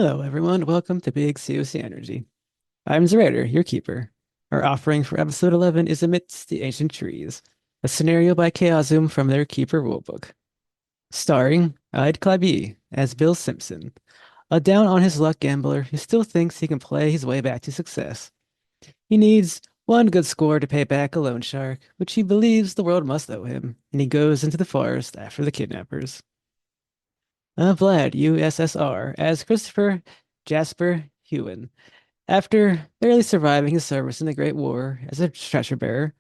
Hello, everyone. Welcome to Big COC Energy. I'm Zraitor, your keeper. Our offering for episode 11 is Amidst the Ancient Trees, a scenario by Chaosium from their Keeper rulebook. Starring EeiddKlabe as Bill Simpson, a down-on-his-luck gambler who still thinks he can play his way back to success. He needs one good score to pay back a loan shark, which he believes the world must owe him, and he goes into the forest after the kidnappers. Vlad, USSR, as Christopher Jasper Joughin. After barely surviving his service in the Great War as a stretcher bearer,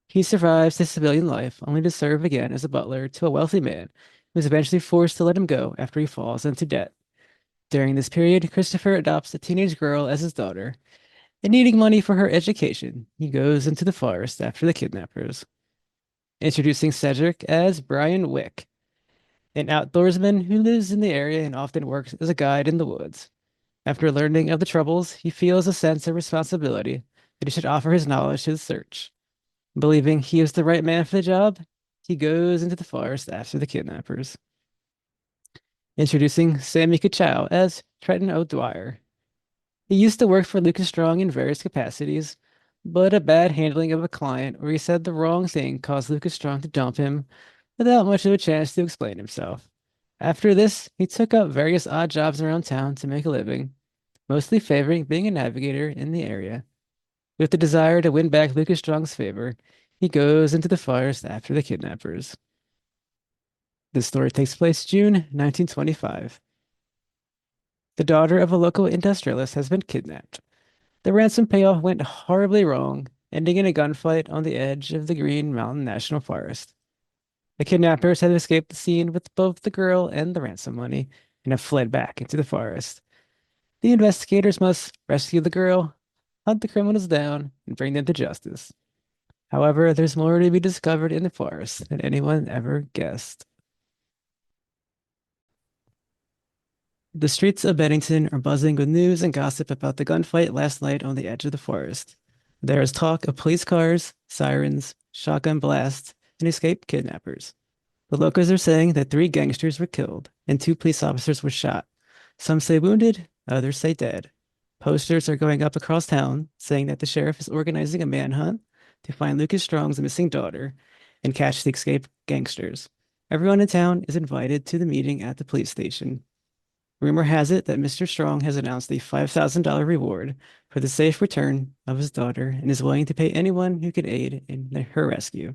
he survives his civilian life only to serve again as a butler to a wealthy man who is eventually forced to let him go after he falls into debt. During this period, Christopher adopts a teenage girl as his daughter, and needing money for her education, he goes into the forest after the kidnappers. Introducing Cedric as Brian Wick, an outdoorsman who lives in the area and often works as a guide in the woods. After learning of the troubles, he feels a sense of responsibility that he should offer his knowledge to the search. Believing he is the right man for the job, he goes into the forest after the kidnappers. Introducing sammykachow as Trenton O'Dwyer. He used to work for Lucas Strong in various capacities, but a bad handling of a client where he said the wrong thing caused Lucas Strong to dump him without much of a chance to explain himself. After this, he took up various odd jobs around town to make a living, mostly favoring being a navigator in the area. With the desire to win back Lucas Strong's favor, he goes into the forest after the kidnappers. This story takes place June 1925. The daughter of a local industrialist has been kidnapped. The ransom payoff went horribly wrong, ending in a gunfight on the edge of the Green Mountain National Forest. The kidnappers have escaped the scene with both the girl and the ransom money and have fled back into the forest. The investigators must rescue the girl, hunt the criminals down, and bring them to justice. However, there's more to be discovered in the forest than anyone ever guessed. The streets of Bennington are buzzing with news and gossip about the gunfight last night on the edge of the forest. There is talk of police cars, sirens, shotgun blasts, and escaped kidnappers. The locals are saying that 3 gangsters were killed and 2 police officers were shot. Some say wounded, others say dead. Posters are going up across town saying that the sheriff is organizing a manhunt to find Lucas Strong's missing daughter and catch the escaped gangsters. Everyone in town is invited to the meeting at the police station. Rumor has it that Mr. Strong has announced a $5,000 reward for the safe return of his daughter and is willing to pay anyone who can aid in her rescue.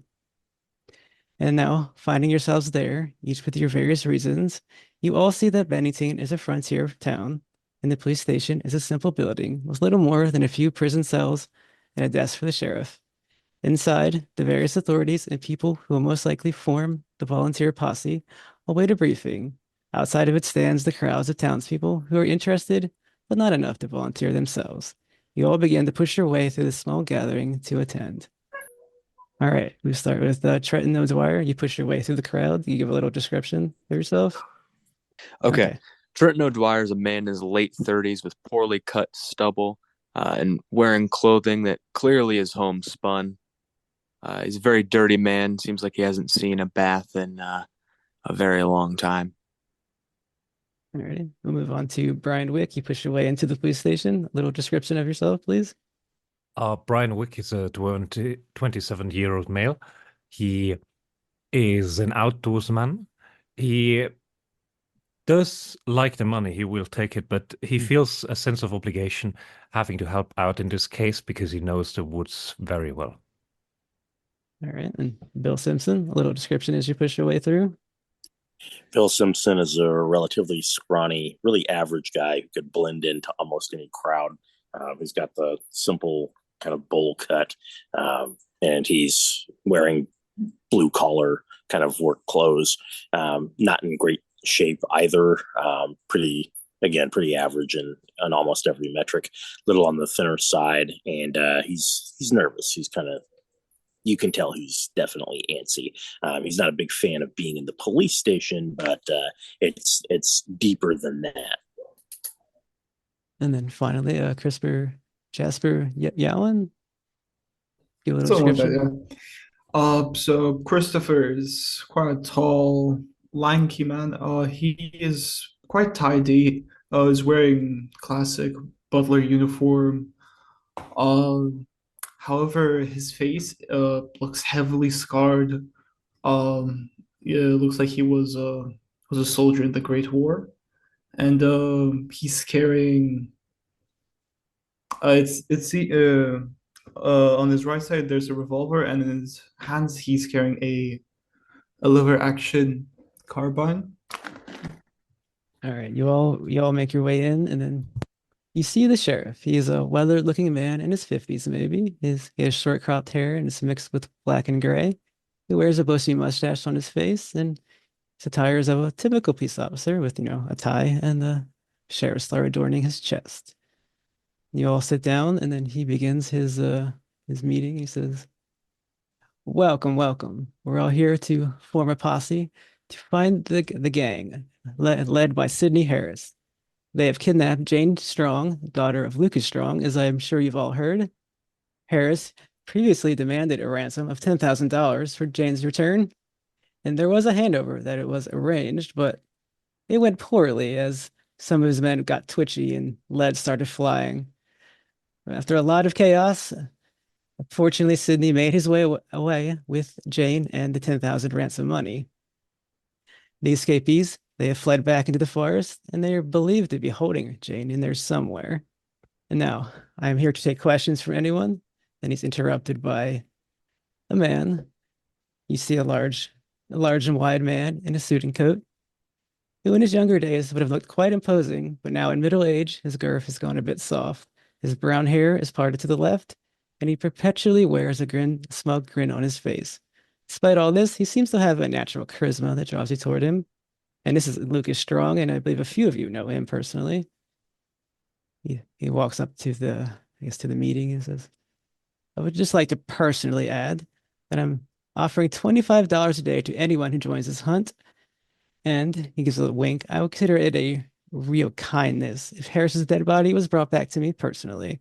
And now, finding yourselves there, each with your various reasons, you all see that Bennington is a frontier town, and the police station is a simple building with little more than a few prison cells and a desk for the sheriff. Inside, the various authorities and people who will most likely form the volunteer posse await a briefing. Outside of it stands the crowds of townspeople who are interested, but not enough to volunteer themselves. You all begin to push your way through the small gathering to attend. All right, we start with Trenton O'Dwyer. You push your way through the crowd. You give a little description of yourself. Okay. Okay. Trenton O'Dwyer is a man in his late 30s with poorly cut stubble and wearing clothing that clearly is homespun. He's a very dirty man. Seems like he hasn't seen a bath in a very long time. All right. We'll move on to Brian Wick. You push your way into the police station. A little description of yourself, please. Brian Wick is a 27-year-old male. He is an outdoorsman. He does like the money, he will take it, but he feels a sense of obligation having to help out in this case because he knows the woods very well. All right. And Bill Simpson, a little description as you push your way through. Bill Simpson is a relatively scrawny, really average guy who could blend into almost any crowd. He's got the simple kind of bowl cut, and he's wearing blue collar kind of work clothes. Not in great shape either. Pretty average in almost every metric. Little on the thinner side, and he's nervous. He's kind of, you can tell he's definitely antsy. He's not a big fan of being in the police station, but it's deeper than that. And then finally, Jasper Yowan. Give a little Something like that, description. yeah. So Christopher is quite a tall, lanky man. He is quite tidy, is wearing classic butler uniform. However, his face looks heavily scarred. Yeah, it looks like he was a soldier in the Great War, and he's carrying. It's the on his right side there's a revolver, and in his hands he's carrying a lever action carbine. All right, you all make your way in, and then you see the sheriff. He's a weathered-looking man in his 50s, maybe. He has short cropped hair and it's mixed with black and gray. He wears a bushy mustache on his face, and his attire is of a typical peace officer with, a tie and the sheriff's star adorning his chest. You all sit down, and then he begins his meeting. He says, "Welcome, welcome. We're all here to form a posse to find the gang, led by Sidney Harris. They have kidnapped Jane Strong, daughter of Lucas Strong, as I am sure you've all heard. Harris previously demanded a ransom of $10,000 for Jane's return, and there was a handover that it was arranged, but it went poorly as some of his men got twitchy and lead started flying. After a lot of chaos, fortunately, Sidney made his way away with Jane and the 10,000 ransom money. The escapees, they have fled back into the forest, and they are believed to be holding Jane in there somewhere. And now, I am here to take questions from anyone." And he's interrupted by a man. You see a large and wide man in a suit and coat, who in his younger days would have looked quite imposing, but now in middle age, his girth has gone a bit soft. His brown hair is parted to the left, and he perpetually wears a smug grin on his face. Despite all this, he seems to have a natural charisma that draws you toward him. And this is Lucas Strong, and I believe a few of you know him personally. He walks up to the meeting and says, "I would just like to personally add that I'm offering $25 a day to anyone who joins this hunt." And he gives a little wink. "I would consider it a real kindness if Harris's dead body was brought back to me personally.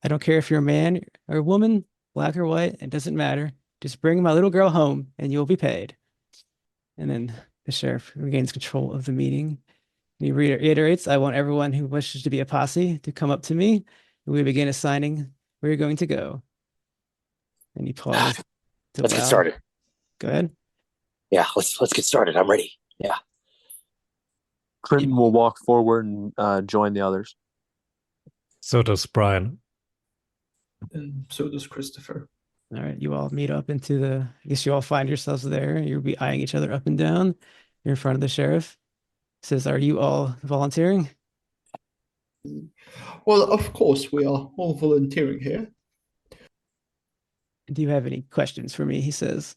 I don't care if you're a man or a woman, black or white, it doesn't matter. Just bring my little girl home and you'll be paid." And then the sheriff regains control of the meeting. He reiterates, "I want everyone who wishes to be a posse to come up to me, and we begin assigning where you're going to go." And he paused to Let's get allow. started. Go ahead. Yeah, let's get started. I'm ready. Yeah. Trenton will walk forward and join the others. So does Brian. And so does Christopher. All right, you all meet up I guess you all find yourselves there. You'll be eyeing each other up and down. You're in front of the sheriff. He says, "Are you all volunteering?" Well, of course, we are all volunteering here. "Do you have any questions for me?" he says.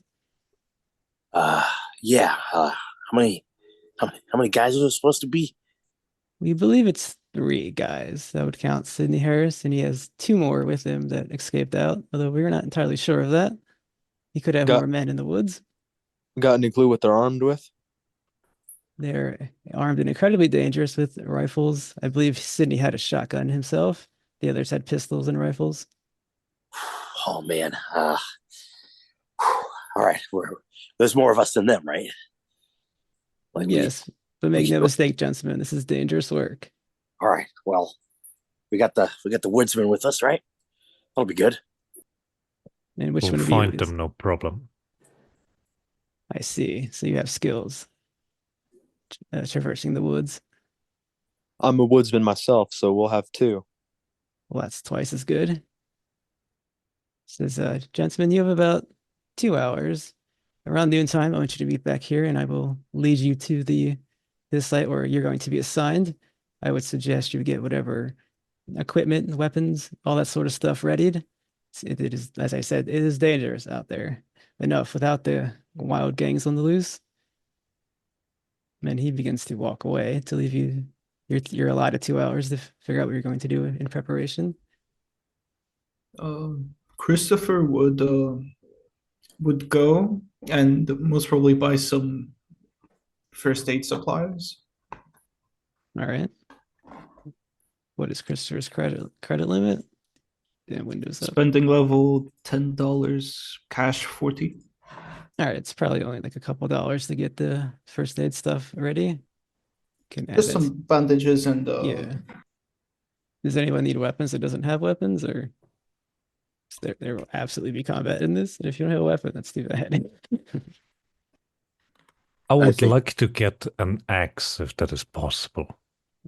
Yeah. How many guys are there supposed to be? We believe it's 3 guys. That would count Sidney Harris, and he has 2 more with him that escaped out, although we're not entirely sure of that. He could have Got- more men in the woods. Got any clue what they're armed with? They're armed and incredibly dangerous with rifles. I believe Sidney had a shotgun himself. The others had pistols and rifles. Oh man. All right. There's more of us than them, right? Yes, but make should- no mistake, gentlemen, this is dangerous work. All right. Well, we got the woodsman with us, right? That'll be good. And which We'll one of find you them, no problem. I see. So you have skills traversing the woods. I'm a woodsman myself, so we'll have 2. Well, that's twice as good. Says, "Gentlemen, you have about 2 hours. Around noontime, I want you to meet back here, and I will lead you to the site where you're going to be assigned. I would suggest you get whatever equipment, weapons, all that sort of stuff readied. It is, as I said, it is dangerous out there. Enough without the wild gangs on the loose." And he begins to walk away to leave you. You're allotted 2 hours to figure out what you're going to do in preparation. Christopher would go and most probably buy some first aid supplies. All right. What is Christopher's credit limit? Yeah, Windows up. Spending level $10, cash 40. All right, it's probably only like a couple dollars to get the first aid stuff ready. can add Just that. some bandages and Yeah. Does anyone need weapons that doesn't have weapons, or there will absolutely be combat in this? And if you don't have a weapon, that's too bad. I would think- like to get an axe if that is possible.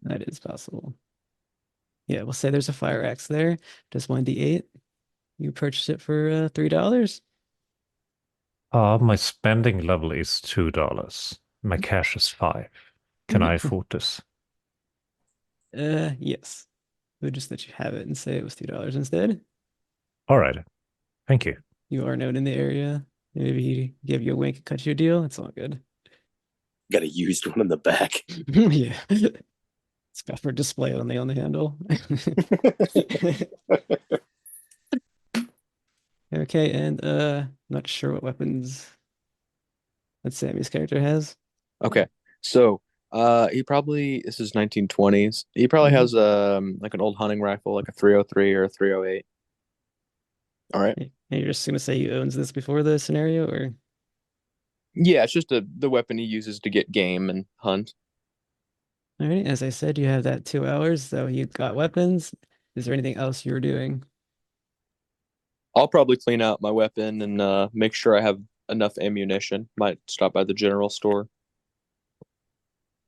That is possible. Yeah, we'll say there's a fire axe there. Just 1d8. You purchase it for $3. My spending level is $2. My cash is 5. Can I afford this? Yes. We'll just let you have it and say it was $2 instead. All right. Thank you. You are known in the area. Maybe he give you a wink and cut you a deal. It's all good. Got a used one in the back. Yeah. It's got for display only on the handle. Okay, and not sure what weapons that Sammy's character has. Okay. So he probably, this is 1920s. He probably Mhm. has like an old hunting rifle, like a 303 or a 308. All right. And you're just gonna say he owns this before the scenario, or Yeah, it's just the weapon he uses to get game and hunt. all right, as I said, you have that 2 hours, so you got weapons. Is there anything else you're doing? I'll probably clean out my weapon and make sure I have enough ammunition. Might stop by the general store.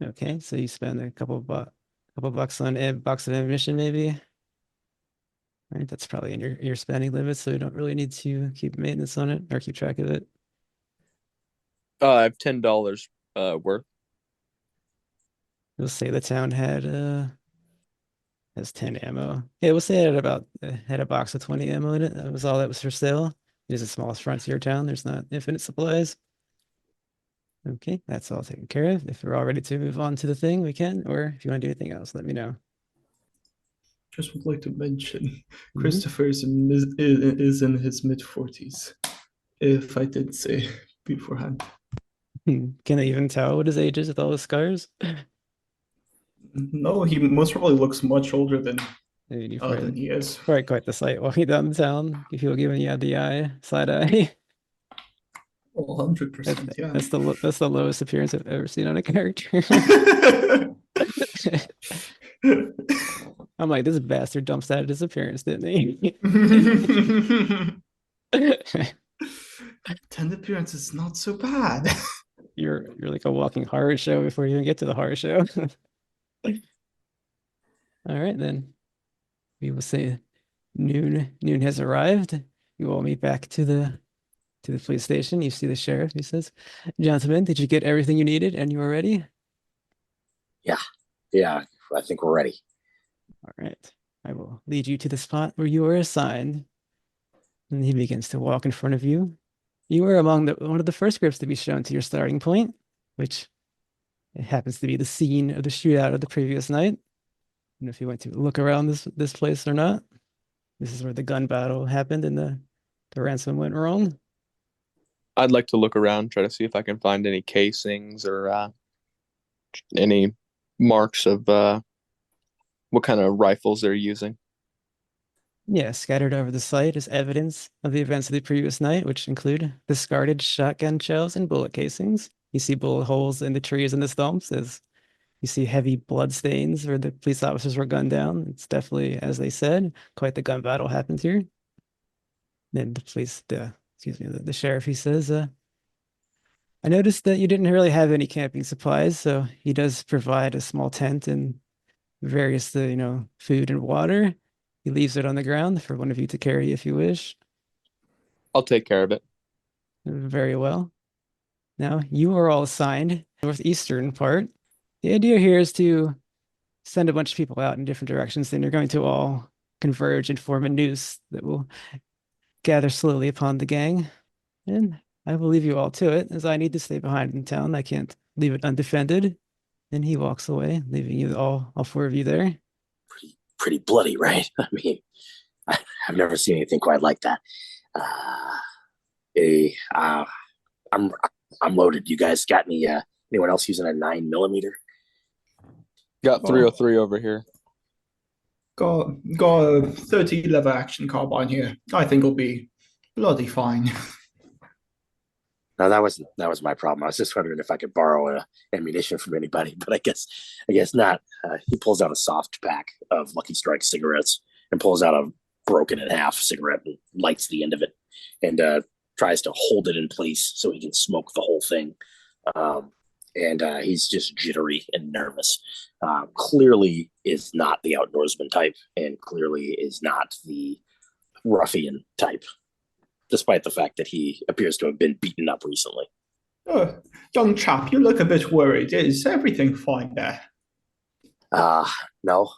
Okay, so you spend a couple bucks on a box of ammunition, maybe. All right, that's probably in your spending limit, so you don't really need to keep maintenance on it or keep track of it. I have $10 worth. We'll say the town has 10 ammo. Yeah, we'll say it had a box of 20 ammo in it. That was all that was for sale. It is the smallest frontier town. There's not infinite supplies. Okay, that's all taken care of. If we're all ready to move on to the thing, we can. Or if you want to do anything else, let me know. just would like to mention Mhm. Christopher is in his mid-40s. If I did say beforehand. Can I even tell what his age is with all the scars? No, he most probably looks much older than Dude, you than he is. probably quite the sight walking down the town. If you'll giving you the eye, side eye. 100%, yeah. That's the lowest appearance I've ever seen on a character. I'm like, this bastard dumps out his appearance, didn't he? 10 appearance is not so bad. You're like a walking horror show before you even get to the horror show. All right, then. We will say noon has arrived. You all meet back to the police station. You see the sheriff. He says, "Gentlemen, did you get everything you needed and you are ready?" Yeah, I think we're ready. All right. I will lead you to the spot where you are assigned. And he begins to walk in front of you. You are among one of the first groups to be shown to your starting point, which it happens to be the scene of the shootout of the previous night. And if you want to look around this place or not, this is where the gun battle happened and the ransom went wrong. I'd like to look around, try to see if I can find any casings or any marks of what kind of rifles they're using. Yeah, scattered over the site is evidence of the events of the previous night, which include discarded shotgun shells and bullet casings. You see bullet holes in the trees and the stumps as you see heavy blood stains where the police officers were gunned down. It's definitely, as they said, quite the gun battle happened here. Then the sheriff, he says, I noticed that you didn't really have any camping supplies, so he does provide a small tent and various, food and water. He leaves it on the ground for one of you to carry if you wish. I'll take care of it. Very well. Now, you are all assigned northeastern part. The idea here is to send a bunch of people out in different directions, then you're going to all converge and form a noose that will gather slowly upon the gang. And I will leave you all to it, as I need to stay behind in town. I can't leave it undefended. And he walks away, leaving you all four of you there. Pretty bloody, right? I mean, I've never seen anything quite like that. I'm loaded. You guys got any? Anyone else using a 9mm? Got 303 over here. Got a 30 lever action carbine here. I think it'll be bloody fine. No, that was my problem. I was just wondering if I could borrow ammunition from anybody, but I guess not. He pulls out a soft pack of Lucky Strike cigarettes and pulls out a broken in half cigarette and lights the end of it, and tries to hold it in place so he can smoke the whole thing. And he's just jittery and nervous. Clearly is not the outdoorsman type, and clearly is not the ruffian type, despite the fact that he appears to have been beaten up recently. Oh, young chap, you look a bit worried. Is everything fine there? No.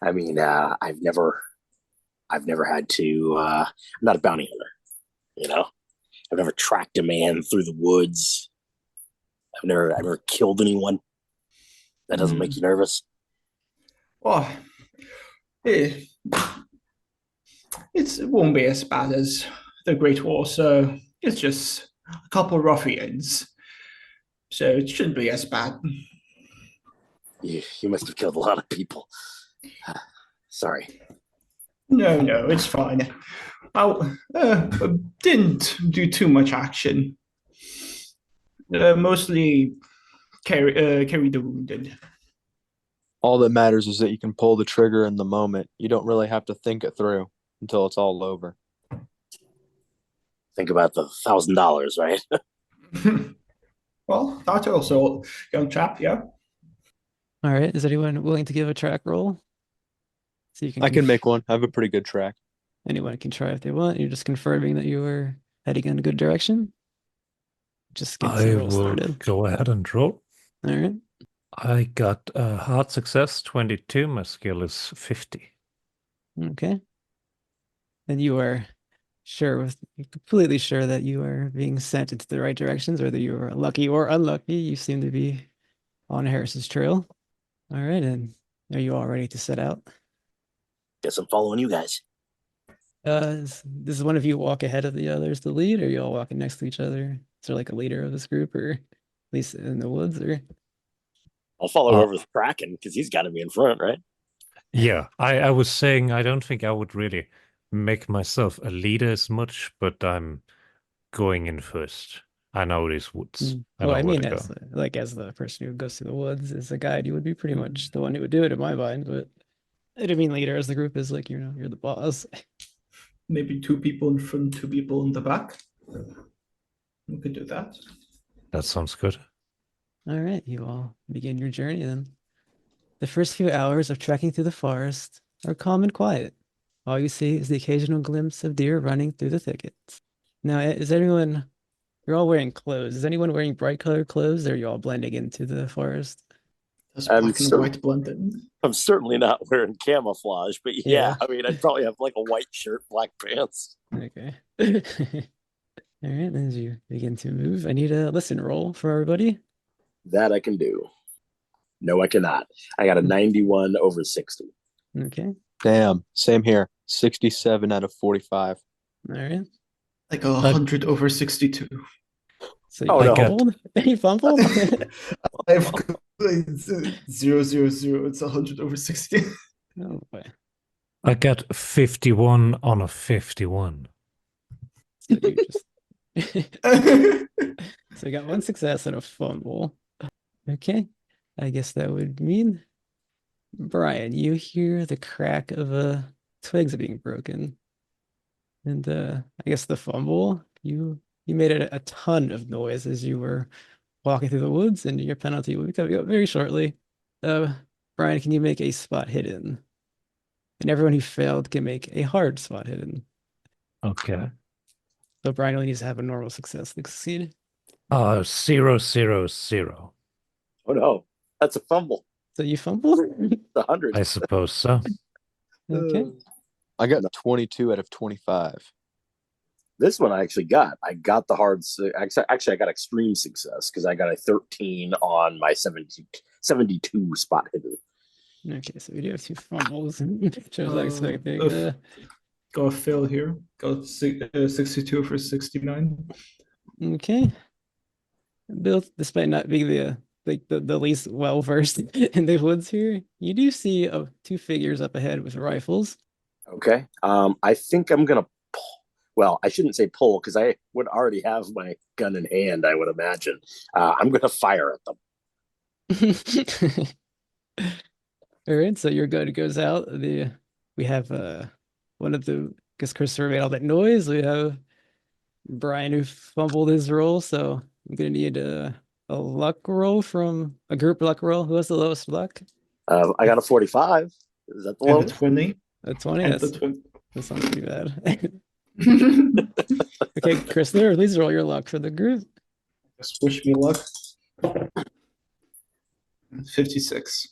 I mean, I've never had to. I'm not a bounty hunter, you know. I've never tracked a man through the woods. I've never killed anyone. That doesn't make you nervous. Oh, it won't be as bad as the Great War, so it's just a couple ruffians. So it shouldn't be as bad. You must have killed a lot of people. Sorry. No, it's fine. I didn't do too much action. Mostly carry the wounded. All that matters is that you can pull the trigger in the moment. You don't really have to think it through until it's all over. Think about the $1,000, right? Well, that's also young chap, yeah. All right. Is anyone willing to give a track roll? So you can I can make one. I have a pretty good track. anyone can try if they want. You're just confirming that you were heading in a good direction. Just get I the roll will started. go ahead and roll. All right. I got a hard success, 22. My skill is 50. Okay. And you are completely sure that you are being sent into the right directions, whether you are lucky or unlucky. You seem to be on Harris's trail. All right. And are you all ready to set out? Guess I'm following you guys. Does one of you walk ahead of the others to lead, or are you all walking next to each other? Is there like a leader of this group, or at least in the woods, or? I'll follow whoever's tracking because he's got to be in front, right? Yeah, I was saying I don't think I would really make myself a leader as much, but I'm going in first. I know these woods. I know Well, I where mean, to go. as the person who goes through the woods as a guide, you would be pretty much the one who would do it in my mind. But I didn't mean leader, as the group is like, you're the boss. Maybe 2 people in front, 2 people in the back. We could do that. That sounds good. All right, you all begin your journey then. The first few hours of trekking through the forest are calm and quiet. All you see is the occasional glimpse of deer running through the thickets. Now, you're all wearing clothes. Is anyone wearing bright colored clothes, or are you all blending into the forest? Does I'm black and cer- white blend in? I'm certainly not wearing camouflage, but yeah, Yeah. I mean, I'd probably have like a white shirt, black pants. Okay. All right, as you begin to move, I need a listen roll for everybody. That I can do. No, I cannot. I got a 91 over 60. Okay. Damn. Same here. 67 out of 45. All right. Like 100 over 62. So Oh, you no. fumbled? You fumbled? I've got 000. It's 100 over 60. Oh boy. I got 51 on a 51. So you just so you got one success and a fumble. Okay. I guess that would mean Brian, you hear the crack of twigs being broken. And I guess the fumble, you made a ton of noise as you were walking through the woods, and your penalty will be coming up very shortly. Brian, can you make a spot hidden? And everyone who failed can make a hard spot hidden. Okay. So Brian only needs to have a normal success to succeed. 0, 0, 0. Oh, no. That's a fumble. So you fumbled? It's 100. I suppose so. Okay. I got 22 out of 25. This one I actually got. I got the hard. Actually, I got extreme success because I got a 13 on my 72 spot hidden. Okay, so we do have 2 fumbles, which I was expecting. Got a fail here. Got 62 for 69. Okay. Bill, despite not being the least well versed in the woods here, you do see 2 figures up ahead with rifles. Okay. I think I'm gonna well, I shouldn't say pull because I would already have my gun in hand, I would imagine. I'm going to fire at them. All right, so your gun goes out. We have one of the, because Christopher made all that noise. We have Brian who fumbled his roll, so I'm gonna need a luck roll from a group luck roll. Who has the lowest luck? I got a 45. Is that the And the lowest? 20. A 20. And the That's, 20. that sounds pretty bad. Okay, Christopher, please roll your luck for the group. Just wish me luck. 56.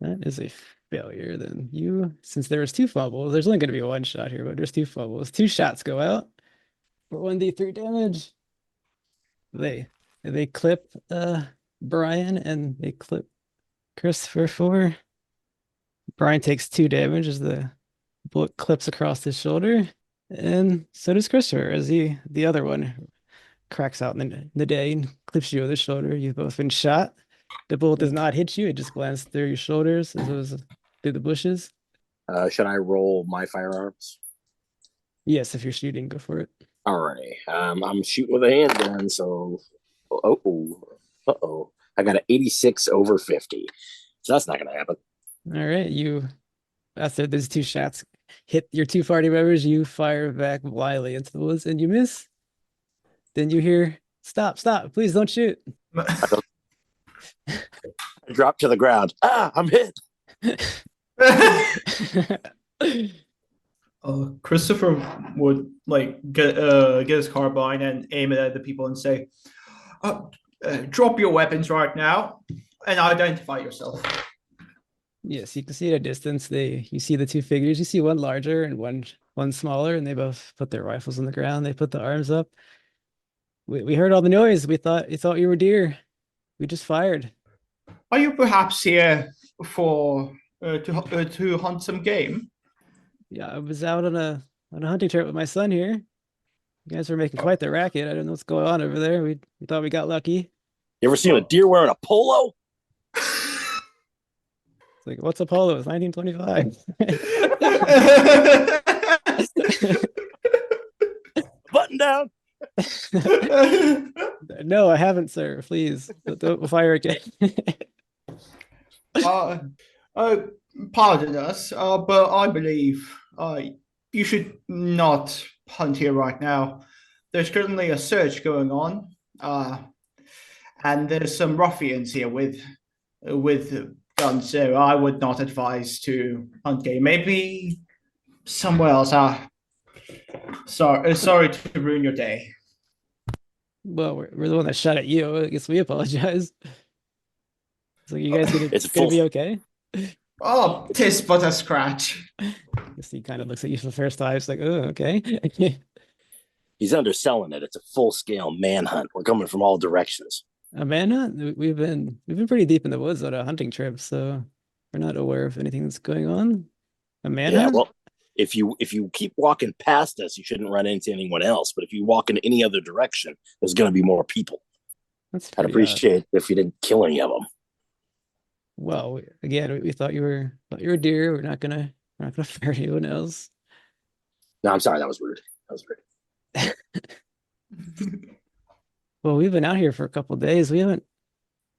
That is a failure. Then since there was 2 fumbles, there's only going to be 1 shot here, but there's 2 fumbles. 2 shots go out for 1d3 damage. They clip Brian and they clip Christopher 4. Brian takes 2 damage as the bullet clips across his shoulder, and so does Christopher as the other one cracks out in the day and clips you over the shoulder. You've both been shot. The bullet does not hit you; it just glanced through your shoulders as it was through the bushes. Should I roll my firearms? Yes, if you're shooting, go for it. All right. I'm shooting with a handgun, so I got an 86 over 50. So that's not gonna happen. All right, after those 2 shots hit your 2 party members, you fire back wildly into the woods and you miss. Then you hear, stop, please don't shoot. I drop to the ground. I'm hit. Christopher would get his carbine and aim it at the people and say, drop your weapons right now and identify yourself. Yes, you can see at a distance. You see the 2 figures. You see one larger and one smaller, and they both put their rifles on the ground. They put the arms up. We heard all the noise. We thought you were deer. We just fired. Are you perhaps here for to hunt some game? Yeah, I was out on a hunting trip with my son here. You guys were making quite the racket. I don't know what's going on over there. We thought we got lucky. You ever seen a deer wearing a polo? It's like, what's a polo? It's 1925. Button down. No, I haven't, sir. Please don't fire again. Pardon us, but I believe you should not hunt here right now. There's currently a search going on, and there's some ruffians here with guns, so I would not advise to hunt game. Maybe somewhere else. Sorry to ruin your day. Well, we're the one that shot at you. I guess we apologize. So you guys gonna be okay? Oh, tis but a scratch. I guess he kind of looks at you for the first time. It's like, oh, okay. He's underselling it. It's a full-scale manhunt. We're coming from all directions. A manhunt? We've been pretty deep in the woods on a hunting trip, so we're not aware of anything that's going on. A manhunt? Yeah, well, if you keep walking past us, you shouldn't run into anyone else. But if you walk in any other direction, there's going to be more people. I'd appreciate if you didn't kill any of them. Well, again, we thought you were deer. We're not gonna fire anyone else. No, I'm sorry. That was rude. Well, we've been out here for a couple of days. We haven't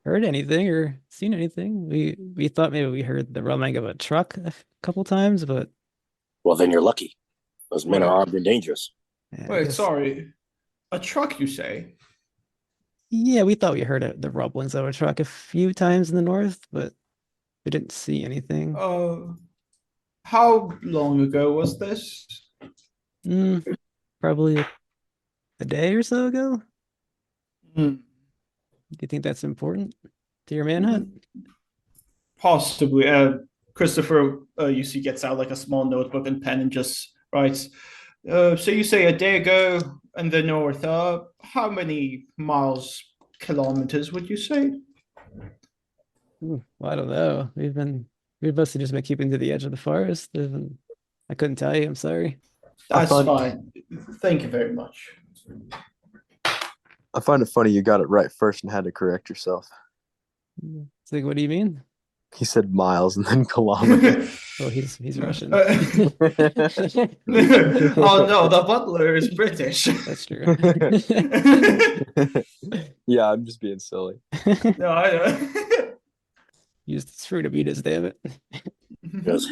heard anything or seen anything. We thought maybe we heard the rumbling of a truck a couple times, but well, then you're lucky. Those men are armed and dangerous. yeah, Wait, sorry, a truck, you say? Yeah, we thought we heard the rumblings of a truck a few times in the north, but we didn't see anything. How long ago was this? Probably a day or so ago. Hmm. Do you think that's important to your manhunt? Possibly. Christopher, you see, gets out like a small notebook and pen and just writes. So you say a day ago in the north. How many kilometers would you say? Well, I don't know. We've mostly just been keeping to the edge of the forest. I couldn't tell you. I'm sorry. That's fine. Thank you very much. I find it funny you got it right first and had to correct yourself. It's like, what do you mean? He said miles and then kilometers. Oh, he's Russian. Oh no, the butler is British. That's true. Yeah, I'm just being silly. No, I Used its fruit of Venus, damn it. Because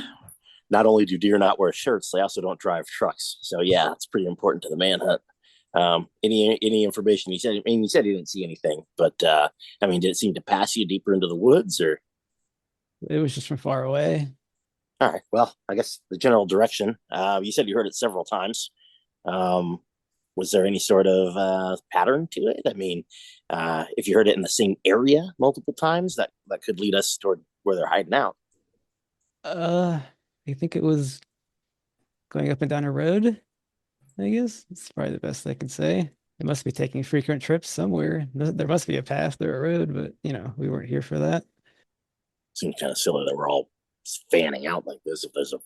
not only do deer not wear shirts, they also don't drive trucks. So yeah, it's pretty important to the manhunt. Any information he said? I mean, he said he didn't see anything, but I mean, did it seem to pass you deeper into the woods, or? It was just from far away. All right. Well, I guess the general direction. You said you heard it several times. Was there any sort of pattern to it? I mean, if you heard it in the same area multiple times, that could lead us toward where they're hiding out. I think it was going up and down a road, I guess. It's probably the best I can say. It must be taking frequent trips somewhere. There must be a path or a road, but we weren't here for that. Seems kind of silly that we're all fanning out like this if there's a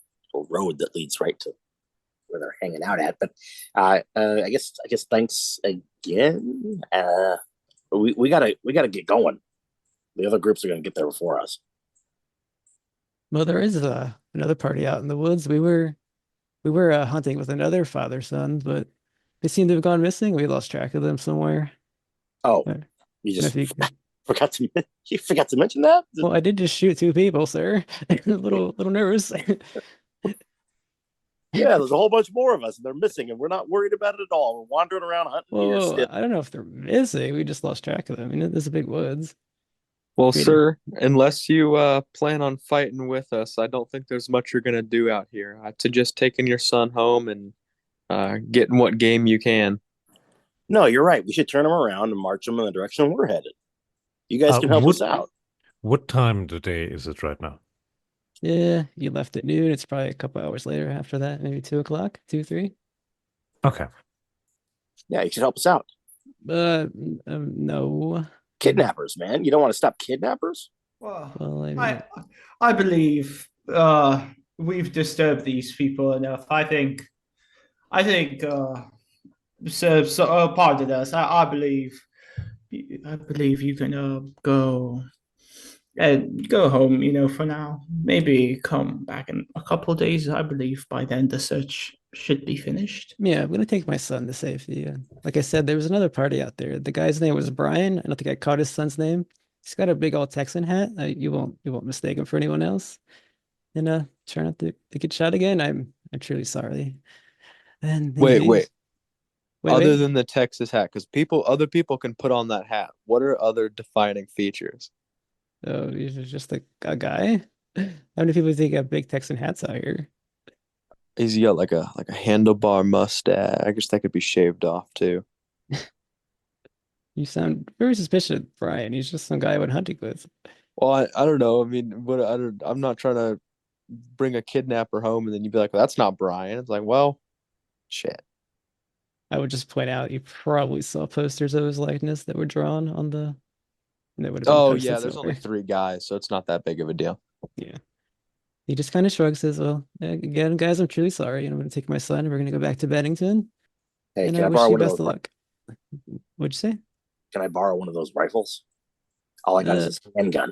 road that leads right to where they're hanging out at. But I guess thanks again. We gotta get going. The other groups are gonna get there before us. Well, there is another party out in the woods. We were hunting with another father-son, but they seem to have gone missing. We lost track of them somewhere. Oh, I don't you know just if you forgot to mention that? Well, I did just shoot 2 people, sir. A little nervous. Yeah, there's a whole bunch more of us, and they're missing, and we're not worried about it at all. We're wandering around hunting deer Whoa, still. I don't know if they're missing. We just lost track of them. I mean, this is big woods. Well, Really? sir, unless you plan on fighting with us, I don't think there's much you're gonna do out here. I'd suggest taking your son home and getting what game you can. No, you're right. We should turn them around and march them in the direction we're headed. You guys can help us out. What time of the day is it right now? Yeah, you left at noon. It's probably a couple hours later after that, maybe 2 o'clock, 2, 3. Okay. Yeah, you should help us out. No. Kidnappers, man. You don't want to stop kidnappers? Well, Well, I mean, I believe we've disturbed these people enough. I think so pardon us. I believe you can go and go home, for now. Maybe come back in a couple of days. I believe by then the search should be finished. yeah, I'm gonna take my son to safety. Like I said, there was another party out there. The guy's name was Brian. I don't think I caught his son's name. He's got a big old Texan hat. You won't mistake him for anyone else. And try not to get shot again. I'm truly sorry. And Wait. Other wait. than the Texas hat, because other people can put on that hat. What are other defining features? Oh, he's just a guy. How many people think got big Texan hats out here? He's got like a handlebar mustache. I guess that could be shaved off too. You sound very suspicious of Brian. He's just some guy I went hunting with. Well, I don't know. I mean, I'm not trying to bring a kidnapper home and then you'd be like, well, that's not Brian. It's like, well, shit. I would just point out you probably saw posters of his likeness that were drawn on the. That would have been Oh posted yeah, there's only somewhere. 3 guys, so it's not that big of a deal. Yeah. He just kind of shrugs, says, "Well, again, guys, I'm truly sorry. And I'm going to take my son and we're going to go back to Bennington. Hey, And can I I wish borrow you one of best those? of luck." What'd you say? Can I borrow one of those rifles? All I got is this handgun.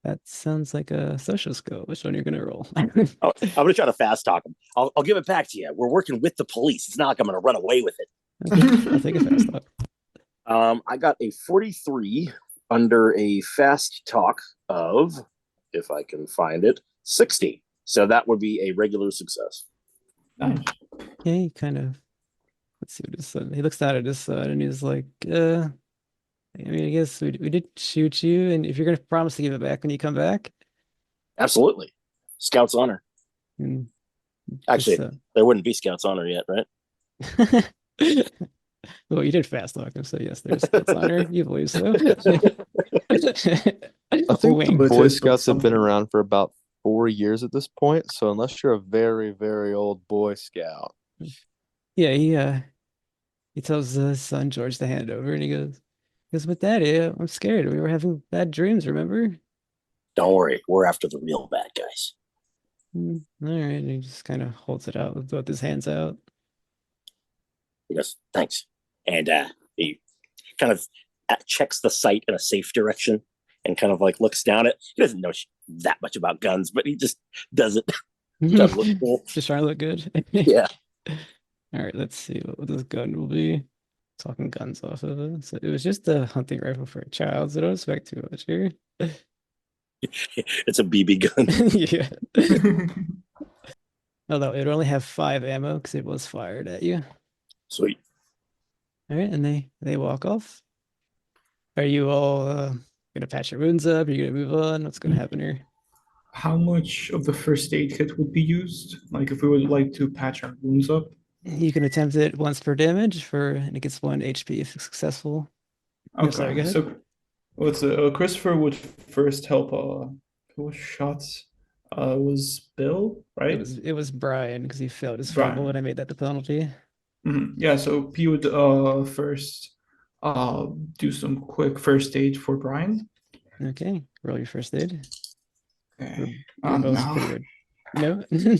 That sounds like a social skill. Which one you're going to roll? Oh, I'm gonna try to fast talk him. I'll give it back to you. We're working with the police. It's not like I'm gonna run away with it. Okay, I'll take a fast talk. I got a 43 under a fast talk of, if I can find it, 60. So that would be a regular success. Nice. Yeah, he kind of. Let's see what his son. He looks down at his son and he's like, I mean, I guess we did shoot you, and if you're going to promise to give it back when you come back, Absolutely. Scout's honor. and Actually, just, there wouldn't be Scout's honor yet, right? well, you did fast talk him, so yes, there's Scout's honor. You believe so? I think Wink. the But Boy it's Scouts have been something. around for about 4 years at this point, so unless you're a very, very old Boy Scout. Yeah, he tells his son George to hand it over, and he goes, "But Daddy, I'm scared. We were having bad dreams, remember?" Don't worry, we're after the real bad guys. All right, and he just kind of holds it out with both his hands out. He goes, thanks. And he kind of checks the site in a safe direction and kind of like looks down at. He doesn't know that much about guns, but he just does it. Try to look cool. Just trying to look good. Yeah. All right, let's see what this gun will be. Talking guns off of it. So it was just a hunting rifle for a child, so don't expect too much here. It's a BB gun. Yeah. Although it only have 5 ammo because it was fired at you. Sweet. All right, and they walk off. Are you all gonna patch your wounds up? Are you gonna move on? What's gonna happen here? How much of the first aid kit would be used? Like if we would like to patch our wounds up? You can attempt it once per damage and it gets 1 HP if it's successful. No, Okay, sorry, go ahead. so what's Christopher would first help who was shot? Was Bill, right? It was Brian because he failed his Brian. fumble and I made that the penalty. Yeah, so he would first do some quick first aid for Brian. Okay, roll your first aid. Okay. Your bones are No. pretty good. No?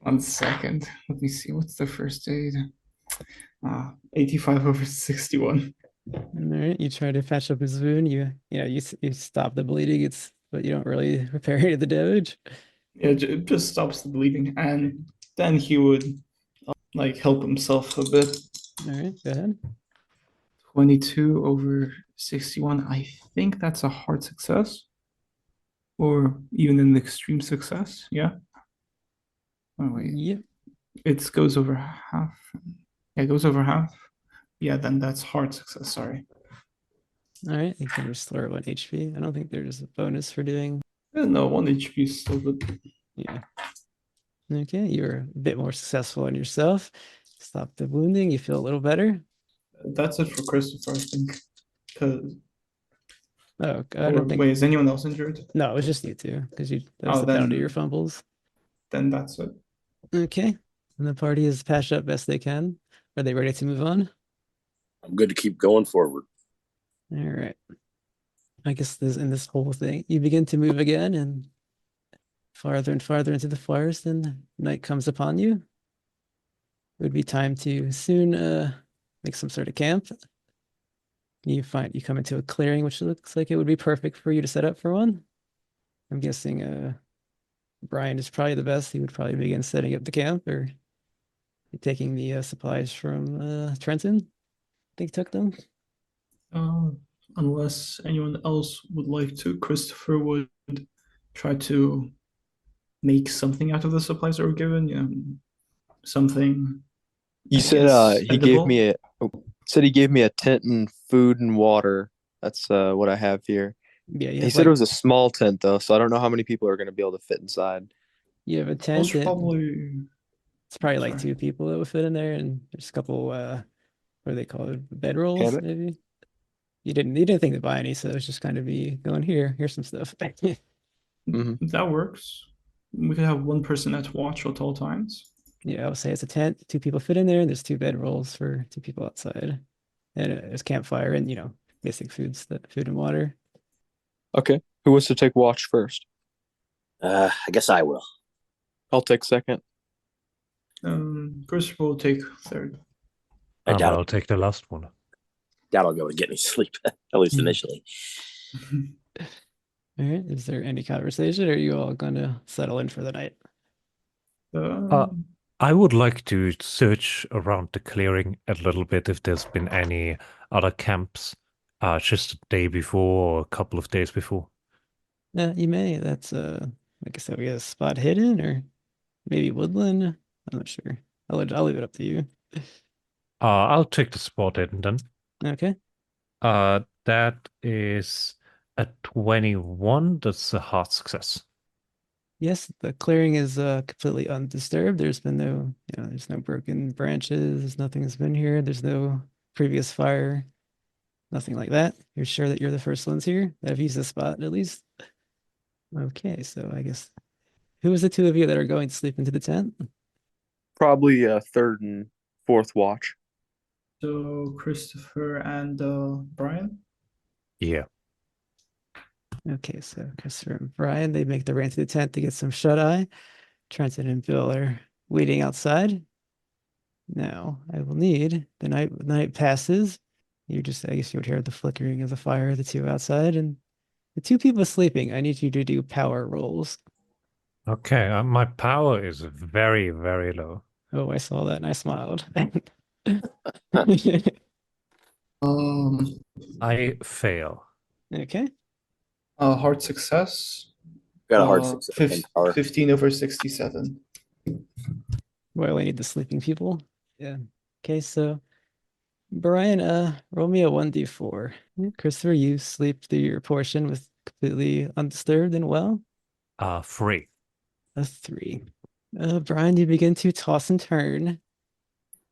1 second. Let me see. What's the first aid? 85 over 61. All right, you try to patch up his wound. You stop the bleeding. But you don't really repair any of the damage. Yeah, it just stops the bleeding, and then he would like help himself a bit. All right, go ahead. 22 over 61. I think that's a hard success, or even an extreme success. Yeah. Oh wait. Yep. It goes over half. Yeah, it goes over half. Yeah, then that's hard success. Sorry. All right, you can restore 1 HP. I don't think there's a bonus for doing. No, 1 HP is still good. Yeah. Okay, you're a bit more successful on yourself. Stop the wounding. You feel a little better. That's it for Christopher, I think. Cause Oh, I don't think. Wait, is anyone else injured? No, it was just you two because that's the then- penalty of your fumbles. Then that's it. Okay, and the party is patched up best they can. Are they ready to move on? I'm good to keep going forward. All right. I guess in this whole thing, you begin to move again and farther into the forest, and night comes upon you. It would be time to soon make some sort of camp. You come into a clearing, which looks like it would be perfect for you to set up for one. I'm guessing Brian is probably the best. He would probably begin setting up the camp or taking the supplies from Trenton. I think he took them. Unless anyone else would like to, Christopher would try to make something out of the supplies that were given. Something. He said he gave me a tent and food and water. That's what I have here. Yeah, He said it was a small tent though, so I don't know how many people are going to be able to fit inside. You have a tent. It's probably like 2 people that would fit in there, and there's a couple what do they call it? Bedrolls, Hammock? maybe. You didn't think to buy any, so it's just kind of be going here's some stuff. That works. We could have 1 person at watch at all times. Yeah, I would say it's a tent. 2 people fit in there, and there's 2 bedrolls for 2 people outside, and there's campfire and basic food and water. Okay, who wants to take watch first? I guess I will. I'll take second. Christopher will take third. I doubt I'll take the last one. I'll be able to get any sleep, at least initially. All right. Is there any conversation, or are you all going to settle in for the night? I would like to search around the clearing a little bit if there's been any other camps just a day before or a couple of days before. Yeah, you may. That's like I said, we got a spot hidden, or maybe woodland. I'm not sure. I'll leave it up to you. I'll take the spot in then. Okay. That is a 21. That's a hard success. Yes, the clearing is completely undisturbed. There's been there's no broken branches. Nothing's been here. There's no previous fire. Nothing like that. You're sure that you're the first ones here that have used this spot at least? Okay, so I guess who is the 2 of you that are going to sleep into the tent? Probably third and fourth watch. So Christopher and Brian? Yeah. Okay, so Christopher and Brian, they make their way into the tent to get some shut-eye. Trenton and Bill are waiting outside. Now, I will need, the night passes. I guess you would hear the flickering of the fire, the 2 outside, and The two people sleeping, I need you to do power rolls. Okay, my power is very, very low. Oh, I saw that and I smiled. I fail. Okay. Hard success. Got a hard success on power. 15 over 67. Well, I need the sleeping people. Yeah. Okay, so Brian, roll me a 1d4. Christopher, you sleep through your portion with completely undisturbed and well. 3. A 3. Brian, you begin to toss and turn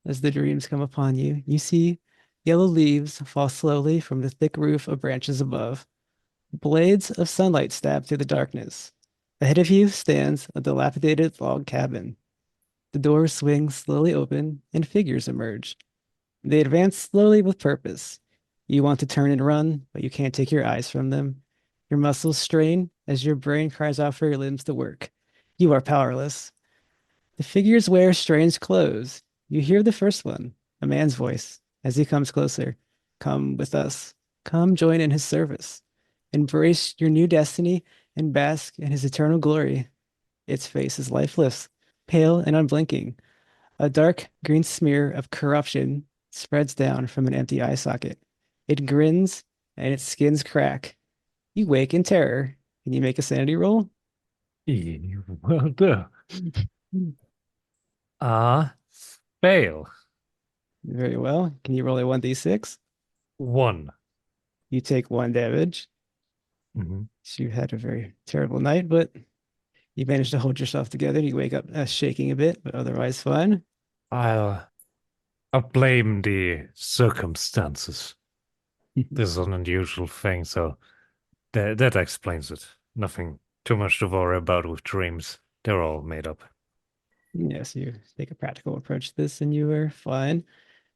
as the dreams come upon you. You see yellow leaves fall slowly from the thick roof of branches above. Blades of sunlight stab through the darkness. Ahead of you stands a dilapidated log cabin. The doors swing slowly open and figures emerge. They advance slowly with purpose. You want to turn and run, but you can't take your eyes from them. Your muscles strain as your brain cries out for your limbs to work. You are powerless. The figures wear strange clothes. You hear the first one, a man's voice, as he comes closer. Come with us. Come join in his service. Embrace your new destiny and bask in his eternal glory. Its face is lifeless, pale and unblinking. A dark green smear of corruption spreads down from an empty eye socket. It grins and its skins crack. You wake in terror. Can you make a sanity roll? Well done. Fail. Very well. Can you roll a 1d6? 1. You take 1 damage. Mm-hmm. So you had a very terrible night, but you managed to hold yourself together. You wake up shaking a bit, but otherwise fine. I'll blame the circumstances. This is an unusual thing, so that explains it. Nothing too much to worry about with dreams. They're all made up. Yes, you take a practical approach to this and you were fine.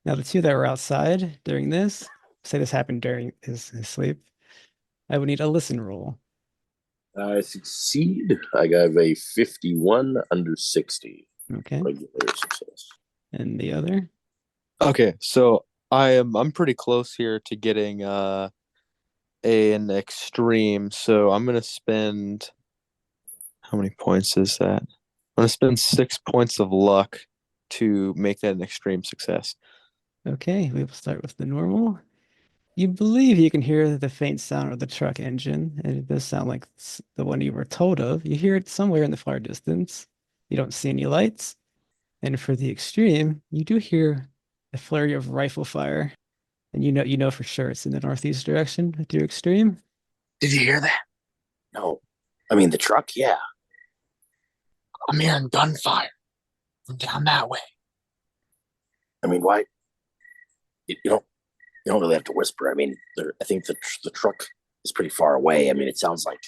Now, the two that were outside during this, say this happened during his sleep, I would need a listen roll. I succeed. I got a 51 under 60. Okay. Regular success. And the other? Okay, so I'm pretty close here to getting an extreme. So I'm gonna spend, how many points is that? I'm gonna spend 6 points of luck to make that an extreme success. Okay, we will start with the normal. You believe you can hear the faint sound of the truck engine, and it does sound like the one you were told of. You hear it somewhere in the far distance. You don't see any lights. And for the extreme, you do hear a flurry of rifle fire. And you know for sure it's in the northeast direction with your extreme. Did you hear that? No. I mean, the truck, yeah. I'm hearing gunfire from down that way. I mean, why? You don't really have to whisper. I mean, I think the truck is pretty far away. I mean, it sounds like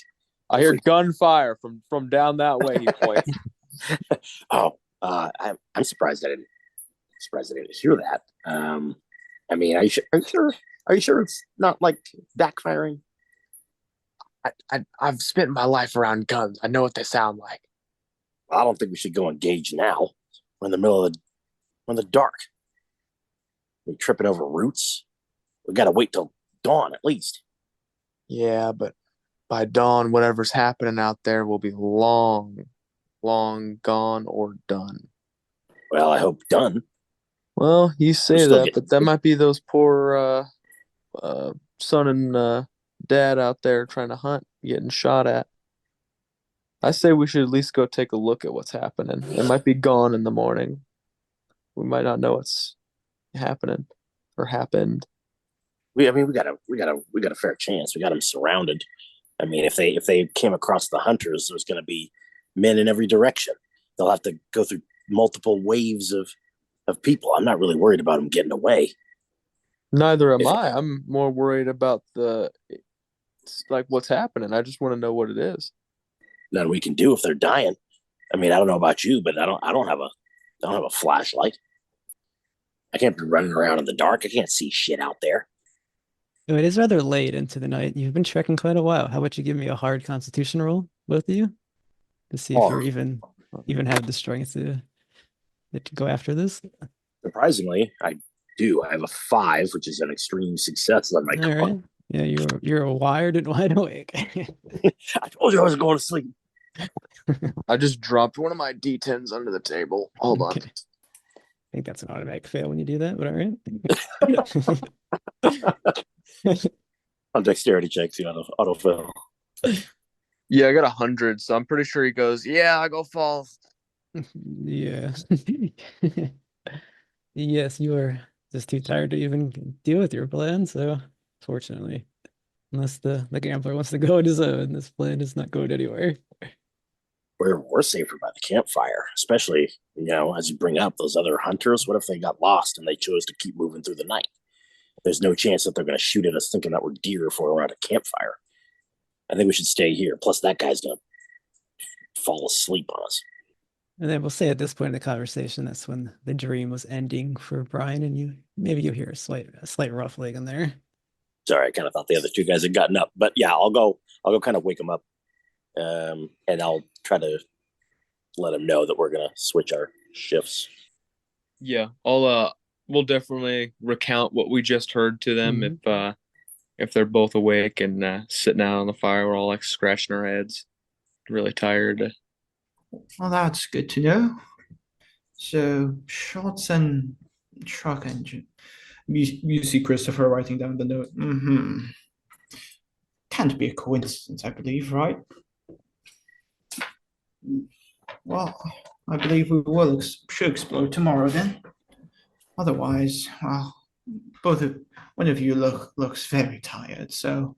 I hear gunfire from down that way. He points. I'm surprised I didn't hear that. I mean, are you sure it's not like backfiring? I've spent my life around guns. I know what they sound like. Well, I don't think we should go engage now. We're in the middle of the dark. We're tripping over roots. We got to wait till dawn at least. Yeah, but by dawn, whatever's happening out there will be long gone or done. Well, I hope done. Well, you say that, but that might be those poor son and dad out there trying to hunt, getting shot at. I say we should at least go take a look at what's happening. It might be gone in the morning. We might not know what's happening or happened. We got a fair chance. We got them surrounded. I mean, if they came across the hunters, there's going to be men in every direction. They'll have to go through multiple waves of people. I'm not really worried about them getting away. Neither am I. I'm more worried about what's happening. I just want to know what it is. Nothing we can do if they're dying. I mean, I don't know about you, but I don't have a flashlight. I can't be running around in the dark. I can't see shit out there. Oh, it is rather late into the night. You've been trekking quite a while. How about you give me a hard constitution roll, both of you, to see if you even have the strength to go after this? Surprisingly, I do. I have a 5, which is an extreme success on my All right. Yeah, you're wired and wide awake. I told you I was going to sleep. I just dropped one of my D10s under the table. Hold on. Okay. I think that's an automatic fail when you do that, but all right. On dexterity checks, you auto fail. Yeah, I got 100, so I'm pretty sure he goes, yeah, I go fall. Yeah. Yes, you are just too tired to even deal with your plan, so fortunately, unless the gambler wants to go on his own, this plan is not going anywhere. We're safer by the campfire, especially, as you bring up those other hunters. What if they got lost and they chose to keep moving through the night? There's no chance that they're going to shoot at us thinking that we're deer if we're around a campfire. I think we should stay here. Plus, that guy's going to fall asleep on us. And then we'll say at this point in the conversation, that's when the dream was ending for Brian, and you hear a slight ruffling in there. Sorry, I kind of thought the other two guys had gotten up, but yeah, I'll go kind of wake them up, and I'll try to let them know that we're gonna switch our shifts. Yeah, we'll definitely recount what we just heard to them if they're both awake and sitting out on the fire. We're all like scratching our heads, really tired. Well, that's good to know. So, shots and truck engine. You see Christopher writing down the note. Can't be a coincidence, I believe, right? Well, I believe we should explore tomorrow then. Otherwise, well, one of you looks very tired. So,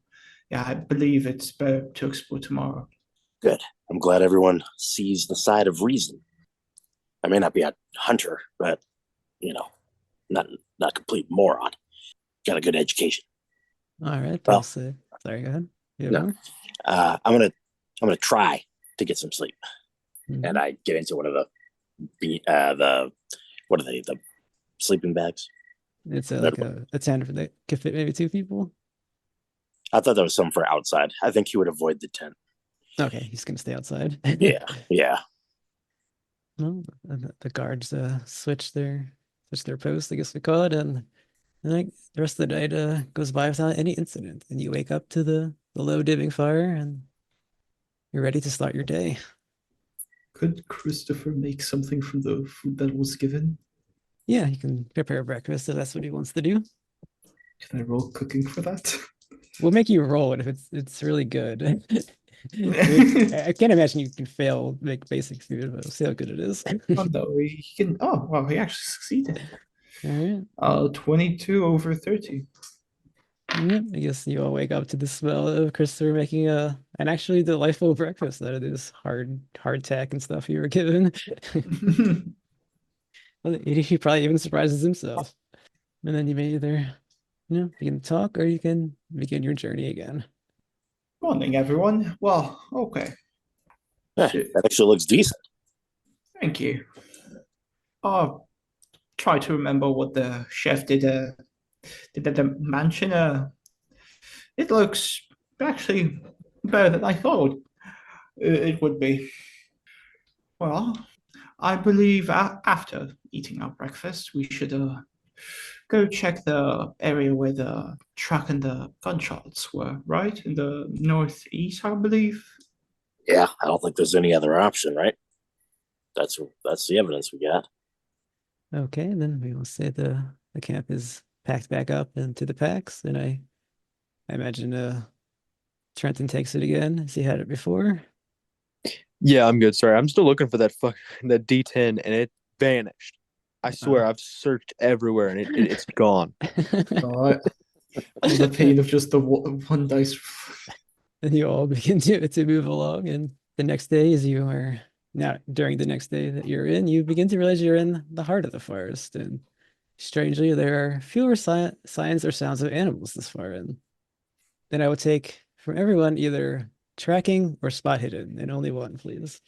yeah, I believe it's better to explore tomorrow. Good. I'm glad everyone sees the side of reason. I may not be a hunter, but not a complete moron. Got a good education. All right, Well, I'll say. Sorry, go ahead. No. I'm gonna try to get some sleep, and I get into one of the what are they, the sleeping bags? It's like a tent that could fit maybe 2 people. I thought that was something for outside. I think he would avoid the tent. Okay, he's gonna stay outside. Yeah. Well, the guards switch their post, I guess we call it, and like the rest of the night goes by without any incident, and you wake up to the low dimming fire, and you're ready to start your day. Could Christopher make something from the food that was given? Yeah, he can prepare breakfast if that's what he wants to do. Can I roll cooking for that? We'll make you roll it if it's really good. I can't imagine you can fail make basic food, but we'll see how good it is. Oh no, he can. Oh wow, he actually succeeded. All right. 22 over 30. Yeah, I guess you all wake up to the smell of Christopher making an actually delightful breakfast out of this hardtack and stuff you were given. Well, he probably even surprises himself. And then you may either, begin to talk, or you can begin your journey again. Morning, everyone. Well, okay. Yeah, that actually looks decent. Thank you. I'll try to remember what the chef did at the mansion. It looks actually better than I thought it would be. Well, I believe after eating our breakfast, we should go check the area where the truck and the gunshots were, right? In the northeast, I believe. Yeah, I don't think there's any other option, right? That's the evidence we got. Okay, then we will say the camp is packed back up into the packs, and I imagine Trenton takes it again as he had it before. Yeah, I'm good. Sorry, I'm still looking for that D10, and it vanished. I swear, I've searched everywhere, and it's gone. The pain of just the one dice. And you all begin to move along, and the next day, as you are now during the next day that you're in, you begin to realize you're in the heart of the forest, and strangely, there are fewer signs or sounds of animals this far in. Then I would take from everyone either tracking or spot hidden, and only one, please.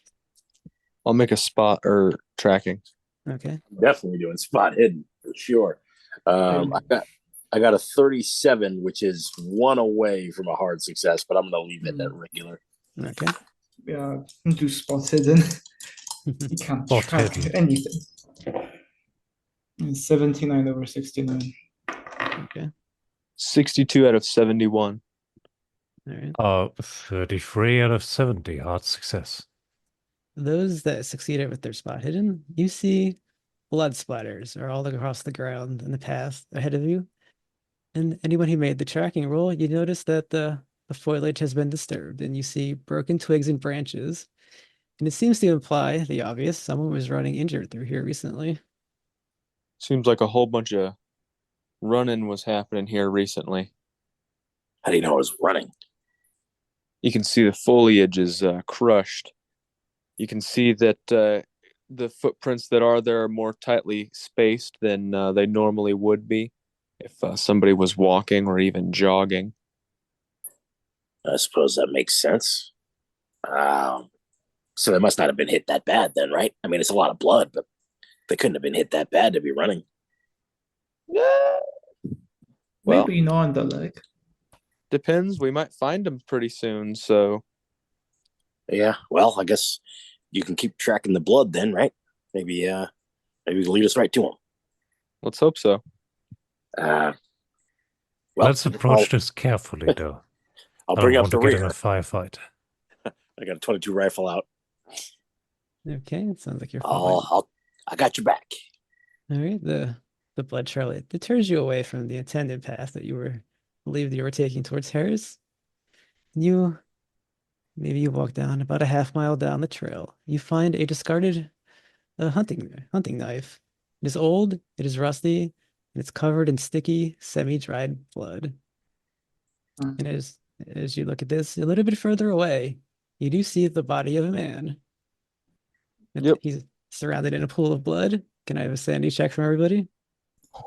I'll make a spot or tracking. Okay. Definitely doing spot hidden for sure. I got a 37, which is 1 away from a hard success, but I'm gonna leave it at regular. Okay. Yeah, do spot hidden. You can't Spot track hidden. anything. 79 over 69. Okay. 62 out of 71. All right. 33 out of 70. Hard success. Those that succeeded with their spot hidden, you see blood splatters are all across the ground in the path ahead of you. And anyone who made the tracking roll, you notice that the foliage has been disturbed and you see broken twigs and branches. And it seems to imply the obvious, someone was running injured through here recently. Seems like a whole bunch of running was happening here recently. How do you know I was running? You can see the foliage is crushed. You can see that the footprints that are there are more tightly spaced than they normally would be if somebody was walking or even jogging. I suppose that makes sense. So they must not have been hit that bad then, right? I mean, it's a lot of blood, but they couldn't have been hit that bad to be running. Well, Maybe not on the leg. depends. We might find them pretty soon, so Yeah, well, I guess you can keep tracking the blood then, right? Maybe it'll lead us right to them. let's hope so. Well, Let's approach this carefully, though. I'll I bring don't up want the to get in rear. a firefight. I got a 22 rifle out. Okay, it sounds like you're fine. I got your back. All right, the blood trail, it deters you away from the intended path that believed you were taking towards Harris. Maybe you walk down about a half-mile down the trail. You find a discarded hunting knife. It is old, it is rusty, and it's covered in sticky, semi-dried blood. Mm. And as you look at this, a little bit further away, you do see the body of a man. And Yep. he's surrounded in a pool of blood. Can I have a sanity check from everybody?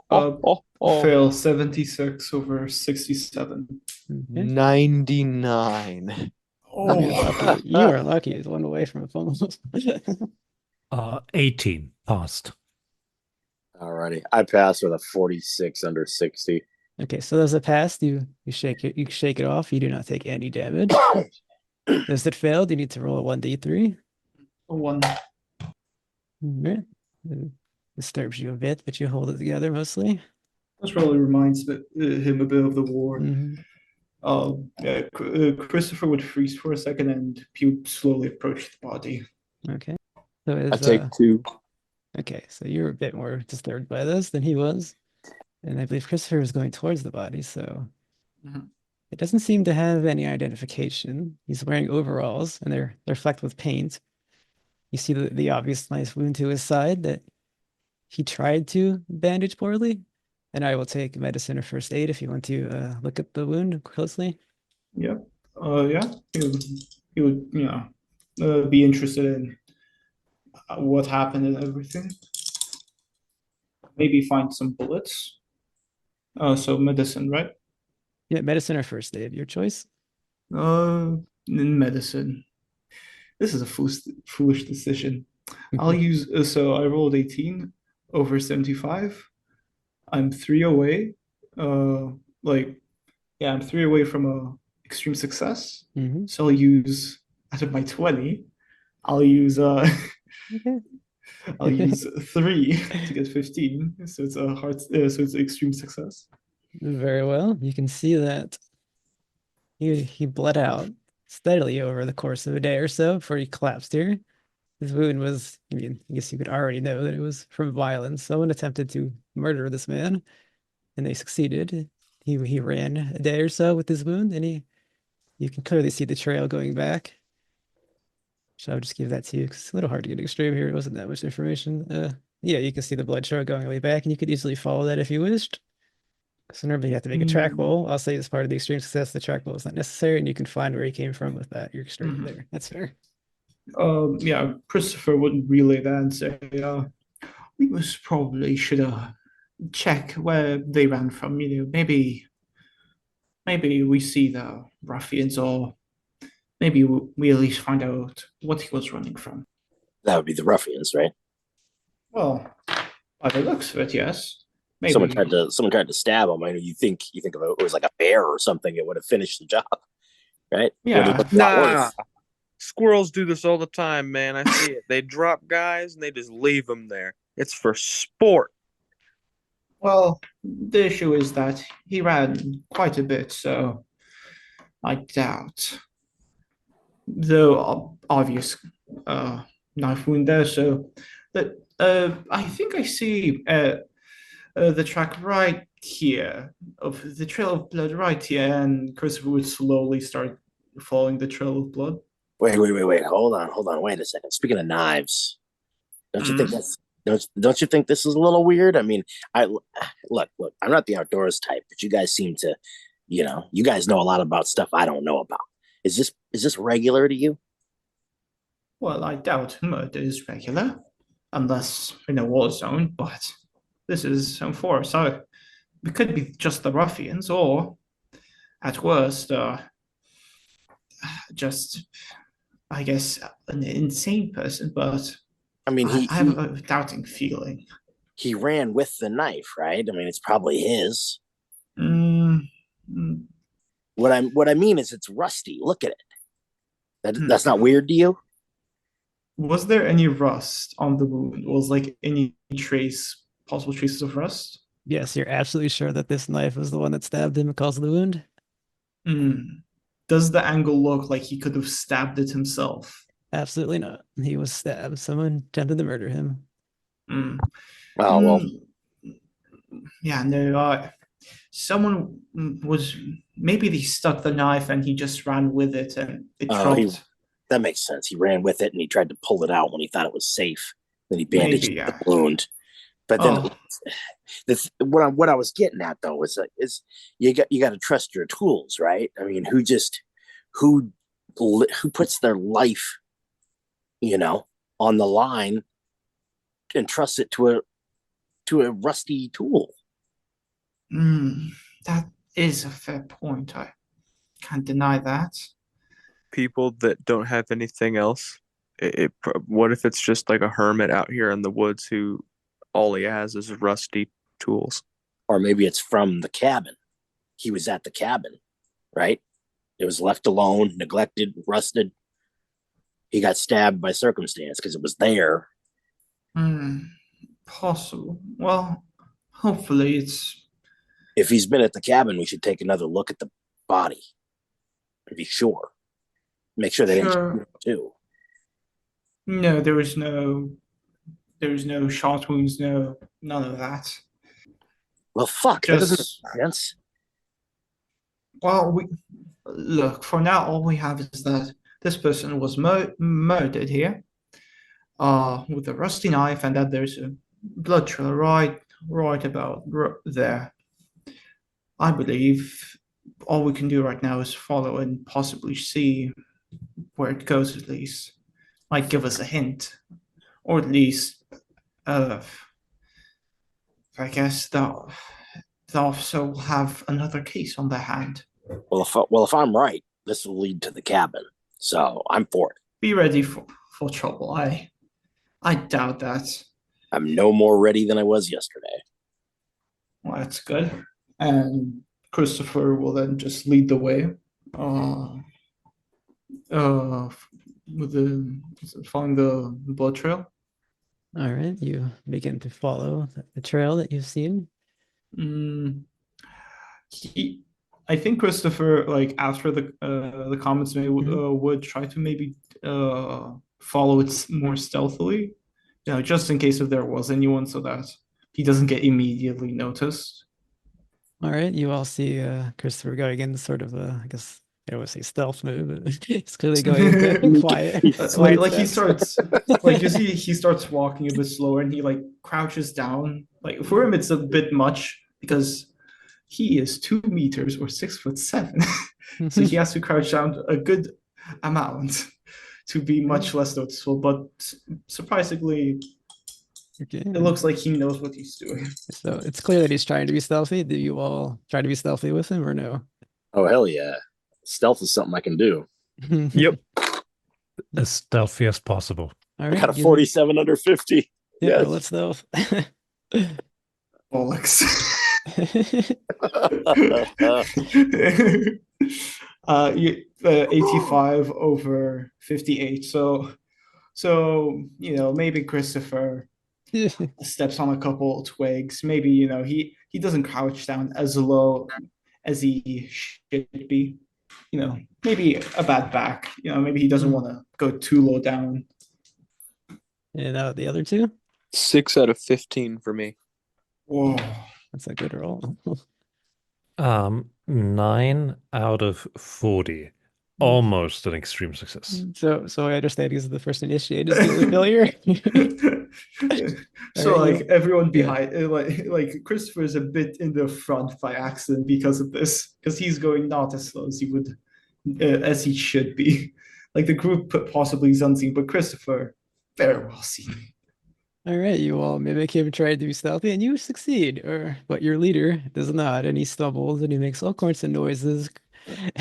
Fail 76 over 67. Okay. 99. You're lucky. You are lucky. It's one away from a fumble. 18 passed. Alrighty, I passed with a 46 under 60. Okay, so there's a pass. You shake it off. You do not take any damage. Those that failed, you need to roll a 1d3. A 1. Right. It disturbs you a bit, but you hold it together mostly. This probably reminds him a bit of the war. Mhm. Christopher would freeze for a second and he would slowly approach the body. Okay. So I take 2. okay, so you're a bit more disturbed by this than he was. And I believe Christopher was going towards the body, so Mhm. it doesn't seem to have any identification. He's wearing overalls and they're flecked with paint. You see the obvious nice wound to his side that he tried to bandage poorly. And I will take medicine or first aid if you want to look at the wound closely. Yeah. Yeah. He would be interested in what happened and everything. Maybe find some bullets. So medicine, right? Yeah, medicine or first aid, your choice. In medicine. This is a foolish decision. I'll use so I rolled 18 over 75. I'm 3 away. I'm 3 away from a extreme success. Mhm. So I'll use out of my 20, I'll use Okay. I'll use 3 to get 15. So it's an extreme success. Very well. You can see that he bled out steadily over the course of a day or so before he collapsed here. His wound was, I guess you could already know that it was from violence. Someone attempted to murder this man, and they succeeded. He ran a day or so with his wound, and you can clearly see the trail going back. So I'll just give that to you because it's a little hard to get extreme here. It wasn't that much information. Yeah, you can see the blood trail going way back, and you could easily follow that if you wished. So normally you have to make a track roll. I'll say as part of the extreme success, the track roll is not necessary, and you can find where he came from with that. You're straight there. That's fair. Yeah, Christopher would relay that and say, we most probably should check where they ran from. Maybe we see the ruffians, or maybe we at least find out what he was running from. That would be the ruffians, right? Well, by the looks of it, yes. Maybe Someone tried to stab him. I know you think of it was like a bear or something. It would have finished the job, right? Yeah. What's that worth? Squirrels do this all the time, man. I see it. They drop guys and they just leave them there. It's for sport. Well, the issue is that he ran quite a bit, so I doubt. Though obvious knife wound there, so that I think I see the track right here of the trail of blood right here, and Christopher would slowly start following the trail of blood. Wait. Hold on. Wait a second. Speaking of knives, don't you think Mm. that's don't you think this is a little weird? I mean, I look. I'm not the outdoors type, but you guys seem to, you guys know a lot about stuff I don't know about. Is this regular to you? Well, I doubt murder is regular, unless in a war zone, but this is some forest, so it could be just the ruffians, or at worst, just, I guess, an insane person, but I mean, I have a doubting feeling. he ran with the knife, right? I mean, it's probably his. Mm, mm, What I mean is, it's rusty. Look at it. Hmm. That's not weird to you? Was there any rust on the wound? Was like any possible traces of rust? Yes, you're absolutely sure that this knife was the one that stabbed him and caused the wound? Hmm. Does the angle look like he could have stabbed it himself? Absolutely not. He was stabbed. Someone attempted to murder him. Hmm. Oh well. Yeah, no, someone was maybe they stuck the knife and he just ran with it and it dropped. That makes sense. He ran with it and he tried to pull it out when he thought it was safe. Then he bandaged Maybe, yeah. the wound. But then, Oh, what I was getting at though is you got to trust your tools, right? I mean, who puts their life, on the line and trusts it to a rusty tool? that is a fair point. I can't deny that. People that don't have anything else. What if it's just like a hermit out here in the woods who all he has is rusty tools? Or maybe it's from the cabin. He was at the cabin, right? It was left alone, neglected, rusted. He got stabbed by circumstance because it was there. Possible. Well, hopefully it's. If he's been at the cabin, we should take another look at the body to be sure. Make sure they didn't Sure. too. No, there was no shot wounds, none of that. Well, fuck, that doesn't Just make sense. well, we look for now. All we have is that this person was murdered here, with a rusty knife, and that there's a blood trail right about there. I believe all we can do right now is follow and possibly see where it goes. At least might give us a hint, or at least, uh, I guess the officer will have another case on their hand. Well, if I'm right, this will lead to the cabin. So I'm for it. Be ready for trouble. I doubt that. I'm no more ready than I was yesterday. Well, that's good. And Christopher will then just lead the way. With following the blood trail. All right, you begin to follow the trail that you've seen. I think Christopher, like after the comments made, would try to maybe follow it more stealthily, just in case if there was anyone, so that he doesn't get immediately noticed. All right, you all see Christopher going in sort of I guess I always say stealth move. He's clearly going in quiet. Like he starts, like you see, he starts walking a bit slower, and he like crouches down. Like for him, it's a bit much because he is 2 meters or 6'7", so he has to crouch down a good amount to be much less noticeable. But surprisingly, Okay. it looks like he knows what he's doing. So it's clear that he's trying to be stealthy. Do you all try to be stealthy with him or no? Oh, hell yeah. Stealth is something I can do. Yep. As stealthy as possible. All I right. got a give me- 47 under 50. Yeah, Yes. roll it stealth. Bollocks. 85 over 58. So maybe Christopher steps on a couple of twigs. Maybe, he doesn't crouch down as low as he should be. Maybe a bad back. Maybe he doesn't want to go too low down. And the other two? 6 out of 15 for me. Whoa. That's a good roll. 9 out of 40. Almost an extreme success. So I understand because the first initiate is the only failure. So Alright, like everyone behind, like Christopher is a bit in the front by accident because of this, because he's going not as slow as he would, as he should be. Like the group possibly is unseen, but Christopher very well seen. All right, you all mimic him, try to be stealthy, and you succeed. But your leader does not, and he stumbles and he makes all kinds of noises.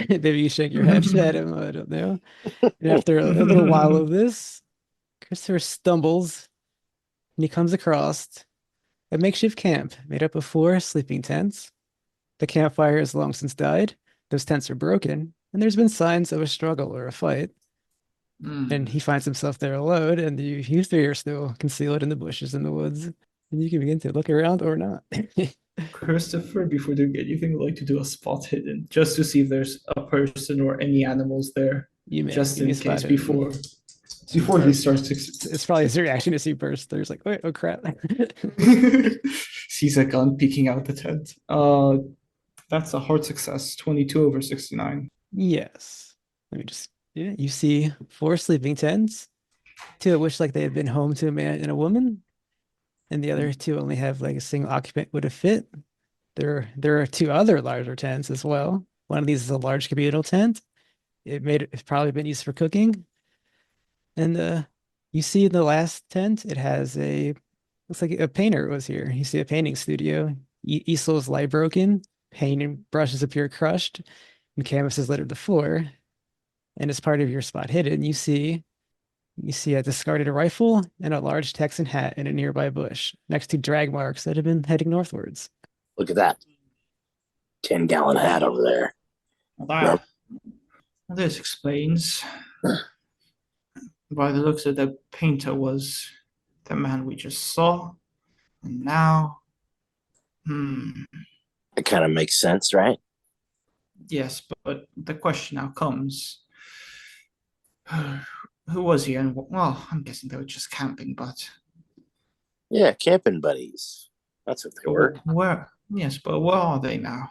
Maybe you shake your head at him. I don't know. And after a little while of this, Christopher stumbles and he comes across a makeshift camp made up of 4 sleeping tents. The campfire has long since died. Those tents are broken, and there's been signs of a struggle or a fight. And he finds himself there alone, and you 3 are still concealed in the bushes in the woods. And you can begin to look around or not. Christopher, before doing anything, would like to do a spot hidden just to see if there's a person or any animals there. You may Just give me in a spot case hidden. before he starts to It's probably his reaction to see burst. There's like, oh crap. sees a gun peeking out the tent. That's a hard success. 22 over 69. Yes. Let me just, yeah, you see 4 sleeping tents, 2 of which like they had been home to a man and a woman, and the other 2 only have like a single occupant would have fit. There are 2 other larger tents as well. One of these is a large communal tent. It's probably been used for cooking. And you see in the last tent, it has looks like a painter was here. You see a painting studio. Easel's light broken, paint and brushes appear crushed, and canvases littered the floor. And as part of your spot hidden, you see a discarded rifle and a large Texan hat in a nearby bush, next to drag marks that have been heading northwards. Look at that 10-gallon hat over there. Well, this explains by the looks of the painter was the man we just saw. And now, It kind of makes sense, right? yes, but the question now comes, who was he? And well, I'm guessing they were just camping, but Yeah, camping buddies. That's what they were. where? Yes, but where are they now?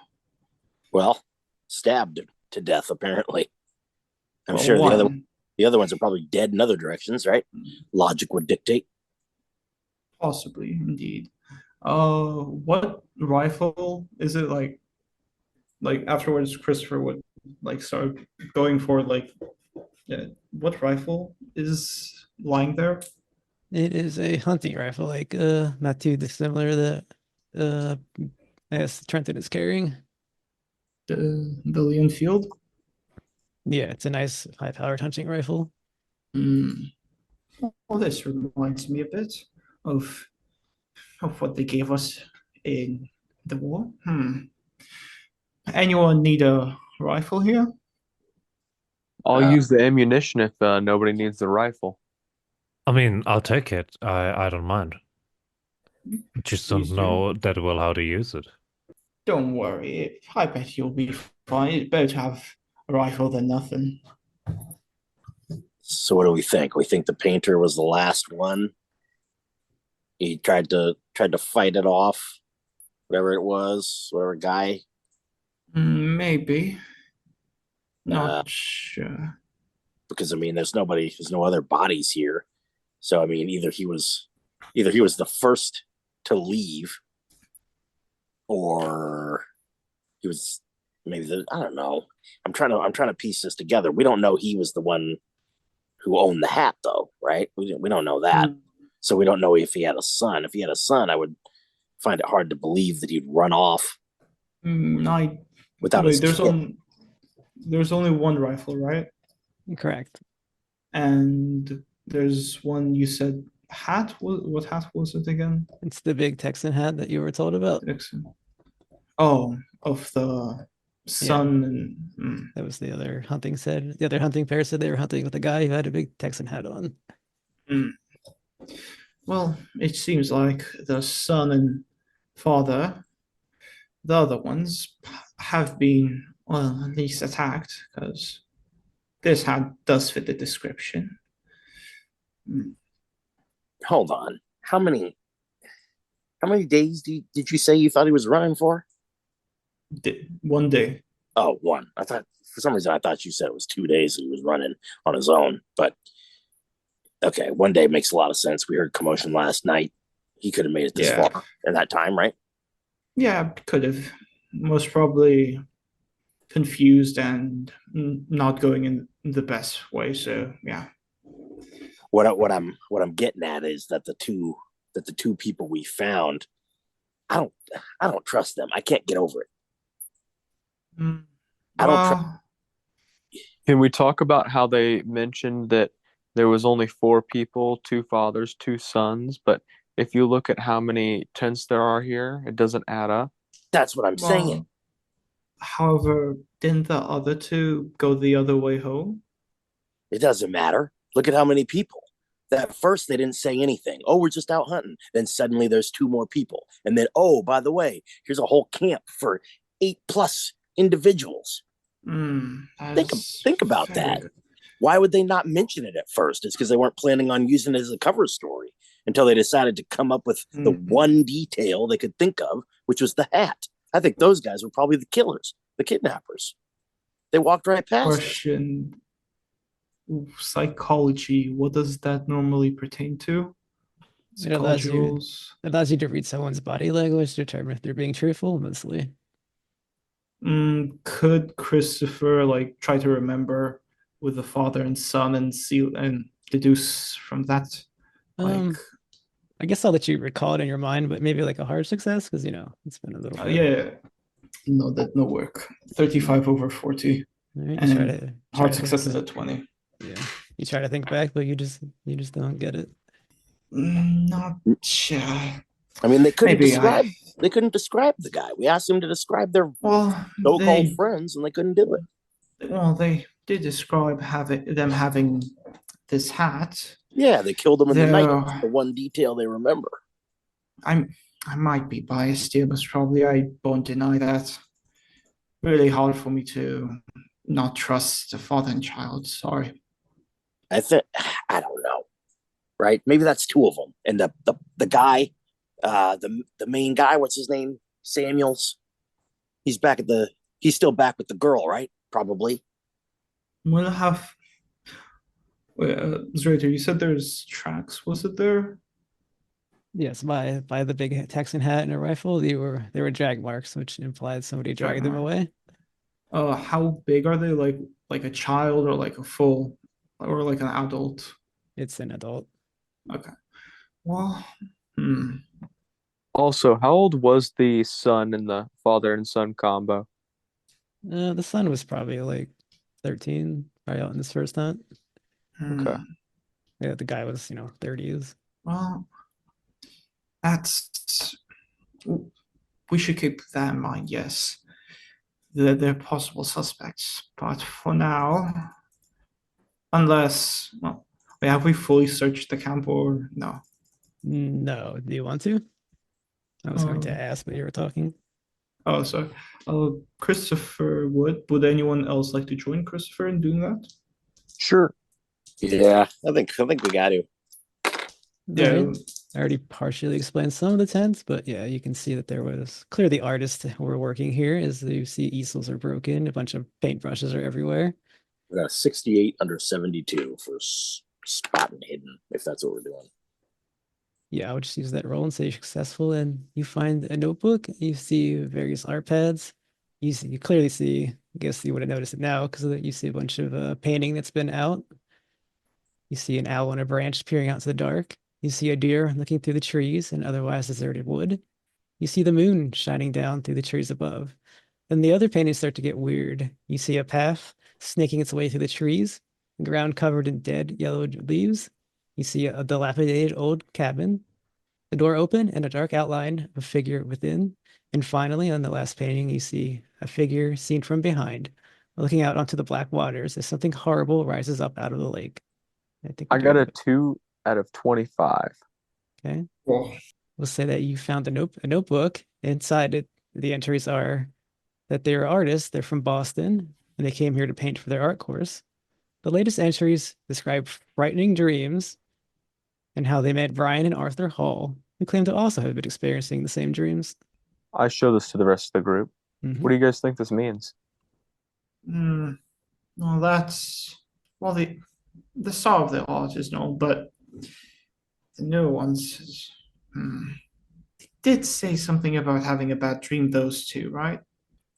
Well, stabbed to death, apparently. I'm Well, sure one, the other ones are probably dead in other directions, right? Logic would dictate. possibly, indeed. What rifle is it like? Like afterwards, Christopher would like start going for like, yeah, what rifle is lying there? It is a hunting rifle, like not too dissimilar that I guess Trenton is carrying. The Leonfield. Yeah, it's a nice high-powered hunting rifle. Well, this reminds me a bit of what they gave us in the war. Anyone need a rifle here? I'll use the ammunition if nobody needs the rifle. I mean, I'll take it. I don't mind. Just don't Please do. know that well how to use it. Don't worry. I bet you'll be fine. It's better to have a rifle than nothing. So what do we think? We think the painter was the last one. He tried to fight it off, whatever it was, whatever guy. Maybe. Not sure. Because I mean, there's no other bodies here. So I mean, either he was the first to leave, or he was maybe I don't know. I'm trying to piece this together. We don't know he was the one who owned the hat, though, right? We don't know that. So we don't know if he had a son. If he had a son, I would find it hard to believe that he'd run off without his kid. There's only one rifle, right? Correct. And there's one you said hat. What hat was it again? It's the big Texan hat that you were told about. Oh, of the son. And That was the other hunting said. The other hunting pair said they were hunting with a guy who had a big Texan hat on. Well, it seems like the son and father, the other ones, have been, well, at least attacked, because this hat does fit the description. Hmm. Hold on. How many days did you say you thought he was running for? One day. Oh, one. I thought for some reason I thought you said it was 2 days he was running on his own. But okay, one day makes a lot of sense. We heard commotion last night. He could have made it this Yeah. far in that time, right? Yeah, could have. Most probably confused and not going in the best way. So yeah. What I'm getting at is that the two people we found, I don't trust them. I can't get over it. Mm, I don't trust. well, Can we talk about how they mentioned that there was only 4 people, 2 fathers, 2 sons, but if you look at how many tents there are here, it doesn't add up. That's what I'm saying. well, however, didn't the other two go the other way home? It doesn't matter. Look at how many people. At first, they didn't say anything. Oh, we're just out hunting. Then suddenly there's 2 more people. And then, oh, by the way, here's a whole camp for 8+ individuals. Think about that. Why would they not mention it at first? It's because they weren't planning on using it as a cover story until they decided to come up with the one detail they could think of, which was the hat. I think those guys were probably the killers, the kidnappers. They walked right past us. Question. Psychology, what does that normally pertain to? It allows Psychology you rules. it allows you to read someone's body language to determine if they're being truthful, mostly. Could Christopher like try to remember with the father and son and see and deduce from that? Like, I guess I'll let you recall it in your mind, but maybe like a hard success, because it's been a little bit. yeah, no, that no work. 35 over 40, All right, and try to hard think success is back. at 20. Yeah, you try to think back, but you just don't get it. Not sure. I mean, they couldn't Maybe describe. They couldn't describe the guy. We asked them to describe their well, so-called they friends, and they couldn't do it. well they did describe having this hat. Yeah, they killed them in the night. Though That's the one detail they remember. I might be biased here, but probably I won't deny that. Really hard for me to not trust the father and child. Sorry. I think I don't know, right? Maybe that's 2 of them, and the guy, the main guy, what's his name? Samuels. He's still back with the girl, right? Probably. We'll have. Wait, Zraitor, you said there's tracks. Was it there? Yes, by the big Texan hat and a rifle, they were drag marks, which implied somebody dragged them away. How big are they? Like a child or like a full or like an adult? It's an adult. Okay. Well, Also, how old was the son in the father and son combo? The son was probably like 13, probably out in his first hunt. Okay. Yeah, the guy was 30s. Well, we should keep that in mind. Yes, they're possible suspects, but for now, unless have we fully searched the camp or no? No, do you want to? I was going to Um, ask, but you were talking. Oh, sorry. Christopher would anyone else like to join Christopher in doing that? Sure. Yeah, I think we got to. Yeah. Right. I already partially explained some of the tents, but yeah, you can see that there was clearly artists were working here. As you see, easels are broken, a bunch of paintbrushes are everywhere. We got a 68 under 72 for spot and hidden, if that's what we're doing. Yeah, I would just use that roll and say you're successful, and you find a notebook. You see various art pads. You clearly see. I guess you would have noticed it now because you see a bunch of painting that's been out. You see an owl on a branch peering out to the dark. You see a deer looking through the trees and otherwise deserted wood. You see the moon shining down through the trees above. Then the other paintings start to get weird. You see a path snaking its way through the trees, the ground covered in dead yellowed leaves. You see a dilapidated old cabin, the door open and a dark outline of a figure within. And finally, on the last painting, you see a figure seen from behind, looking out onto the black waters as something horrible rises up out of the lake. I think I we're got doing a 2 out of 25. Okay. Well, We'll say that you found a notebook. Inside it, the entries are that they're artists. They're from Boston, and they came here to paint for their art course. The latest entries describe frightening dreams and how they met Brian and Arthur Hall, who claim to also have been experiencing the same dreams. I show this to the rest of the group. Mhm. What do you guys think this means? well, that's well the star of the art is known, but the nuances. They did say something about having a bad dream. Those two, right?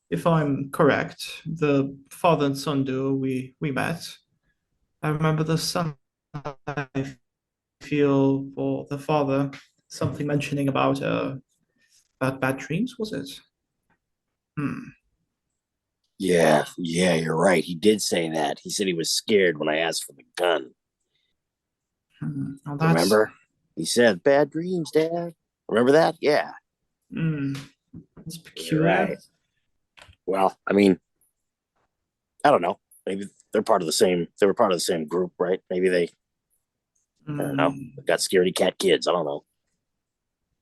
If I'm correct, the father and son duo we met. I remember the son. I feel for the father something mentioning about bad dreams. Was it? Yeah, you're right. He did say that. He said he was scared when I asked for the gun. Well, Remember? He said, "Bad dreams, Dad." Remember that? Yeah. That's peculiar. Right. Well, I mean, I don't know. Maybe they're part of the same. They were part of the same group, right? Maybe they. I don't know. They got scaredy cat kids. I don't know.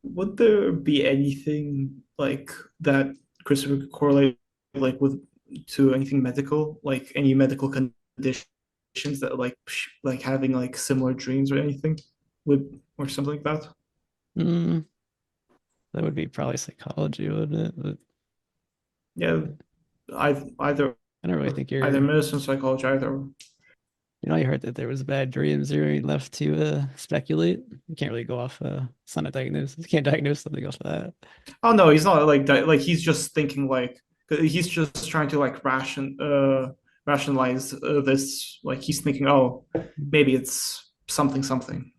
Would there be anything like that Christopher could correlate like with to anything medical, like any medical conditions that like having like similar dreams or anything, would or something like that? Mm, that would be probably psychology, wouldn't it? But Yeah, either I don't really think either medicine, psychology, either. you heard that there was bad dreams. You're left to speculate. You can't really go off. It's not a diagnosis. You can't diagnose something off of that. Oh no, he's not like he's just thinking like he's just trying to like rationalize this. Like he's thinking, oh, maybe it's something.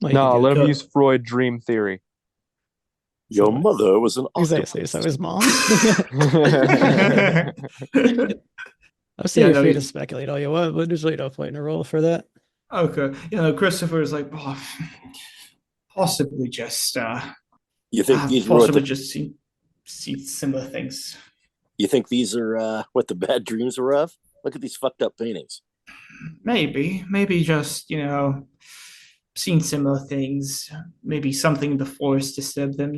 Well, No, let him Good. use Freud dream theory. Your mother was an Exactly. octopus. So his mom. I was Yeah, saying no, free to speculate all you want, but there's really no point in a role for that. Okay, Christopher is like, oh, possibly just You think these were what possibly the, just see similar things. You think these are what the bad dreams were of? Look at these fucked up paintings. Maybe just seen similar things. Maybe something in the forest disturbed them.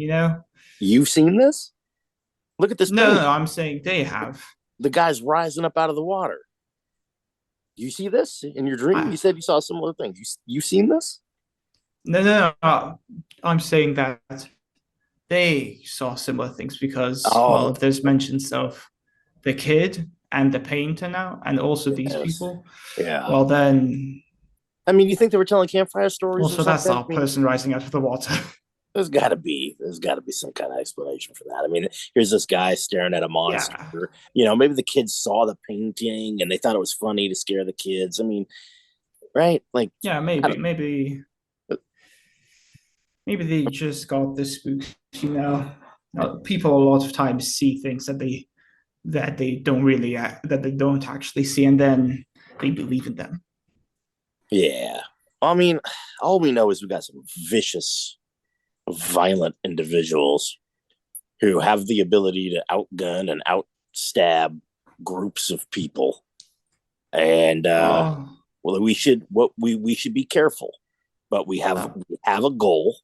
You've seen this? Look at this painting. No, I'm saying they have. The guy's rising up out of the water. You see this in your dream? You said you saw similar things. You seen this? No. I'm saying that they saw similar things because, well, if there's mentions of the kid and the painter now, and also these people, well, then. I mean, you think they were telling campfire stories? Also, that's our person rising out of the water. There's got to be some kind of explanation for that. I mean, here's this guy staring at a monster. Yeah. Maybe the kids saw the painting and they thought it was funny to scare the kids. I mean, right? Like, yeah, maybe they just got this spook. People a lot of times see things that they don't actually see, and then they believe in them. Yeah, I mean, all we know is we got some vicious, violent individuals who have the ability to outgun and outstab groups of people, and well, we should be careful, but we have a goal.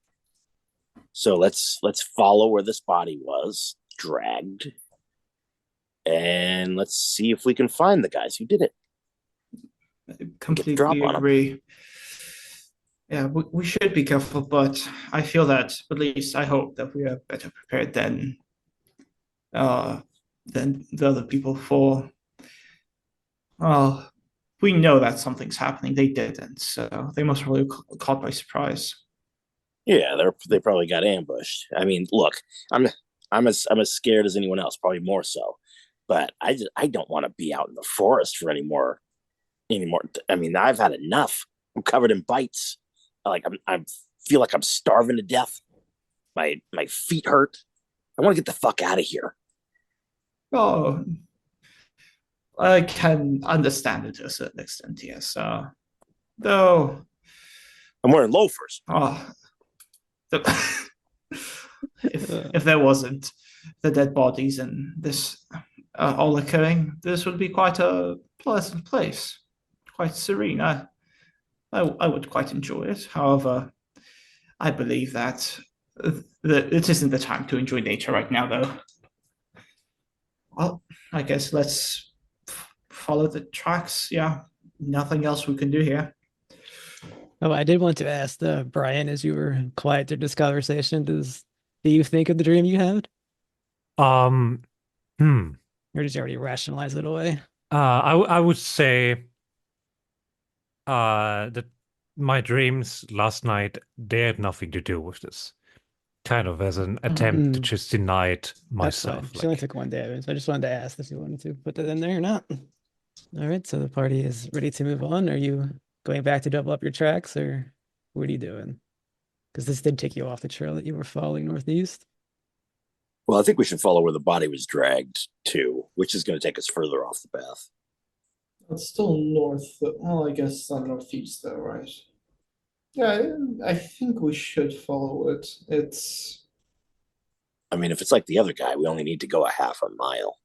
So let's follow where this body was dragged, and let's see if we can find the guys who did it. Completely agree. Yeah, we should be careful, but I feel that, at least I hope that we are better prepared than the other people for. Well, we know that something's happening. They didn't, so they must really caught by surprise. Yeah, they probably got ambushed. I mean, look, I'm as scared as anyone else, probably more so. But I don't want to be out in the forest for any more. I mean, I've had enough. I'm covered in bites. Like I feel like I'm starving to death. My feet hurt. I want to get the fuck out of here. Oh, I can understand it to a certain extent, yes. Though I'm wearing loafers. If there wasn't the dead bodies and this all occurring, this would be quite a pleasant place, quite serene. I would quite enjoy it. However, I believe that. It isn't the time to enjoy nature right now, though. Well, I guess let's follow the tracks. Yeah, nothing else we can do here. Oh, I did want to ask Brian, as you were quiet through this conversation, do you think of the dream you had? Um, hmm. Or did you already rationalize it away? I would say that my dreams last night, they had nothing to do with this. Kind of as an attempt to just deny it That's fine. myself. She only took one damage. I just wanted to ask if you wanted to put that in there or not. All right, so the party is ready to move on. Are you going back to double up your tracks, or what are you doing? Because this did take you off the trail that you were following northeast. Well, I think we should follow where the body was dragged to, which is going to take us further off the path. It's still north. Well, I guess northeast, though, right? Yeah, I think we should follow it. I mean, if it's like the other guy, we only need to go a half a mile.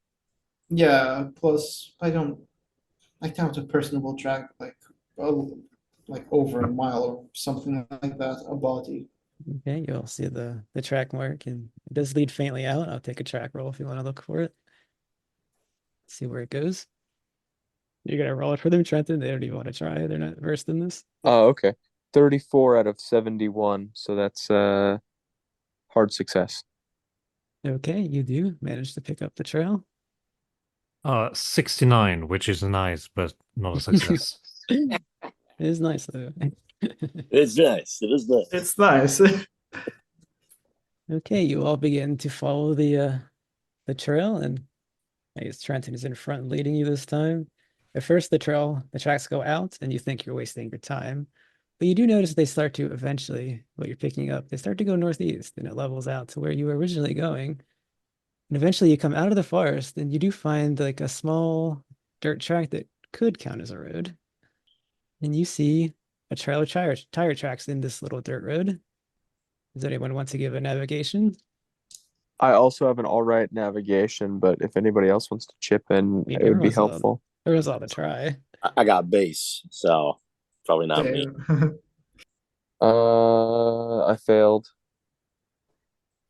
Yeah. Plus, I count a person will drag like over a mile or something like that. A body. Okay, you'll see the track mark, and it does lead faintly out. I'll take a track roll if you want to look for it. See where it goes. You're gonna roll it for them, Trenton. They don't even want to try. They're not versed in this. Oh, okay. 34 out of 71, so that's hard success. Okay, you do manage to pick up the trail. 69, which is nice, but not a success. It is nice though. It's nice. It is nice. It's nice. Okay, you all begin to follow the trail, and I guess Trenton is in front leading you this time. At first the tracks go out and you think you're wasting your time. But you do notice they start to eventually, what you're picking up, they start to go northeast and it levels out to where you were originally going. And eventually you come out of the forest and you do find like a small dirt track that could count as a road. And you see a trail of tire tracks in this little dirt road. Does anyone want to give a navigation? I also have an all right navigation, but if anybody else wants to chip in, Yeah, it would be everyone's allowed. helpful. Everyone's allowed to try. I got base, so probably not me. I failed.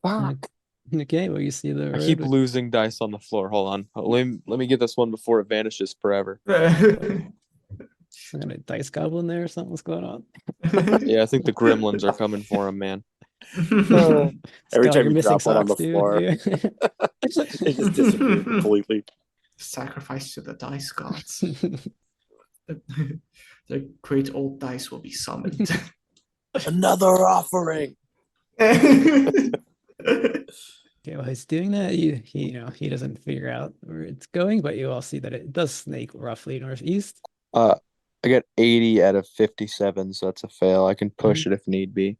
Fuck. Okay, well you see the I road keep with- losing dice on the floor. Hold on. Let me get this one before it vanishes forever. I got a dice goblin there or something. What's going on? Yeah, I think the gremlins are coming for him, man. Every Scott, time you're you missing drop one on socks, the dude. floor, Yeah. it just disappears completely. Sacrifice to the dice gods. The great old dice will be summoned. Another offering. Okay, while he's doing that, he doesn't figure out where it's going, but you all see that it does snake roughly northeast. I got 80 out of 57, so that's a fail. I can push it if need be.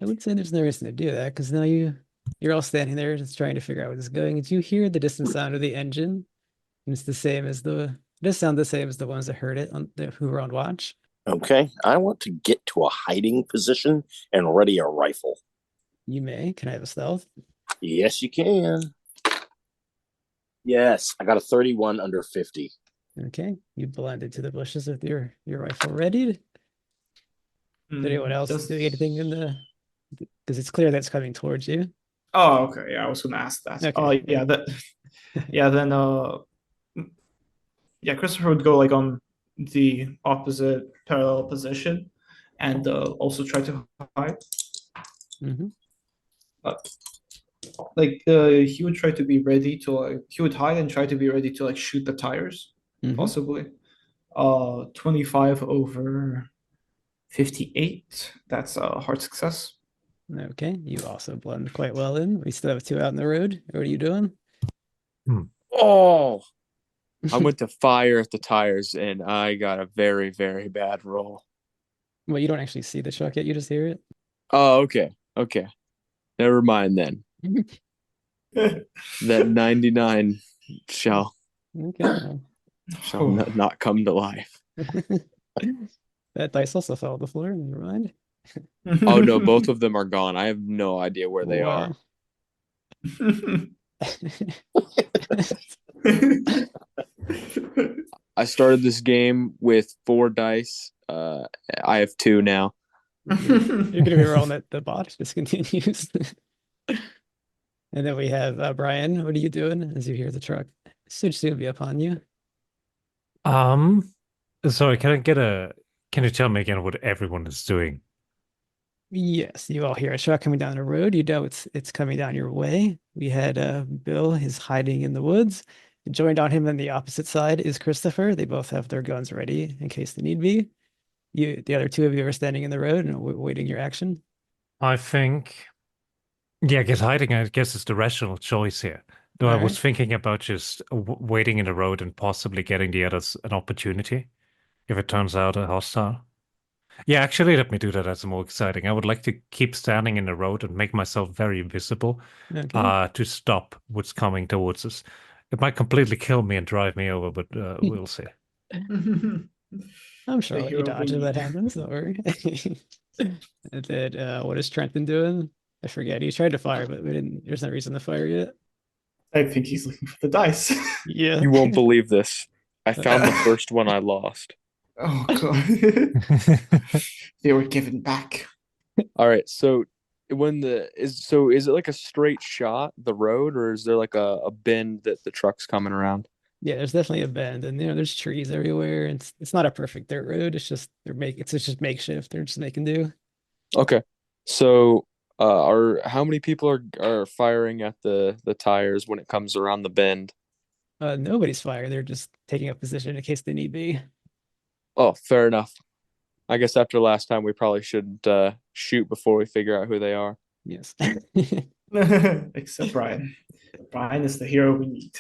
I would say there's no reason to do that because now you're all standing there just trying to figure out where it's going. And you hear the distant sound of the engine, and it's the same as it does sound the same as the ones that heard it who were on watch. Okay, I want to get to a hiding position and ready a rifle. You may. Can I have a stealth? Yes, you can. Yes, I got a 31 under 50. Okay, you blend into the bushes with your rifle readied. Did anyone else do anything because it's clear that's coming towards you? Oh, okay. Yeah, I was gonna ask that. Okay. Yeah, then yeah, Christopher would go like on the opposite parallel position and also try to hide. Mhm. He would try to be ready to he would hide and try to be ready to like shoot the tires, Mhm. possibly. 25 over 58. That's a hard success. Okay, you also blend quite well in. We still have two out in the road. What are you doing? Oh, I went to fire at the tires and I got a very, very bad roll. Well, you don't actually see the truck yet. You just hear it. Oh, okay. Okay. Never mind then. That 99 shall Okay. not come to life. That dice also fell on the floor. Never mind. Oh no, both of them are gone. I have no idea where they are. I started this game with 4 dice. I have 2 now. You're gonna be rolling that the bot discontinues. And then we have Brian. What are you doing as you hear the truck? Should soon be upon you. Sorry, can you tell me again what everyone is doing? Yes, you all hear a truck coming down the road. You know it's coming down your way. We had Bill is hiding in the woods. Joined on him on the opposite side is Christopher. They both have their guns ready in case they need be. The other two of you are standing in the road and waiting your action. I think, yeah, I guess hiding, I guess, is the rational choice here. Though I All was right. thinking about just waiting in the road and possibly getting the others an opportunity if it turns out a hostile. Yeah, actually, let me do that. That's more exciting. I would like to keep standing in the road and make myself very visible, Okay. to stop what's coming towards us. It might completely kill me and drive me over, but we'll see. I'm sure The I'll let you hero we dodge if that need. happens. Don't worry. And then what is Trenton doing? I forget. He tried to fire, but we didn't. There's no reason to fire yet. I think he's looking for the dice. Yeah. You won't believe this. I found the first one I lost. Oh god. They were given back. All right, so is it like a straight shot, the road, or is there like a bend that the truck's coming around? Yeah, there's definitely a bend, and there's trees everywhere. And it's not a perfect dirt road. It's just it's just makeshift. They're just making do. Okay. So are how many people are firing at the tires when it comes around the bend? Nobody's firing. They're just taking up position in case they need be. Oh, fair enough. I guess after last time we probably shouldn't shoot before we figure out who they are. Yes. Except Brian. Brian is the hero we need.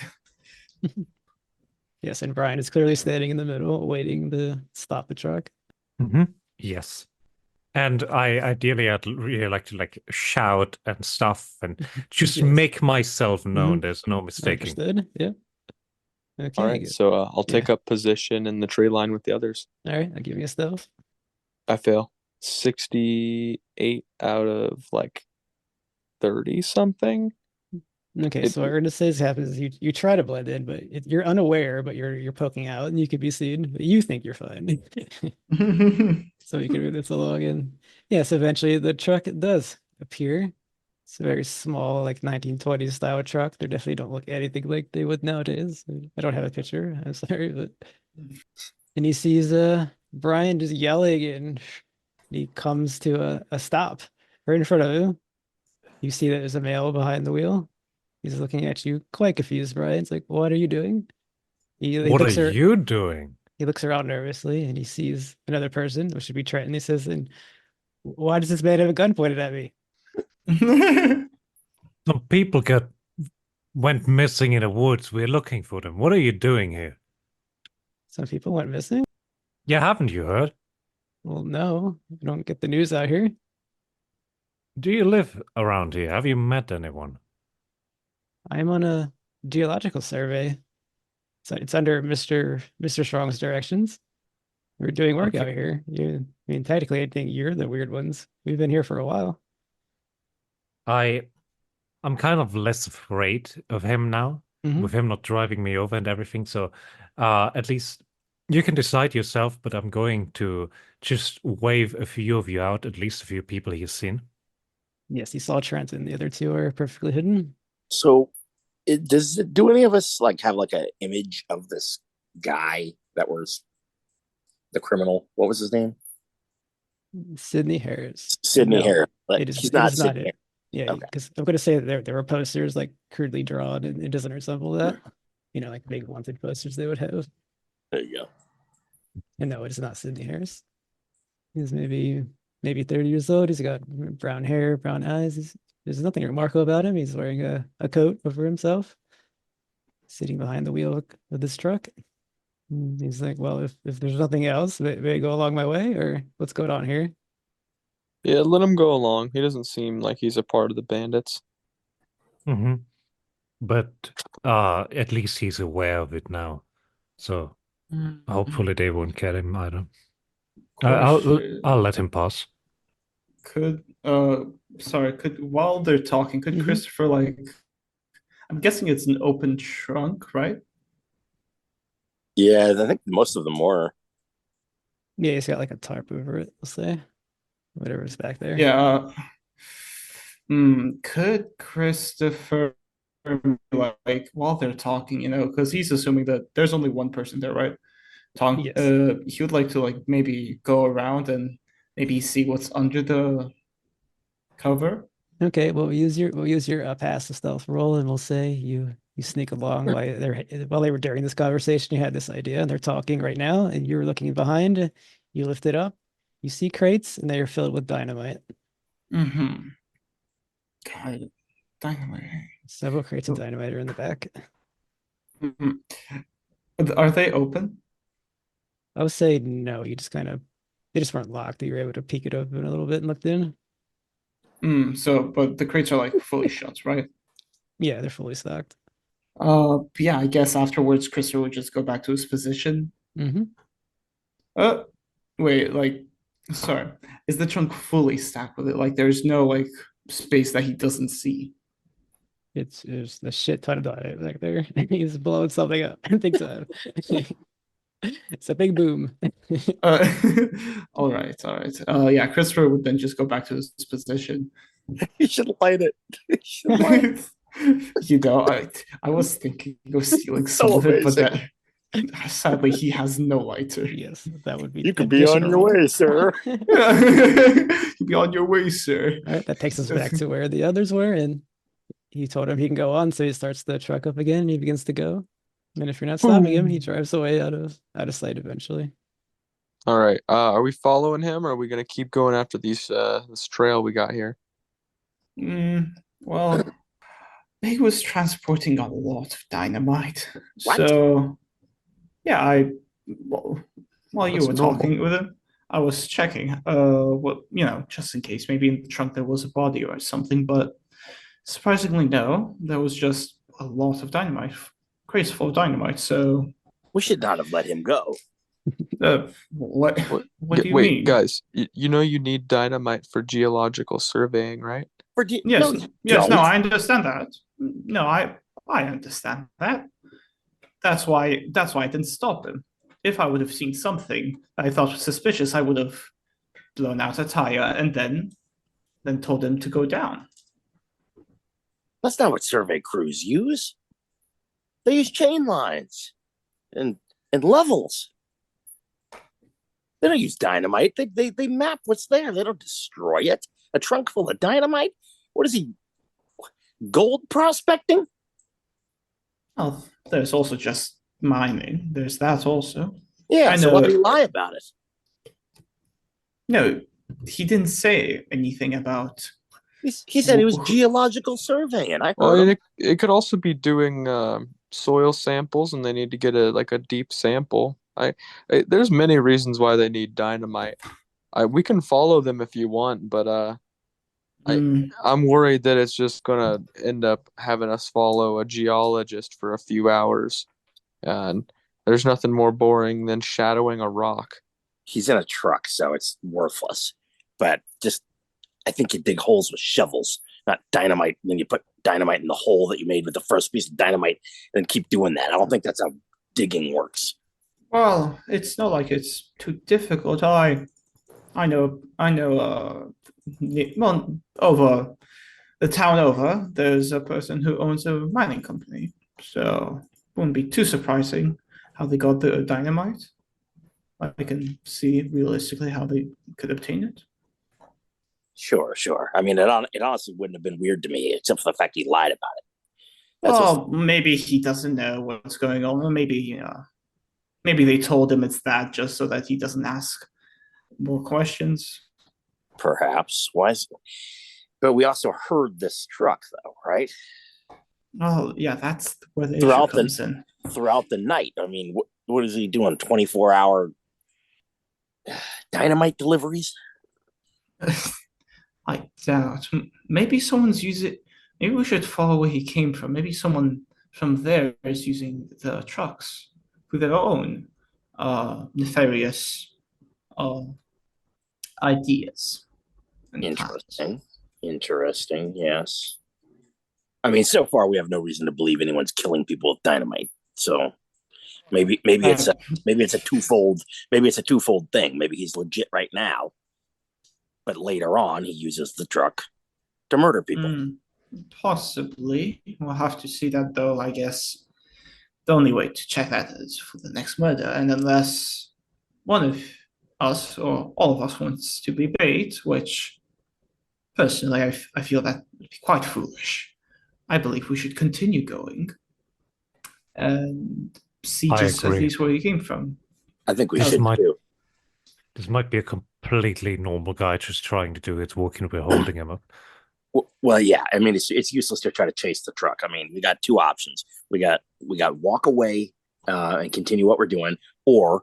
Yes, and Brian is clearly standing in the middle, waiting to stop the truck. Yes. And I'd really like to like shout and stuff and just Yes. make myself known. Mhm. There's no mistaking. Understood. Yeah. Okay. All right, Good. so I'll take Yeah. up position in the tree line with the others. All right. I'll give you a stealth. I fail. 68 out of like 30 something. Okay, so what we're gonna say is happens is you try to blend in, but you're unaware, but you're poking out, and you could be seen, but you think you're fine. So you can move this along, and yes, eventually the truck does appear. It's a very small, like 1920s style truck. They definitely don't look anything like they would nowadays. I don't have a picture. I'm sorry, but and he sees Brian just yelling, and he comes to a stop right in front of him. You see that there's a male behind the wheel. He's looking at you quite confused, Brian. It's like, what are you doing? He What are looks you doing? he looks around nervously and he sees another person, which should be Trenton. He says, and why does this man have a gun pointed at me? Some people went missing in the woods. We're looking for them. What are you doing here? Some people went missing. Yeah, haven't you heard? Well, no, I don't get the news out here. Do you live around here? Have you met anyone? I'm on a geological survey. So it's under Mr. Strong's directions. We're doing work out Okay. here. I mean, technically, I think you're the weird ones. We've been here for a while. I'm kind of less afraid of him now, Mhm. with him not driving me over and everything. So, at least you can decide yourself, but I'm going to just wave a few of you out, at least a few people he's seen. Yes, he saw Trent, and the other two are perfectly hidden. So, do any of us like have like an image of this guy that was the criminal? What was his name? Sidney Harris. Sidney No, Harris. But it is he's it not is not Sidney. it. Yeah, Okay. because I'm gonna say that there were posters like crudely drawn, and it doesn't resemble that. You know, like big wanted posters they would have. There you go. And no, it is not Sidney Harris. He's maybe 30 years old. He's got brown hair, brown eyes. There's nothing remarkable about him. He's wearing a coat over himself, sitting behind the wheel of this truck. And he's like, well, if there's nothing else, may I go along my way, or what's going on here? Yeah, let him go along. He doesn't seem like he's a part of the bandits. Mm-hmm. But at least he's aware of it now. So hopefully they won't get him either. Question. I'll let him pass. Could while they're talking, could Mhm. Christopher I'm guessing it's an open trunk, right? Yeah, I think most of them were. Yeah, he's got like a tarp over it, we'll say. whatever's back there. Yeah. Could Christopher, like, while they're talking, because he's assuming that there's only one person there, right? Talk. Yes. He would like to like maybe go around and maybe see what's under the cover. Okay, well, we'll use your passive stealth roll, and we'll say you sneak along while they were during this conversation. You had this idea, and they're talking right now, and you're looking behind. You lift it up. You see crates, and they are filled with dynamite. Mm-hmm. God, dynamite. Several crates of dynamite are in the back. Mhm. Are they open? I would say no. You just they just weren't locked. You were able to peek it open a little bit and looked in. But the crates are like fully shut, right? Yeah, they're fully stocked. Yeah, I guess afterwards Christopher would just go back to his position. Mm-hmm. Wait, like, sorry, is the trunk fully stacked with it? Like, there's no like space that he doesn't see. There's a shit ton of dynamite back there. He's blowing something up. I think so. It's a big boom. Uh, all right, all right. Yeah, Christopher would then just go back to his position. You should light it. You should light it. I was thinking of stealing So some of it, but amazing. that sadly he has no lighter. Yes, that would be You could be on your way, sir. You'd be on your way, sir. All right, that takes us back to where the others were, and he told him he can go on, so he starts the truck up again, and he begins to go. And if you're not stopping him, he drives away out of sight eventually. All right. Are we following him, or are we gonna keep going after this trail we got here? Well, he was transporting a lot of dynamite. What? So, yeah, while you That's were normal. talking with him, I was checking, just in case, maybe in the trunk there was a body or something, but surprisingly, no, there was just a lot of dynamite, crates full of dynamite. So, We should not have let him go. what do you Wait, mean? guys, you know you need dynamite for geological surveying, right? Yes, No, yes, no, don't. I understand that. No, I understand that. That's why I didn't stop him. If I would have seen something I thought was suspicious, I would have blown out a tire and then told him to go down. That's not what survey crews use. They use chain lines and levels. They don't use dynamite. They map what's there. They don't destroy it. A trunk full of dynamite? What is he? Gold prospecting? Well, there's also just mining. There's that also. Yeah, I so know. why do you lie about it? No, he didn't say anything about. He said he was geological surveying. I Well, heard him. it could also be doing soil samples, and they need to get a deep sample. There's many reasons why they need dynamite. We can follow them if you want, but I'm worried that it's just gonna end up having us follow a geologist for a few hours, and there's nothing more boring than shadowing a rock. He's in a truck, so it's worthless. But I think you dig holes with shovels, not dynamite. And then you put dynamite in the hole that you made with the first piece of dynamite, and then keep doing that. I don't think that's how digging works. Well, it's not like it's too difficult. I know. Well, over the town over, there's a person who owns a mining company, so it wouldn't be too surprising how they got the dynamite. I can see realistically how they could obtain it. Sure. I mean, it honestly wouldn't have been weird to me, except for the fact he lied about it. That's Maybe he doesn't know what's going on, or maybe they told him it's that just so that he doesn't ask more questions. perhaps. Why is it? But we also heard this truck, though, right? Oh, yeah, that's where the Throughout issue comes in. Throughout the night. I mean, what is he doing? 24-hour dynamite deliveries? I doubt. Maybe someone's using. Maybe we should follow where he came from. Maybe someone from there is using the trucks with their own nefarious ideas. Interesting. Yes. I mean, so far we have no reason to believe anyone's killing people with dynamite. So maybe it's a twofold thing. Maybe he's legit right now. but later on he uses the truck to murder people. Possibly. We'll have to see that, though. I guess the only way to check that is for the next murder, and unless one of us or all of us wants to be bait, which personally I feel that would be quite foolish. I believe we should continue going and see I just at agree. least where he came from. I think we This should might- too. This might be a completely normal guy just trying to do his work and we're holding him up. Well, yeah. I mean, it's useless to try to chase the truck. I mean, we got two options. We got walk away and continue what we're doing, or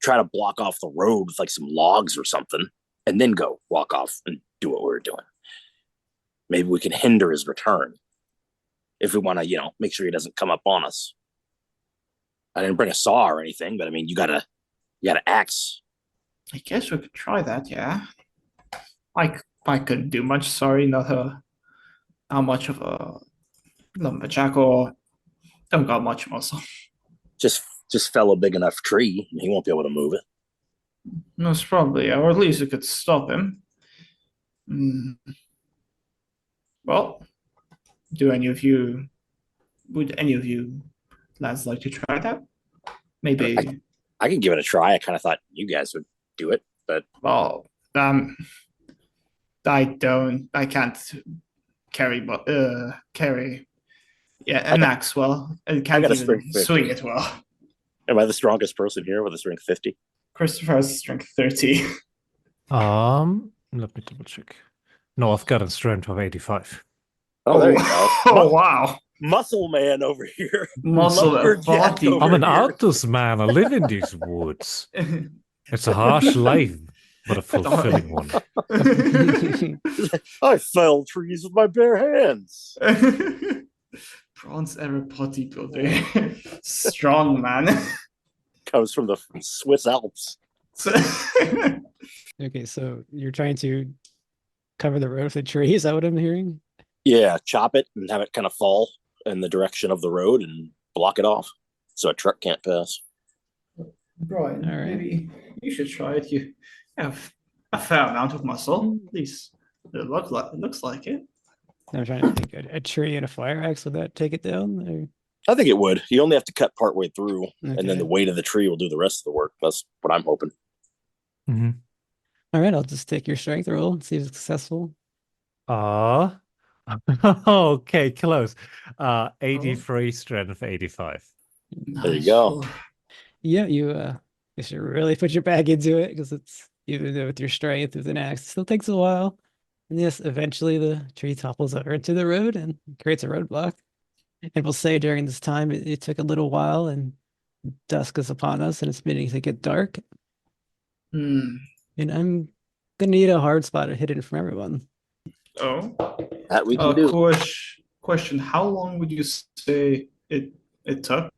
try to block off the road with like some logs or something, and then go walk off and do what we're doing. Maybe we can hinder his return if we want to, make sure he doesn't come up on us. I didn't bring a saw or anything, but I mean, you got an axe. I guess we could try that, yeah. I couldn't do much, sorry, not much of a lumberjack or don't got much muscle. Just fell a big enough tree, and he won't be able to move it. Most probably, or at least we could stop him. Well, would any of you lads like to try that? Maybe. I can give it a try. I kind of thought you guys would do it, but Well, I can't carry an axe well. I can't got a even strength 50. swing it well. am I the strongest person here with a strength 50? Christopher has strength 30. Let me double check. No, I've got a strength of 85. Oh, there you go. Oh, wow. Muscle man over here. Muscle Lumberjack body. over I'm an here. outdoors man. I live in these woods. It's a harsh life, but a fulfilling one. I fell trees with my bare hands. Bronze era bodybuilder. Strong man. Comes from the Swiss Alps. Okay, so you're trying to cover the road with a tree. Is that what I'm hearing? Yeah, chop it and have it kind of fall in the direction of the road and block it off so a truck can't pass. Brian, All right. maybe you should try it. You have a fair amount of muscle. At least it looks like it. I'm trying to think. A tree and a fire axe, would that take it down? I think it would. You only have to cut part way through, and Okay. then the weight of the tree will do the rest of the work. That's what I'm hoping. Mm-hmm. All right, I'll just take your strength roll and see if it's successful. Okay, close. 83 strength, 85. There you go. Yeah, you should really put your back into it because it's even though with your strength with an axe, it still takes a while. And yes, eventually the tree topples over into the road and creates a roadblock. And we'll say during this time it took a little while and dusk is upon us and it's beginning to get dark. Hmm. And I'm gonna need a hard spot hidden from everyone. Oh. That we can do. Question: how long would you say it took?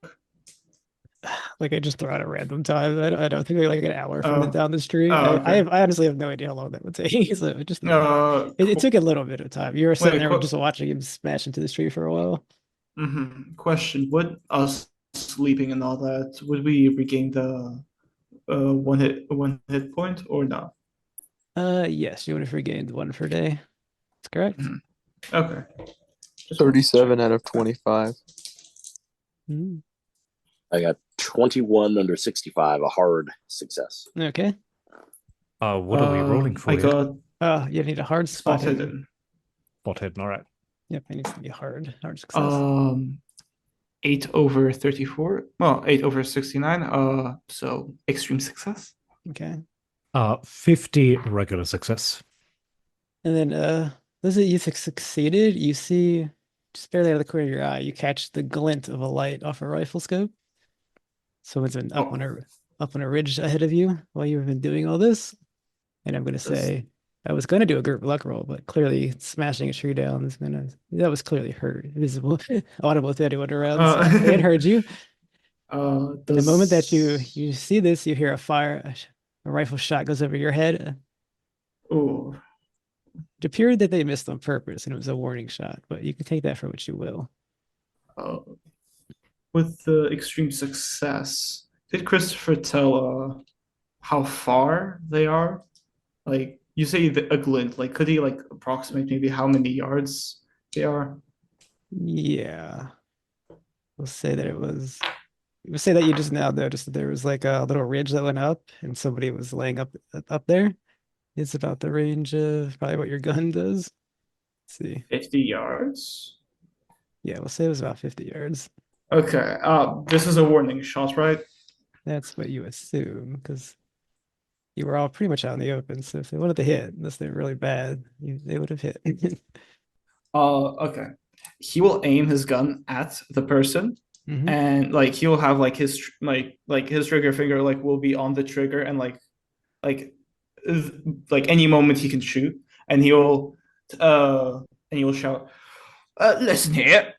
Like I just throw out a random time. I don't think like an hour from down the street. okay. I honestly have no idea how long that would take. So it just No. it took a little bit of time. You were sitting there Wait, just watching him smash into the tree for a while. Question: would us sleeping and all that, would we regain the one hit point or not? Yes, you would have regained one per day. That's correct. Okay. 37 out of 25. Mm, I got 21 under 65, a hard success. Okay. What are we rolling for I here? got You need a hard spot spotted. hidden. Spot hidden, all right. Yep, it needs to be hard success. 8 over 34. Well, 8 over 69. So extreme success. Okay. 50 regular success. And then those that you succeeded, you see just barely out of the corner of your eye, you catch the glint of a light off a rifle scope. Someone's been up on a ridge ahead of you while you've been doing all this. And I'm gonna say I was gonna do a group luck roll, but clearly smashing a tree down is that was clearly heard, visible, audible to anyone around. So it heard you. The moment that you see this, you hear a rifle shot goes over your head. Oh. It appeared that they missed on purpose and it was a warning shot, but you can take that for what you will. With the extreme success, did Christopher tell how far they are? Like, you say a glint. Like, could he like approximate maybe how many yards they are? Yeah. We'll say that we'll say that you just now noticed that there was like a little ridge that went up and somebody was laying up there. It's about the range of probably what your gun does. Let's see. 50 yards. Yeah, we'll say it was about 50 yards. Okay. This is a warning shot, right? That's what you assume, because you were all pretty much out in the open. So if they wanted to hit, unless they're really bad, they would have hit. Okay. He will aim his gun at the person, Mhm. and like he'll have like his his trigger finger like will be on the trigger, and like any moment he can shoot, and he'll shout, "Listen here,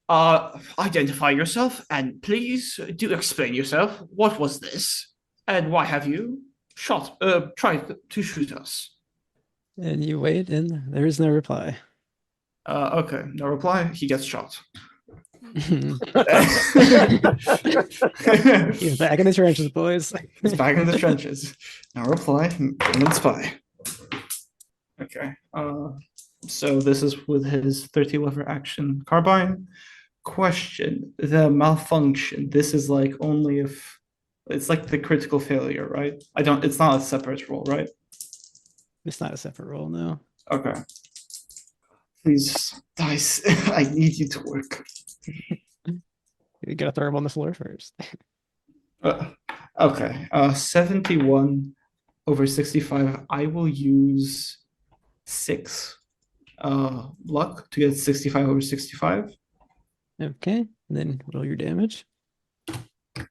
identify yourself, and please do explain yourself. What was this, and why have you tried to shoot us?" And you wait, and there is no reply. Okay, no reply. He gets shot. You're back in the trenches, boys. He's back in the trenches. No reply. German spy. Okay. So this is with his 30 lever action carbine. Question: the malfunction. This is like only if it's like the critical failure, right? It's not a separate roll, right? It's not a separate roll, no. Okay. Please, dice. I need you to work. You gotta throw them on the floor first. Okay. 71 over 65. I will use 6 luck to get 65 over 65. Okay, and then roll your damage.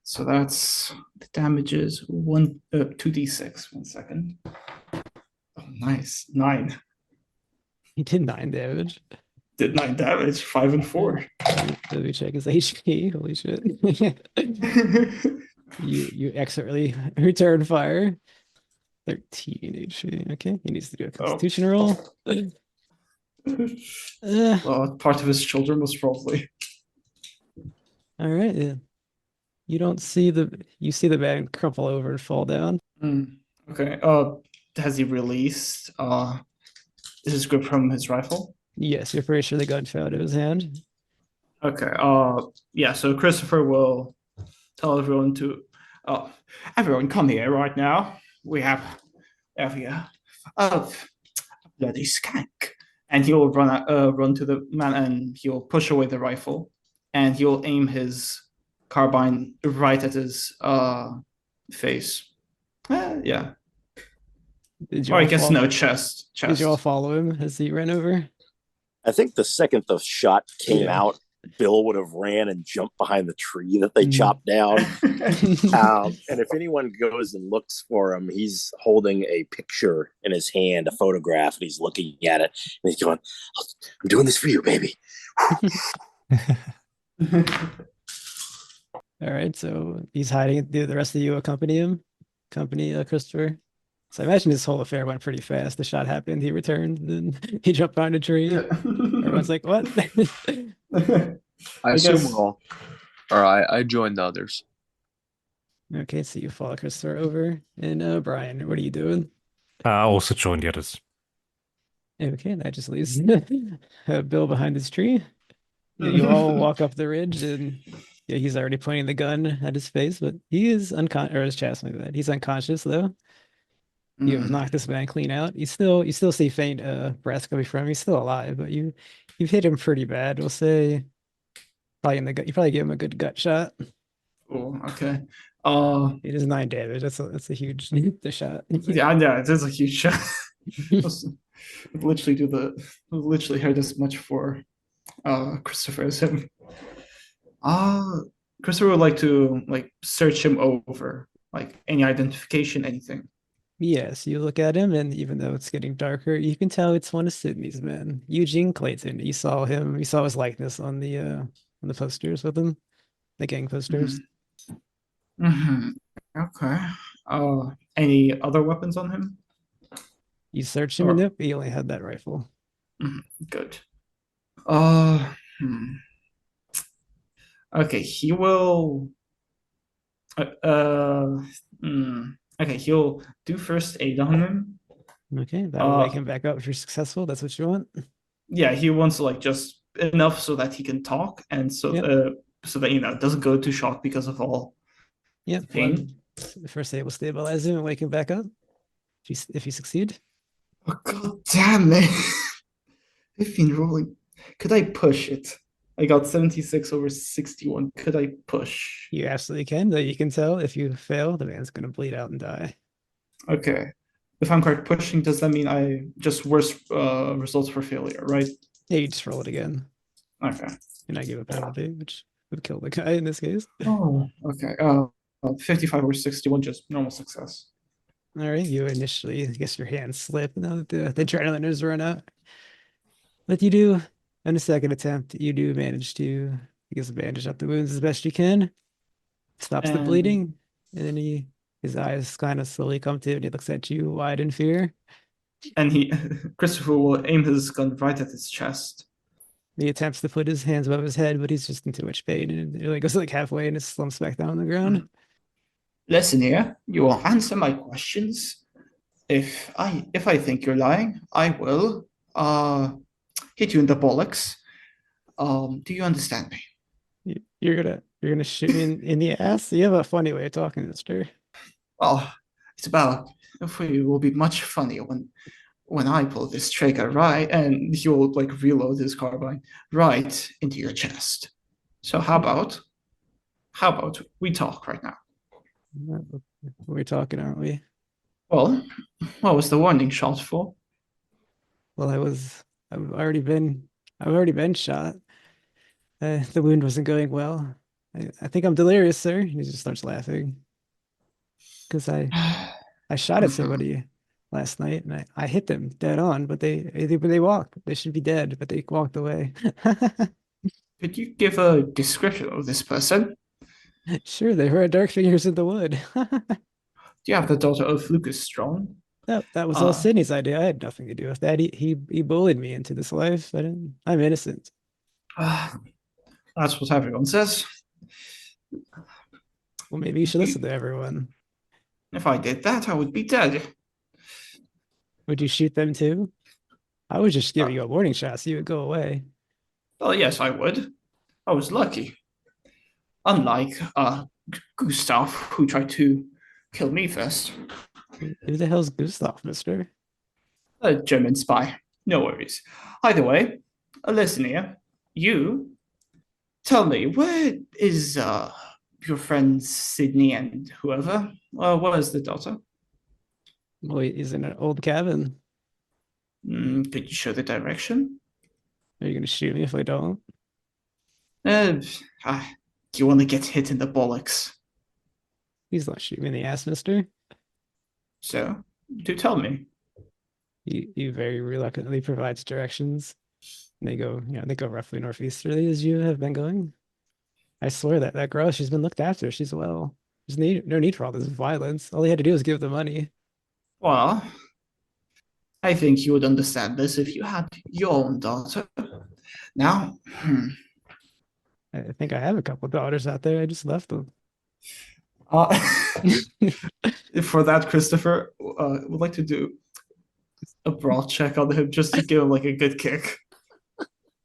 So that's the damage is 2d6. 1 second. Oh, nice. 9. He did 9 damage. Did 9 damage. 5 and 4. Let me check his HP. Holy shit. You expertly return fire. 13 HP. Okay, he needs to do a constitution roll. Well, part of his children was probably. All right. Yeah. You see the man crumple over and fall down. Okay. Has he released his grip from his rifle? Yes, you're pretty sure the gun fell out of his hand. Okay. Yeah. So Christopher will tell everyone to, everyone come here right now. We have here a bloody skank, and he'll run to the man, and he'll push away the rifle, and he'll aim his carbine right at his face. Yeah. Or I guess no, chest. Did you all follow him as he ran over? I think the second the shot came out, Bill would have ran and jumped behind the tree that they chopped down. And if anyone goes and looks for him, he's holding a picture in his hand, a photograph, and he's looking at it. And he's going, "I'm doing this for you, baby." All right, so he's hiding. The rest of you accompany Christopher. So I imagine this whole affair went pretty fast. The shot happened, he returned, then he jumped behind a tree. Everyone's like, "What?" I assume we're all. Or I joined the others. Okay, so you follow Christopher over. And Brian, what are you doing? I also joined the others. Okay, that just leaves Bill behind his tree. You all walk up the ridge, and yeah, he's already pointing the gun at his face, but he is unconscious, or his chest, like that. He's unconscious though. You have knocked this man clean out. You still see faint breath coming from him. He's still alive, but you've hit him pretty bad. We'll say probably in the gut. You probably give him a good gut shot. Oh, okay. It is 9 damage. That's a huge shot. Yeah, it is a huge shot. literally heard as much for Christopher as him. Christopher would like to search him over, like any identification, anything. Yes, you look at him, and even though it's getting darker, you can tell it's one of Sydney's men, Eugene Clayton. You saw him. You saw his likeness on the posters with him, the gang posters. Okay. Any other weapons on him? You searched him, and nope, he only had that rifle. Good. Okay, he will. Okay, he'll do first aid on him, Okay, that'll wake him back up if you're successful. That's what you want. Yeah, he wants like just enough so that he can talk, and so that it doesn't go to shock because of all Yep. pain. First aid will stabilize him and wake him back up. If you succeed. Oh, God damn it! I've been rolling. Could I push it? I got 76 over 61. Could I push? You absolutely can. Though you can tell if you fail, the man's gonna bleed out and die. Okay. If I'm correct, pushing, does that mean I just worse results for failure, right? Yeah, you just roll it again. Okay. And I give a penalty, which would kill the guy in this case. Oh, okay. 55 over 61, just normal success. All right, you initially, I guess your hands slip now that the adrenaline has run out. But you do, on the second attempt, you do manage to, I guess, bandage up the wounds as best you can. Stops the bleeding, and then his eyes kind of slowly come to, and he looks at you wide in fear. And Christopher will aim his gun right at his chest. He attempts to put his hands above his head, but he's just in too much pain, and it goes like halfway, and it slumps back down on the ground. Listen here, you will answer my questions. If I think you're lying, I will hit you in the bollocks. Do you understand me? You're gonna shoot me in the ass? You have a funny way of talking, mister. Well, it's about for you will be much funnier when I pull this trigger, right? And he will like reload his carbine right into your chest. So how about we talk right now? We're talking, aren't we? Well, what was the warning shot for? Well, I've already been shot. The wound wasn't going well. I think I'm delirious, sir. He just starts laughing. Because I shot at somebody last night and I hit them dead on, but they walked. They should be dead, but they walked away. Could you give a description of this person? Sure, they were dark figures in the wood. Do you have the daughter of Lucas Strong? That was all Sydney's idea. I had nothing to do with that. He bullied me into this life. I'm innocent. That's what everyone says. Well, maybe you should listen to everyone. If I did that, I would be dead. Would you shoot them too? I would just give you a warning shot so you would go away. Well, yes, I would. I was lucky. Unlike Gustav, who tried to kill me first. Who the hell's Gustav, mister? A German spy. No worries. Either way, listen here. You tell me, where is your friends Sydney and whoever? Where is the daughter? Well, he's in an old cabin. Could you show the direction? Are you gonna shoot me if I don't? Do you want to get hit in the bollocks? He's not shooting me in the ass, mister. So, do tell me. He very reluctantly provides directions. And they go roughly northeasterly as you have been going. I swear that girl, she's been looked after. She's well. There's no need for all this violence. All he had to do was give the money. Well, I think you would understand this if you had your own daughter. Now, I think I have a couple daughters out there. I just left them. For that, Christopher would like to do a brawl check on him just to give him like a good kick.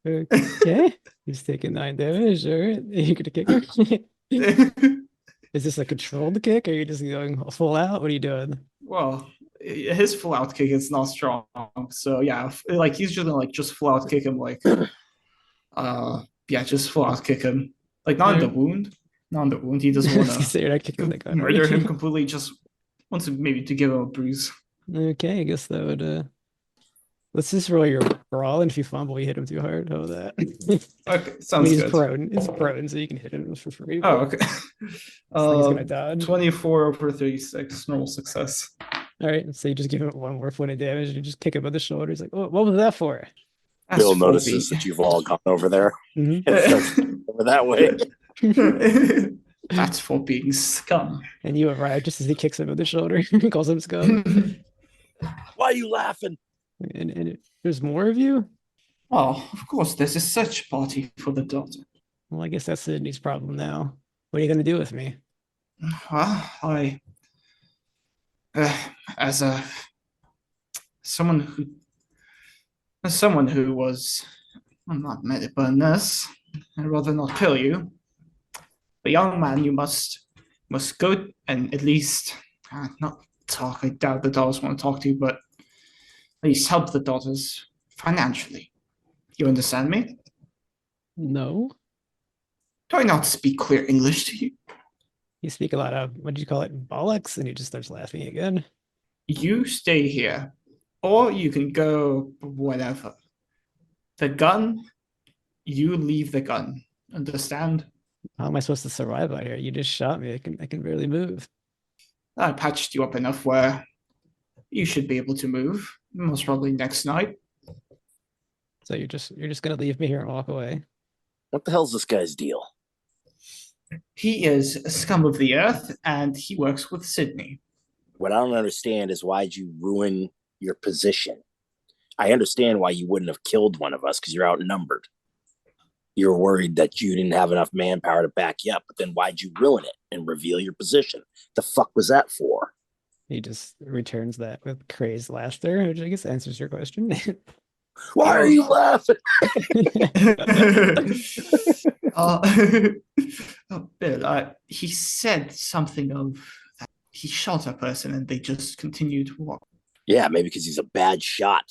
Okay. He's taking 9 damage. All right. You're gonna kick him? Is this a controlled kick? Or are you just going full out? What are you doing? Well, his full out kick is not strong. So yeah, like he's just gonna like just full out kick him like just full out kick him. Like not in the wound. Not in the wound. He doesn't want to murder him completely, just wants to maybe to give him a bruise. Okay, I guess that would let's just roll your brawl, and if you fumble, you hit him too hard. How about that? Okay, sounds good. He's prone, so you can hit him for free. Oh, okay. He's gonna dodge. 24 over 36, normal success. All right, so you just give him 1 more point of damage, and you just kick him on the shoulder. He's like, "Oh, what was that for?" Bill notices that you've all gone over there. Over that way. That's for being scum. And you arrive just as he kicks him on the shoulder and calls him scum. Why are you laughing? And there's more of you? Oh, of course, there's a search party for the daughter. Well, I guess that's Sydney's problem now. What are you going to do with me? Well, as a someone who was not medical nurse. I'd rather not kill you. But young man, you must go and at least not talk. I doubt the daughters want to talk to you, but at least help the daughters financially. You understand me? No. Do I not speak clear English to you? You speak a lot of, what did you call it, bollocks? And he just starts laughing again. You stay here, or you can go whatever. The gun, you leave the gun. Understand? How am I supposed to survive out here? You just shot me. I can barely move. I patched you up enough where you should be able to move. Most probably next night. So you're just gonna leave me here and walk away. What the hell's this guy's deal? He is a scum of the earth, and he works with Sydney. What I don't understand is why'd you ruin your position? I understand why you wouldn't have killed one of us because you're outnumbered. You were worried that you didn't have enough manpower to back you up, but then why'd you ruin it and reveal your position? The fuck was that for? He just returns that with crazed laughter, which I guess answers your question. Why are you laughing? Bill, he said something of that he shot a person and they just continued to walk. Yeah, maybe because he's a bad shot.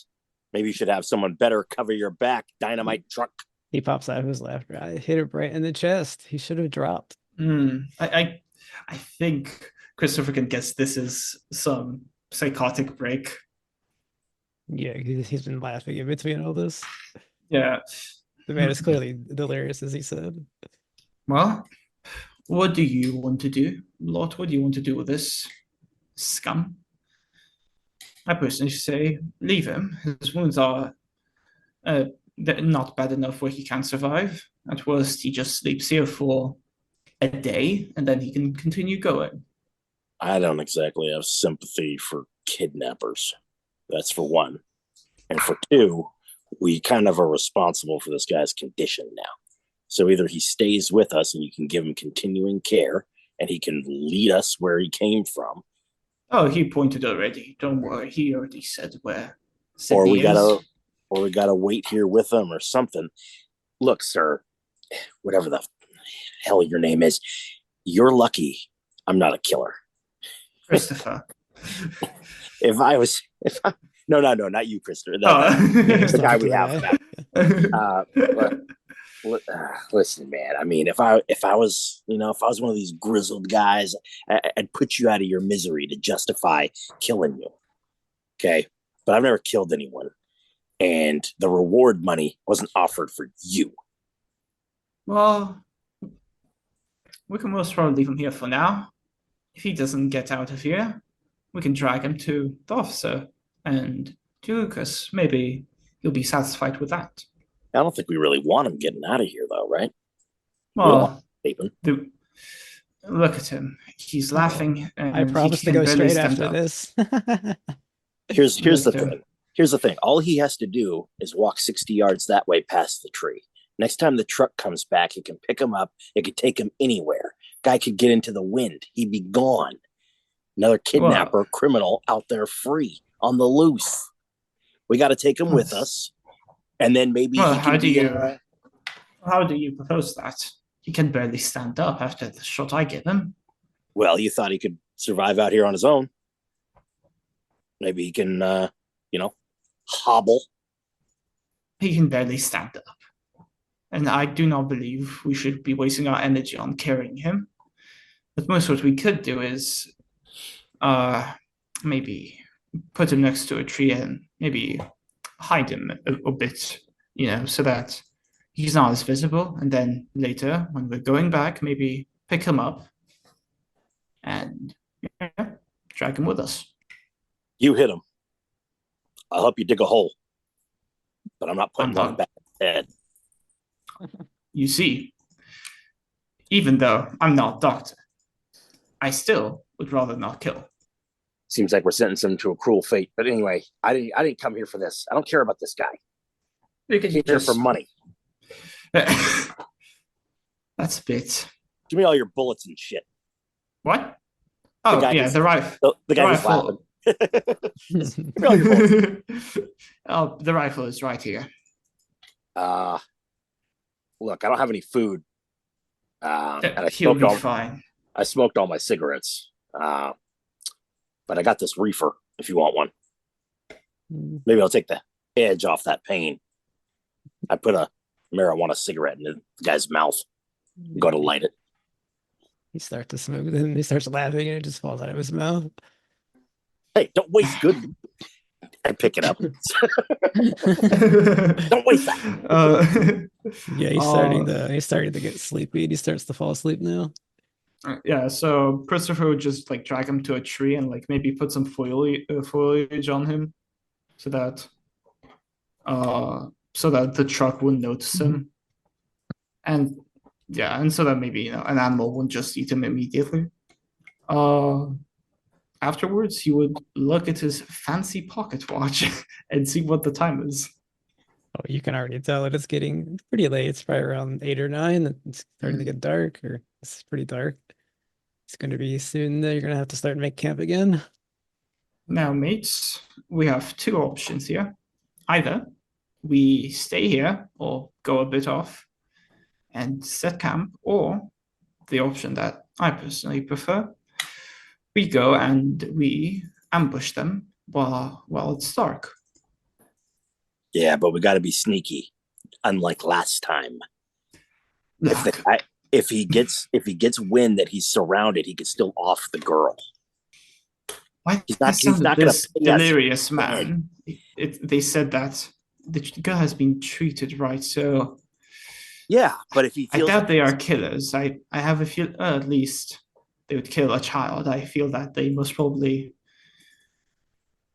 Maybe you should have someone better cover your back. Dynamite truck. He pops out of his laughter. I hit it right in the chest. He should have dropped. I think Christopher can guess this is some psychotic break. Yeah, he's been laughing in between all this. Yeah. The man is clearly delirious, as he said. Well, what do you want to do, Lot? What do you want to do with this scum? I personally say leave him. His wounds are not bad enough where he can't survive. At worst, he just sleeps here for a day, and then he can continue going. I don't exactly have sympathy for kidnappers. That's for one. And for two, we kind of are responsible for this guy's condition now. So either he stays with us and you can give him continuing care and he can lead us where he came from. Oh, he pointed already. Don't worry. He already said where Sydney Or we is. gotta wait here with him or something. Look, sir, whatever the hell your name is, you're lucky I'm not a killer. Christopher. No, not you, Christopher. Oh. The guy we have. Listen, man. I mean, if I was one of these grizzled guys, I'd put you out of your misery to justify killing you. Okay, but I've never killed anyone, and the reward money wasn't offered for you. Well, we can most probably leave him here for now. If he doesn't get out of here, we can drag him to the officer and to Lucas. Maybe he'll be satisfied with that. I don't think we really want him getting out of here, though, right? Well, look at him. He's laughing. And I promise to go straight after this. Here's the thing. Here's the thing. All he has to do is walk 60 yards that way past the tree. Next time the truck comes back, he can pick him up. It could take him anywhere. Guy could get into the wind. He'd be gone. Another kidnapper, criminal out there free on the loose. We got to take him with us. And then maybe how do you propose that? He can barely stand up after the shot I give him. Well, you thought he could survive out here on his own. Maybe he can, hobble. He can barely stand up. And I do not believe we should be wasting our energy on carrying him. But most what we could do is maybe put him next to a tree and maybe hide him a bit, so that he's not as visible. And then later, when we're going back, maybe pick him up and drag him with us. You hit him. I'll help you dig a hole. But I'm not putting one back in his head. You see, even though I'm not a doctor, I still would rather not kill. Seems like we're sentencing him to a cruel fate. But anyway, I didn't come here for this. I don't care about this guy. I came here for money. That's a bit. Give me all your bullets and shit. What? Oh, yeah, the rifle. The guy was laughing. Spill your bullets. Oh, the rifle is right here. Look, I don't have any food. And He'll be fine. I smoked all my cigarettes. But I got this reefer if you want one. Maybe I'll take the edge off that pain. I put a marijuana cigarette in the guy's mouth. Go to light it. He starts to smoke, then he starts laughing, and it just falls out of his mouth. Hey, don't waste good. I pick it up. Don't waste that. Yeah, he's starting to get sleepy, and he starts to fall asleep now. Yeah, so Christopher would just like drag him to a tree and like maybe put some foliage on him, so that the truck wouldn't notice him, and so that maybe an animal wouldn't just eat him immediately. Afterwards, he would look at his fancy pocket watch and see what the time is. Oh, you can already tell it. It's getting pretty late. It's probably around 8 or 9. It's starting to get dark, or it's pretty dark. It's going to be soon that you're going to have to start make camp again. Now, mates, we have two options here. Either we stay here or go a bit off and set camp, or the option that I personally prefer, we go and we ambush them while it's dark. Yeah, but we got to be sneaky, unlike last time. Look, If he gets wind that he's surrounded, he could still off the girl. why He's not sounded gonna this pay us. delirious, man? They said that the girl has been treated right, so Yeah, but if he I feels doubt they are killers. I have a feel at least they would kill a child. I feel that they most probably,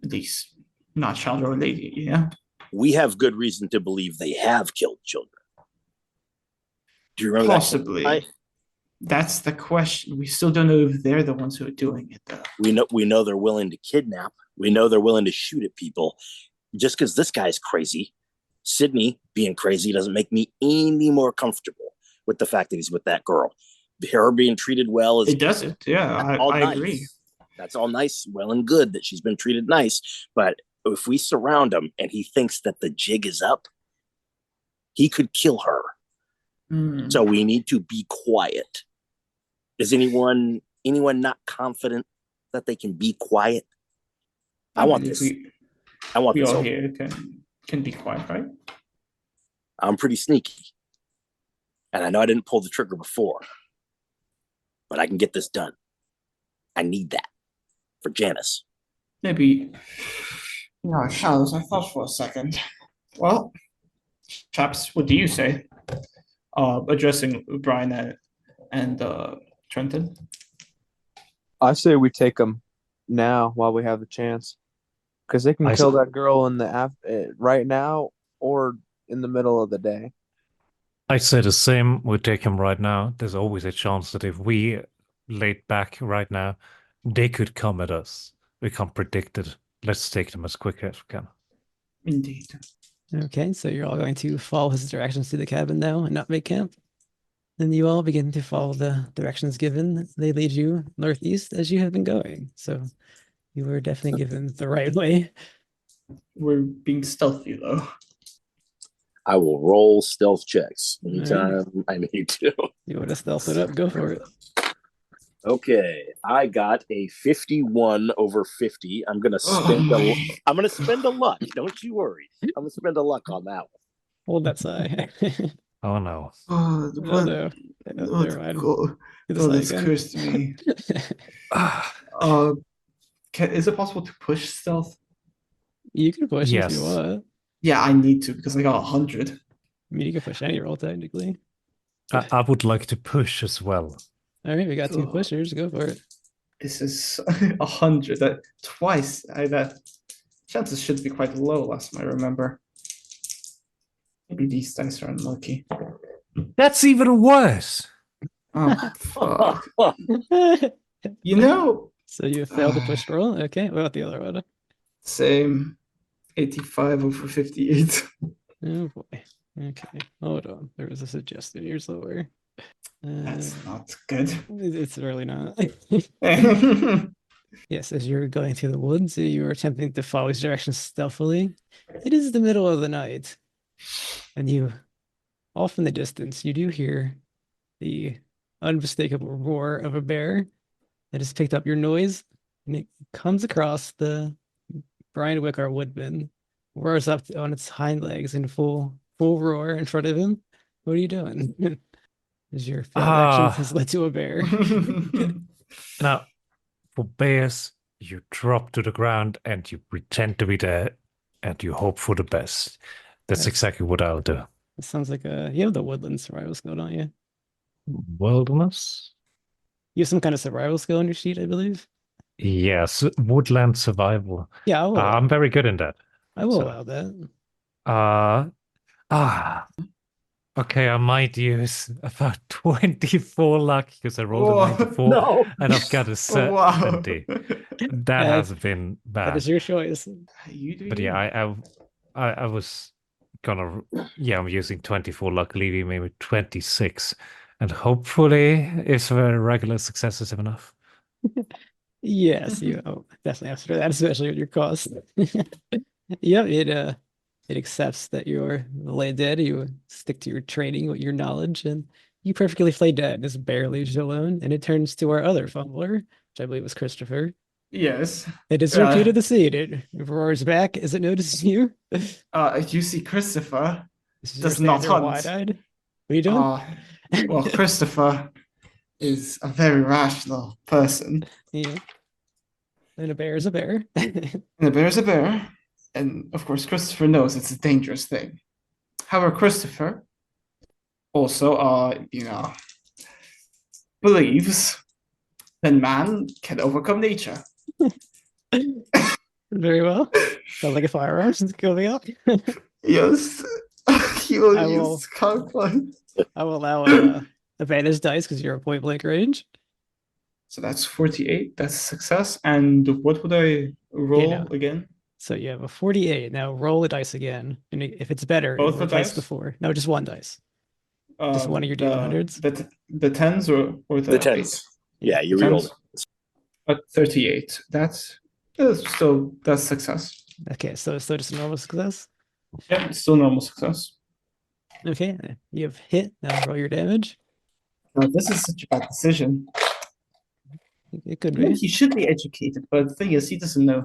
at least not child or a lady, yeah. we have good reason to believe they have killed children. Do you remember Possibly. that? That's the question. We still don't know if they're the ones who are doing it, though. We know they're willing to kidnap. We know they're willing to shoot at people. Just because this guy's crazy, Sydney being crazy doesn't make me any more comfortable with the fact that he's with that girl. Her being treated well is It doesn't. Yeah, I agree. That's all nice, well and good that she's been treated nice. But if we surround him and he thinks that the jig is up, he could kill her. So we need to be quiet. Is anyone not confident that they can be quiet? I want this. I want We this. all here can be quiet, right? I'm pretty sneaky, and I know I didn't pull the trigger before, but I can get this done. I need that for Janice. Maybe. No, Charles, I thought for a second. Well, chaps, what do you say? Addressing Brian and Trenton. I say we take them now while we have the chance, because they can kill that girl in the right now or in the middle of the day. I say the same. We take him right now. There's always a chance that if we laid back right now, they could come at us. We can't predict it. Let's take them as quick as we can. Indeed. Okay, so you're all going to follow his directions to the cabin now and not make camp. Then you all begin to follow the directions given. They lead you northeast as you have been going. So you were definitely given the right way. We're being stealthy, though. I will roll stealth checks anytime I need to. You want to stealth it up? Go for it. Okay, I got a 51 over 50. I'm gonna spend a luck. Don't you worry. I'm gonna spend a luck on that one. Hold that sigh. Oh no. Oh, Oh, no. Never mind. Do the God, sigh that's again. cursed me. Is it possible to push stealth? You can push if Yes. you want. Yeah, I need to because I got 100. I mean, you can push any roll technically. I would like to push as well. All right, we got 2 Ugh. pushers. Go for it. This is 100. That twice. That chances should be quite low. Last time I remember. Maybe these dice are unlucky. That's even worse. Oh fuck! You know, So you failed the push roll. Okay, what about the other one? same. 85 over 58. Oh boy. Okay, hold on. There was a suggestion here somewhere. That's not good. It's really not. Yes, as you're going through the woods, you are attempting to follow these directions stealthily. It is the middle of the night, and you, off in the distance, you do hear the unmistakable roar of a bear that has picked up your noise, and it comes across the Brian Wick, our woodman, roars up on its hind legs in full roar in front of him. What are you doing? As your failed action has led to a bear. Now, for bears, you drop to the ground and you pretend to be dead and you hope for the best. That's Yes. exactly what I'll do. It sounds like you have the woodland survival skill, don't you? Wilderness? You have some kind of survival skill on your sheet, I believe. Yes, woodland survival. Yeah, I'm very good in that. I will So, allow that. Okay, I might use about 24 luck because I rolled a Whoa, 94 No. and I've got a Wow. 70. That has been That bad. is your choice. You do But you. yeah, I was gonna, yeah, I'm using 24 luck, leaving me with 26. And hopefully, if a regular success is enough. Yes, you definitely have to do that, especially with your cost. Yep, it accepts that you're laid dead. You stick to your training, with your knowledge, and you perfectly play dead. This bear leaves you alone, and it turns to our other fumbler, which I believe was Christopher. Yes. It is repeated the scene. It roars back as it notices you. You see Christopher This is does your not standard hunt. wide-eyed. What are you doing? Well, Christopher is a very rational person. Yeah. And a bear is a bear. And a bear is a bear. And of course, Christopher knows it's a dangerous thing. However, Christopher also, believes that man can overcome nature. Very well. Sounds like a firearm is coming up. Yes, he will I will- use conflict. I will allow advantage dice because you're a point blank range. So that's 48. That's success. And what would I roll now. again? So you have a 48. Now roll a dice again. And if it's better, Both it the replaces dice? the 4. No, just one dice. Just one of your D100s? The tens or The tens. Yeah, you rerolled. 38. That's success. Okay, so it's still just a normal success. Yeah, it's still normal success. Okay, you have hit. Now roll your damage. Now, this is such a bad decision. It could Well, be. he should be educated, but the thing is, he doesn't know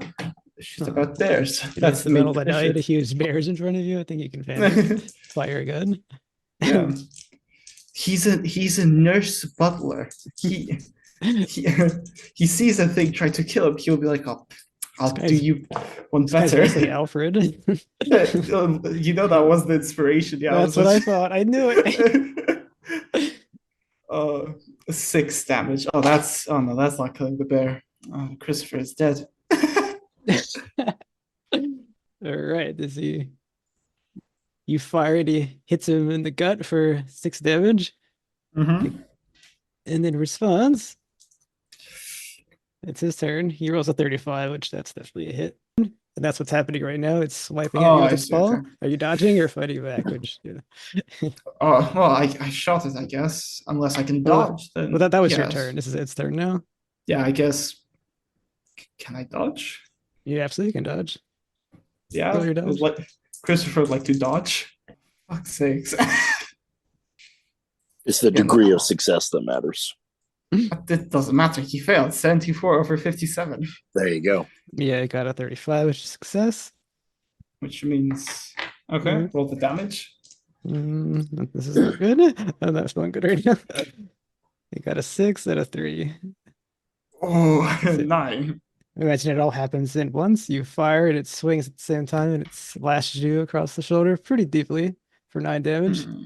shit about bears. That's the middle of the night. A issue. huge bear's in front of you. I think you can panic. Fire a gun. Yeah, he's a nurse butler. He he sees a thing try to kill him. He'll be like, "Oh, I'll do you one That's better." basically Alfred. You know that was the inspiration. Yeah, That's what I thought. I knew it. 6 damage. Oh no, that's not killing the bear. Christopher is dead. All right, does he? You fire it. He hits him in the gut for 6 damage, Mm-hmm. and then responds. It's his turn. He rolls a 35, which that's definitely a hit. And that's what's happening right now. It's swiping at you with I its see, ball. okay. Are you dodging or fighting back? Which, yeah. Oh well, I shot it. I guess unless I can Well, dodge. Then Well, that was your yes. turn. This is its turn now. Yeah, I guess. Can I dodge? You absolutely can dodge. Yeah, Roll your dodge. Christopher would like to dodge. Fuck's sakes. It's the degree of success that matters. It doesn't matter. He failed. 74 over 57, There you go. Yeah, it got a 35, which is success. which means okay. Mhm. Roll the damage. This is not good. Oh, that's not good right now. It got a 6 and a 3. Oh, That's it. 9. Imagine it all happens in once. You fire and it swings at the same time and it slashes you across the shoulder pretty deeply for 9 damage. Hmm.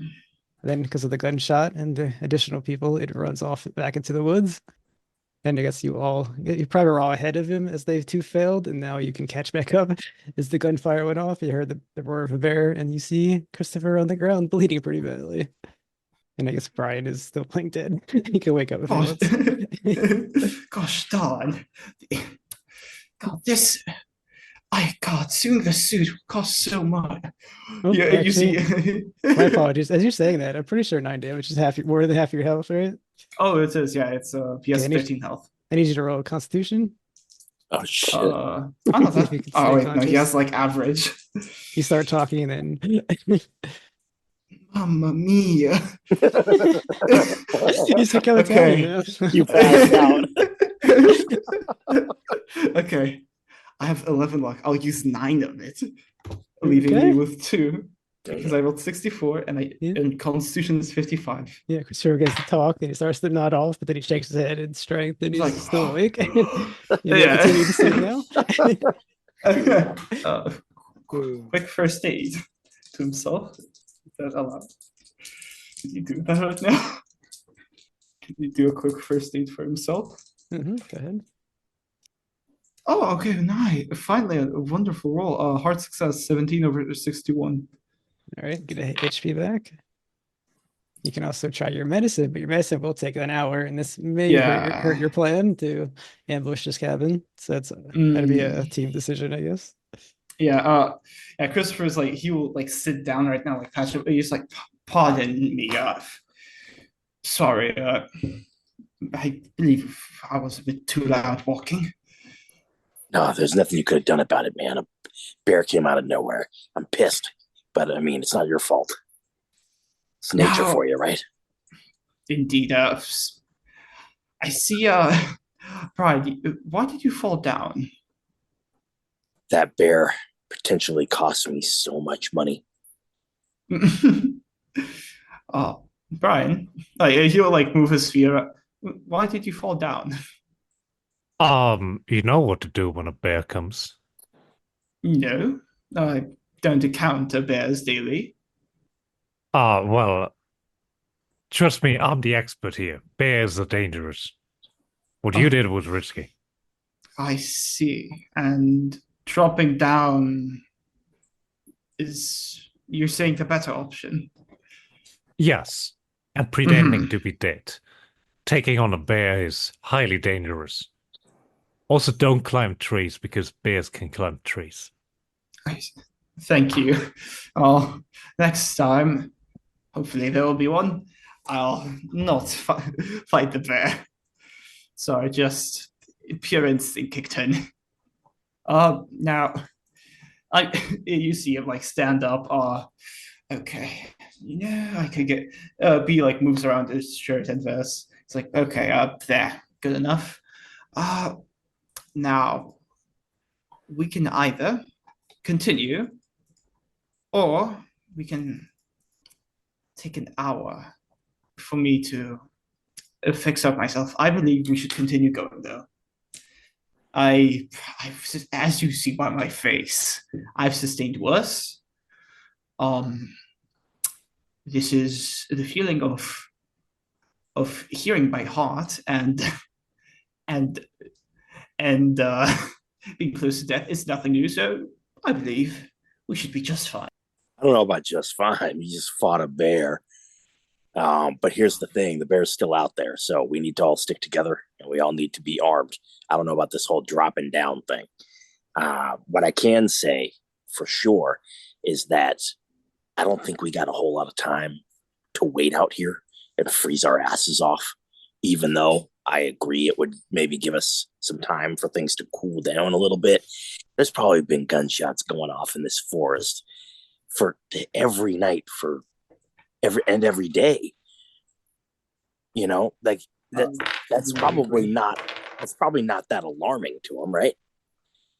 Then, because of the gunshot and the additional people, it runs off back into the woods. And I guess you probably were all ahead of him as they two failed, and now you can catch back up. As the gunfire went off, you heard the roar of a bear, and you see Christopher on the ground bleeding pretty badly. And I guess Brian is still playing dead. He can wake up if he Gosh, wants. gosh darn. God, soon the suit will cost so much. Oh, Yeah, you see. My apologies. As you're saying that, I'm pretty sure 9 damage is more than half your health, right? Oh, it is. Yeah, it's he has Okay, I need- 13 health. I need you to roll a Constitution. Oh shit! Oh no, If you can oh stay wait, no, he has conscious. like average. You start talking and Mamma mia. you speak Italian now. You passed out. Okay, I have 11 luck. I'll use 9 of it, leaving me Okay. with 2 because Damn. I rolled 64 and Yeah. and Constitution is 55. Yeah, Christopher gets to talk and he starts to nod off, but then he shakes his head in strength and He's he's like, still awake. You may Yeah. continue to sleep now. Quick first aid to himself. Is that allowed? Can you do that right now? Can you do a quick first aid for himself? Go ahead. Oh, okay, nice. Finally, a wonderful roll. Hard success, 17 over 61. All right, get a HP back. You can also try your medicine, but your medicine will take an hour, and this may hurt your plan to ambush this cabin. So that's gotta be a team decision, I guess. Yeah, Christopher's like, he will like sit down right now, like patch up. He's like, pardon me, sorry, I believe I was a bit too loud walking. No, there's nothing you could have done about it, man. A bear came out of nowhere. I'm pissed, but I mean, it's not your fault. It's nature for you, right? Indeed. I see. Brian, why did you fall down? That bear potentially cost me so much money. Brian, he'll like move his sphere. Why did you fall down? You know what to do when a bear comes. No, I don't encounter bears daily. Well, trust me, I'm the expert here. Bears are dangerous. What you did was risky. I see. And dropping down is, you're saying, the better option? Yes, and pretending to be dead. Taking on a bear is highly dangerous. Also, don't climb trees because bears can climb trees. Thank you. Next time, hopefully there will be one, I'll not fight the bear. Sorry, just pure instinct kicked in. Now, you see him like stand up. Okay, I could get. B like moves around his shirt and vest. It's like, okay, there, good enough. Now we can either continue, or we can take an hour for me to fix up myself. I believe we should continue going, though. As you see by my face, I've sustained worse. This is the feeling of hearing by heart and being close to death is nothing new. So I believe we should be just fine. I don't know about just fine. You just fought a bear. But here's the thing, the bear's still out there, so we need to all stick together and we all need to be armed. I don't know about this whole dropping down thing. What I can say for sure is that I don't think we got a whole lot of time to wait out here and freeze our asses off, even though I agree it would maybe give us some time for things to cool down a little bit. There's probably been gunshots going off in this forest for every night for every day. You know, like that's probably not that alarming to him, right?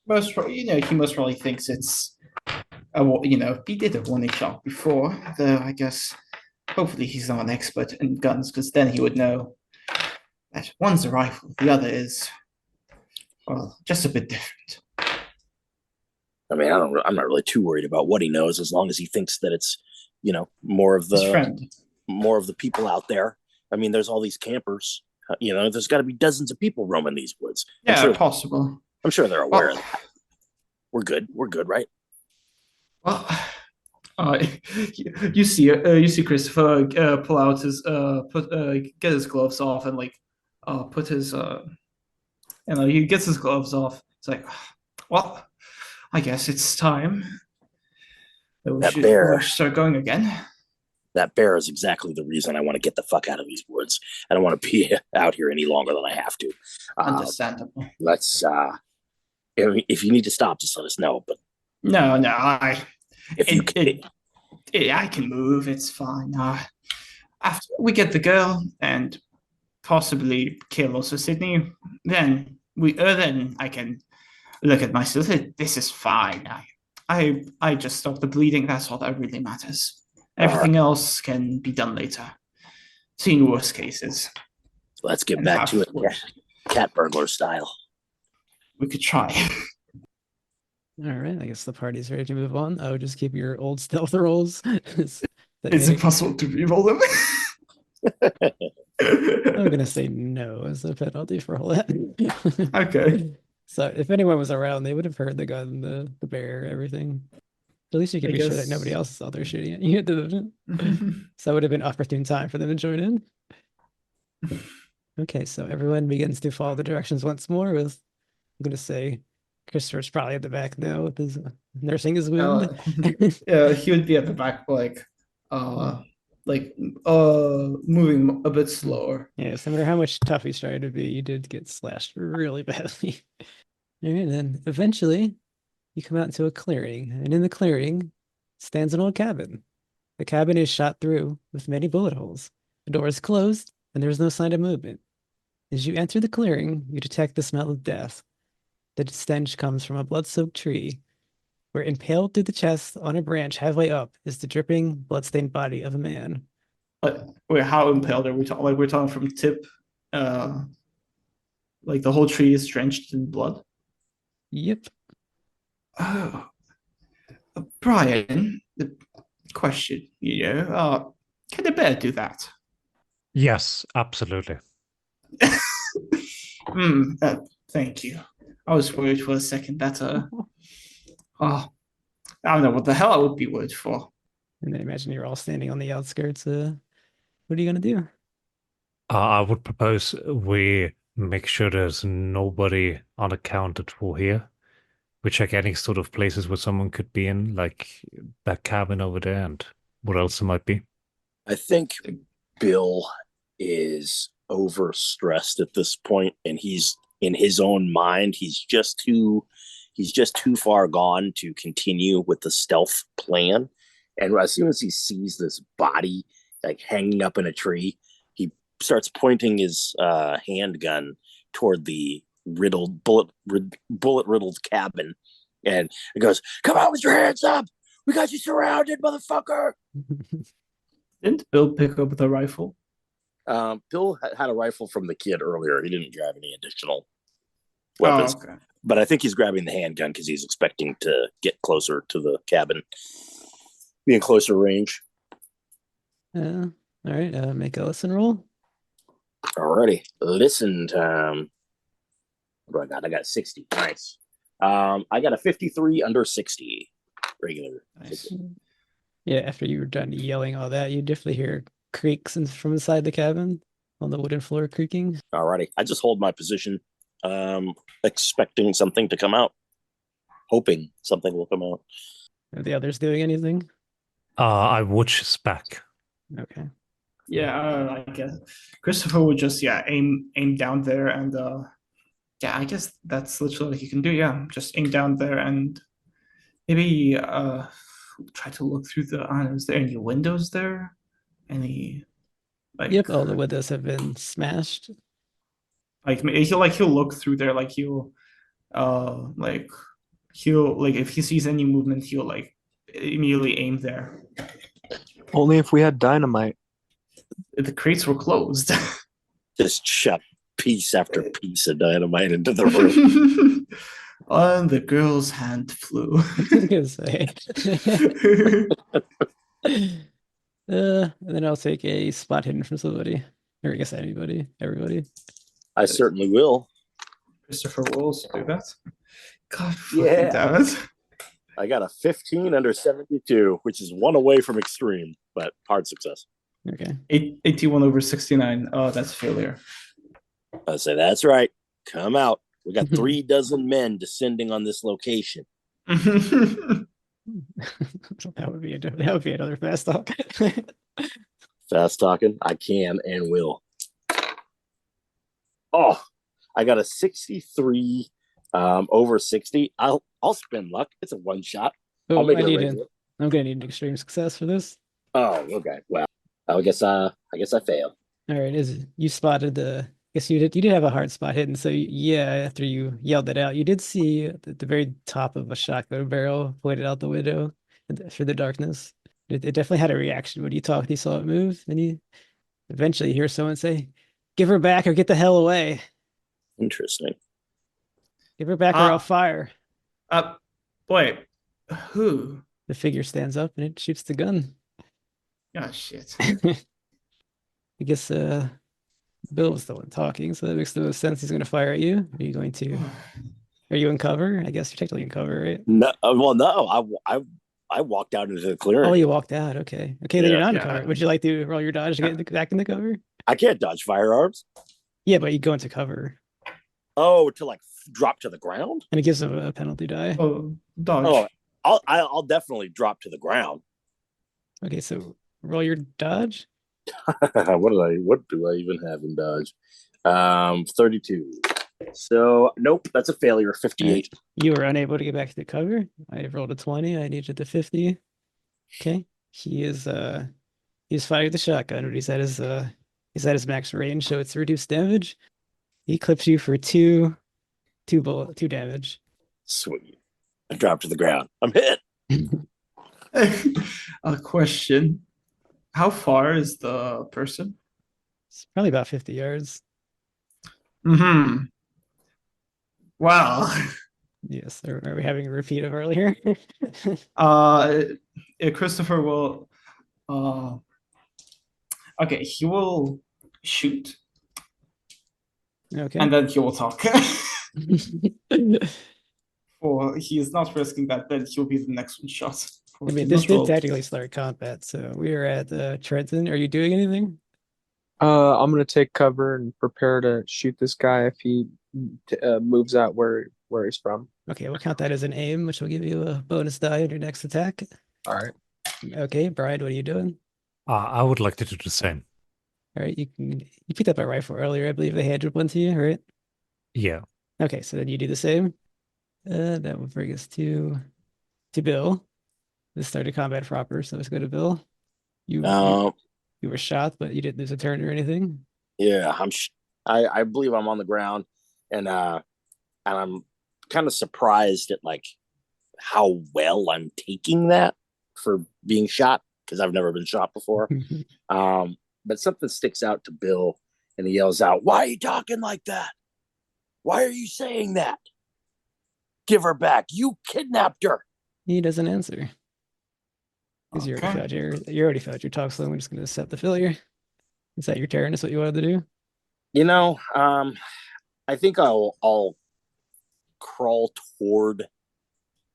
He most probably thinks it's he did a one shot before, though I guess hopefully he's not an expert in guns, because then he would know that one's a rifle, the other is, well, just a bit different. I mean, I'm not really too worried about what he knows, as long as he thinks that it's, more of the people out there. I mean, there's all these campers. There's got to be dozens of people roaming these woods. Yeah, possible. I'm sure they're aware of that. We're good. We're good, right? Well, you see Christopher pull out his get his gloves off and put his he gets his gloves off. It's like, well, I guess it's time that we should start going again. That bear is exactly the reason I want to get the fuck out of these woods. I don't want to be out here any longer than I have to. Understandable. Let's if you need to stop, just let us know. But No, if you I can move. It's fine. After we get the girl and possibly kill also Sydney, then I can look at myself. This is fine. I just stop the bleeding. That's all that really matters. Everything else can be done later. Seen worse cases. let's get And back to it. worse. Cat burglar style. We could try. All right, I guess the party's ready to move on. Oh, just keep your old stealth rolls. It's impossible to reroll them. I'm gonna say no as a penalty for all that. Okay. So if anyone was around, they would have heard the gun, the bear, everything. At least you can I be sure that guess- nobody else is out there shooting at you. So it would have been opportune time for them to join in. Okay, so everyone begins to follow the directions once more with, I'm gonna say, Christopher's probably at the back now with his nursing his wound. Yeah, he would be at the back, moving a bit slower. Yes, no matter how much tough he's trying to be, you did get slashed really badly. All right, then eventually you come out into a clearing, and in the clearing stands an old cabin. The cabin is shot through with many bullet holes. The door is closed, and there is no sign of movement. As you enter the clearing, you detect the smell of death. The stench comes from a blood-soaked tree, where impaled through the chest on a branch halfway up is the dripping, blood-stained body of a man. Wait, how impaled are we talking? Like we're talking from tip, like the whole tree is drenched in blood. Yep. Oh, Brian, the question, can a bear do that? Yes, absolutely. Thank you. I was worried for a second that I don't know what the hell I would be worried for. And then imagine you're all standing on the outskirts. What are you gonna do? I would propose we make sure there's nobody unaccounted for here. We check any sort of places where someone could be in, like that cabin over there, and what else it might be. I think Bill is overstressed at this point, and he's in his own mind. He's just too far gone to continue with the stealth plan. And as soon as he sees this body like hanging up in a tree, he starts pointing his handgun toward the bullet riddled cabin, and he goes, "Come out with your hands up! We got you surrounded, motherfucker!" Didn't Bill pick up the rifle? Bill had a rifle from the kid earlier. He didn't grab any additional weapons, okay. but I think he's grabbing the handgun because he's expecting to get closer to the cabin, be in closer range. All right, make a listen roll. Alrighty, listen time. What do I got? I got 60. Nice. I got a 53 under 60. Regular. Nice. Yeah, after you were done yelling all that, you definitely hear creaks from inside the cabin on the wooden floor creaking. Alrighty, I just hold my position, expecting something to come out, hoping something will come out. Are the others doing anything? I watch his back. Okay. Yeah, I guess Christopher would just aim down there and I guess that's literally what he can do. Yeah, just aim down there and maybe try to look through the. I don't know, is there any windows there? Any? Yep, all the windows have been smashed. He'll look through there. If he sees any movement, he'll immediately aim there. Only if we had dynamite. The crates were closed. Just shot piece after piece of dynamite into the room. And the girl's hand flew. I was gonna say. And then I'll take a spot hidden from somebody. Or I guess everybody. I certainly will. Christopher will also do that. God Yeah. damn it. I got a 15 under 72, which is one away from extreme, but hard success. Okay. 81 over 69. Oh, that's failure. I say, that's right. Come out. We got 3 dozen men descending on this location. That would be another fast talk. Fast talking. I can and will. Oh, I got a 63 Over 60. I'll spin luck. It's a one shot. I'll Oh, make I it a need regular. I'm gonna need an extreme success for this. Oh, okay. Well, I guess I fail. All right, is you spotted the? Guess you did have a hard spot hidden. So yeah, after you yelled it out, you did see the very top of a shotgun barrel pointed out the window through the darkness. It definitely had a reaction when you talked. You saw it move, and you eventually hear someone say, "Give her back or get the hell away. Interesting. Give her back or I'll fire." Wait, who? The figure stands up and it shoots the gun. Oh shit. I guess Bill was the one talking, so that makes the most sense. He's going to fire at you. Are you going to? Are you in cover? I guess you're technically in cover, right? No, well, no. I walked out into the clearing. Oh, you walked out. Okay. Okay, then you're Yeah. not in cover. Would you like to roll your dodge to get back into cover? I can't dodge firearms. Yeah, but you go into cover, Oh, to like drop to the ground. and it gives him a penalty die. Oh, dodge. Oh, I'll definitely drop to the ground. Okay, so roll your dodge. What do I even have in dodge? 32. So nope, that's a failure. 58. You were unable to get back to the cover. I rolled a 20. I needed the 50. Okay. He's firing the shotgun, but he's at his max range, so it's reduced damage. He clips you for two damage. Sweet. I dropped to the ground. I'm hit. A question. How far is the person? It's probably about 50 yards. Mm-hmm. Wow. Yes. Are we having a repeat of earlier? Christopher will okay, he will shoot Okay. and then he will talk. For he is not risking that, then he'll be the next one shot. I mean, this did technically start combat, so we are at Trenton. Are you doing anything? I'm gonna take cover and prepare to shoot this guy if he moves out where he's from. Okay, we'll count that as an aim, which will give you a bonus die on your next attack. All right. Okay, Brian, what are you doing? I would like to do the same. All right, you picked up a rifle earlier. I believe they handed one to you, right? Yeah. Okay, so then you do the same. That will bring us to Bill. This started combat proper, so let's go to Bill. You were shot, but you didn't lose a turn or anything. Yeah, I believe I'm on the ground, and I'm kind of surprised at like how well I'm taking that for being shot, because I've never been shot before. But something sticks out to Bill, and he yells out, "Why are you talking like that? Why are you saying that? Give her back. You kidnapped her." He doesn't answer. Because you already felt your talk, so I'm just going to set the failure. Is that your turn? Is what you wanted to do? You know, I think I'll crawl toward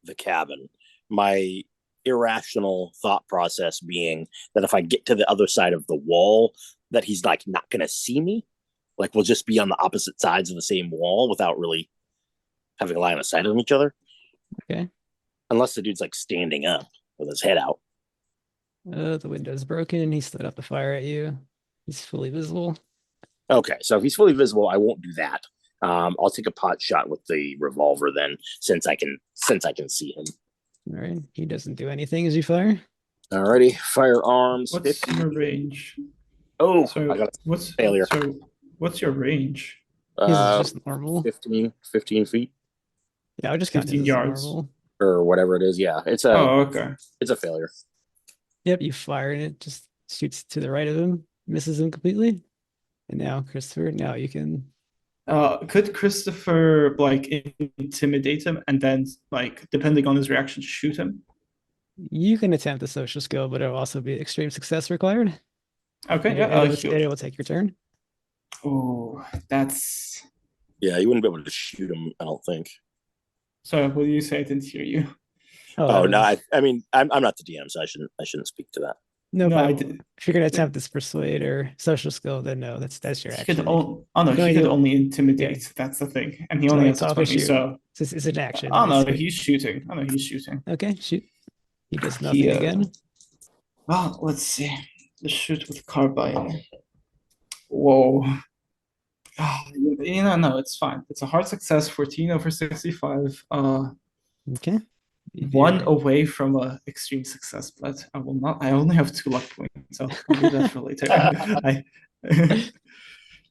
the cabin. My irrational thought process being that if I get to the other side of the wall, that he's like not gonna see me. Like we'll just be on the opposite sides of the same wall without really having a line of sight on each other. Okay. Unless the dude's like standing up with his head out. The window's broken. He stood up to fire at you. He's fully visible. Okay, so if he's fully visible, I won't do that. I'll take a pot shot with the revolver then, since I can see him. All right. He doesn't do anything as you fire. Alrighty, firearms. What's 50. your range? Oh, So I got a failure. failure. So what's your range? His is just normal. 15 feet Yeah, I'll just count 15 his as yards. normal. or whatever it is. Yeah, it's a Okay. it's a failure. Yep, you fire and it just shoots to the right of him, misses him completely. And now, Christopher, now you can. Could Christopher like intimidate him and then like depending on his reaction shoot him? You can attempt the social skill, but it'll also be extreme success required. Okay, And yeah. it will take your turn. Oh, that's Yeah, you wouldn't be able to shoot him, I don't think. sorry. What did you say? I didn't hear you. Oh no, I mean I'm not the DM, so I shouldn't speak to that. No, No, I but did. if you're gonna attempt this persuade or social skill, then no, that's your He action. could no, he you- could only intimidate. That's the thing, and he only has it's off 20. issue. So It's an action. oh no, It's- he's shooting. Oh no, he's shooting. Okay, shoot. He does nothing again. Well, let's see. The shoot with carbine. Whoa. No, it's fine. It's a hard success, 14 over 65. Okay. One away from a extreme success, but I will not. I only have 2 luck points, so I'll leave that for later.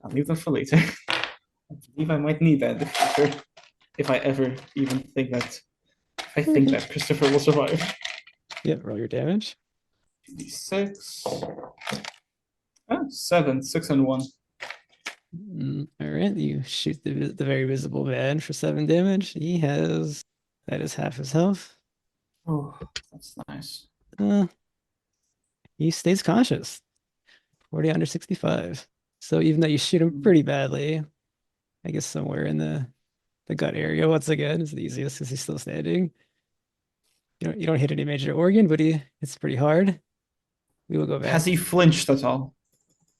I'll leave that for later. I believe I might need that in the future if I ever even think that. I think that Christopher will survive. Yep, roll your damage. D6. Oh, 7, 6 and 1. All right, you shoot the very visible man for 7 damage. That is half his health. Oh, that's nice. He stays conscious. 40 under 65. So even though you shoot him pretty badly, I guess somewhere in the gut area once again is the easiest because he's still standing. You don't hit any major organ, but it's pretty hard. We will go back. Has he flinched at all?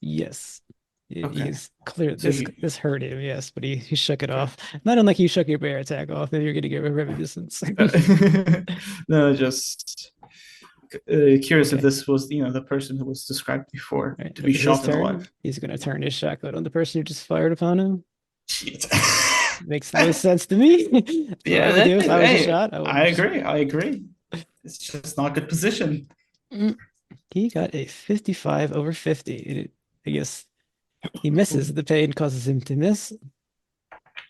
Yes. Okay. He's clear. So This hurt him, yes, but he shook it off. Not unlike you shook your bear attack off if you're going to get reminiscence. No, just curious if Okay. this was the person who was described before Right, to be his shot and turn, alive. He's going to turn his shotgun on the person who just fired upon him. Shit. Makes no sense to me. Yeah, I would do if I was hey, shot. I agree. It's just not good position. He got a 55 over 50. I guess he misses. The pain causes him to miss.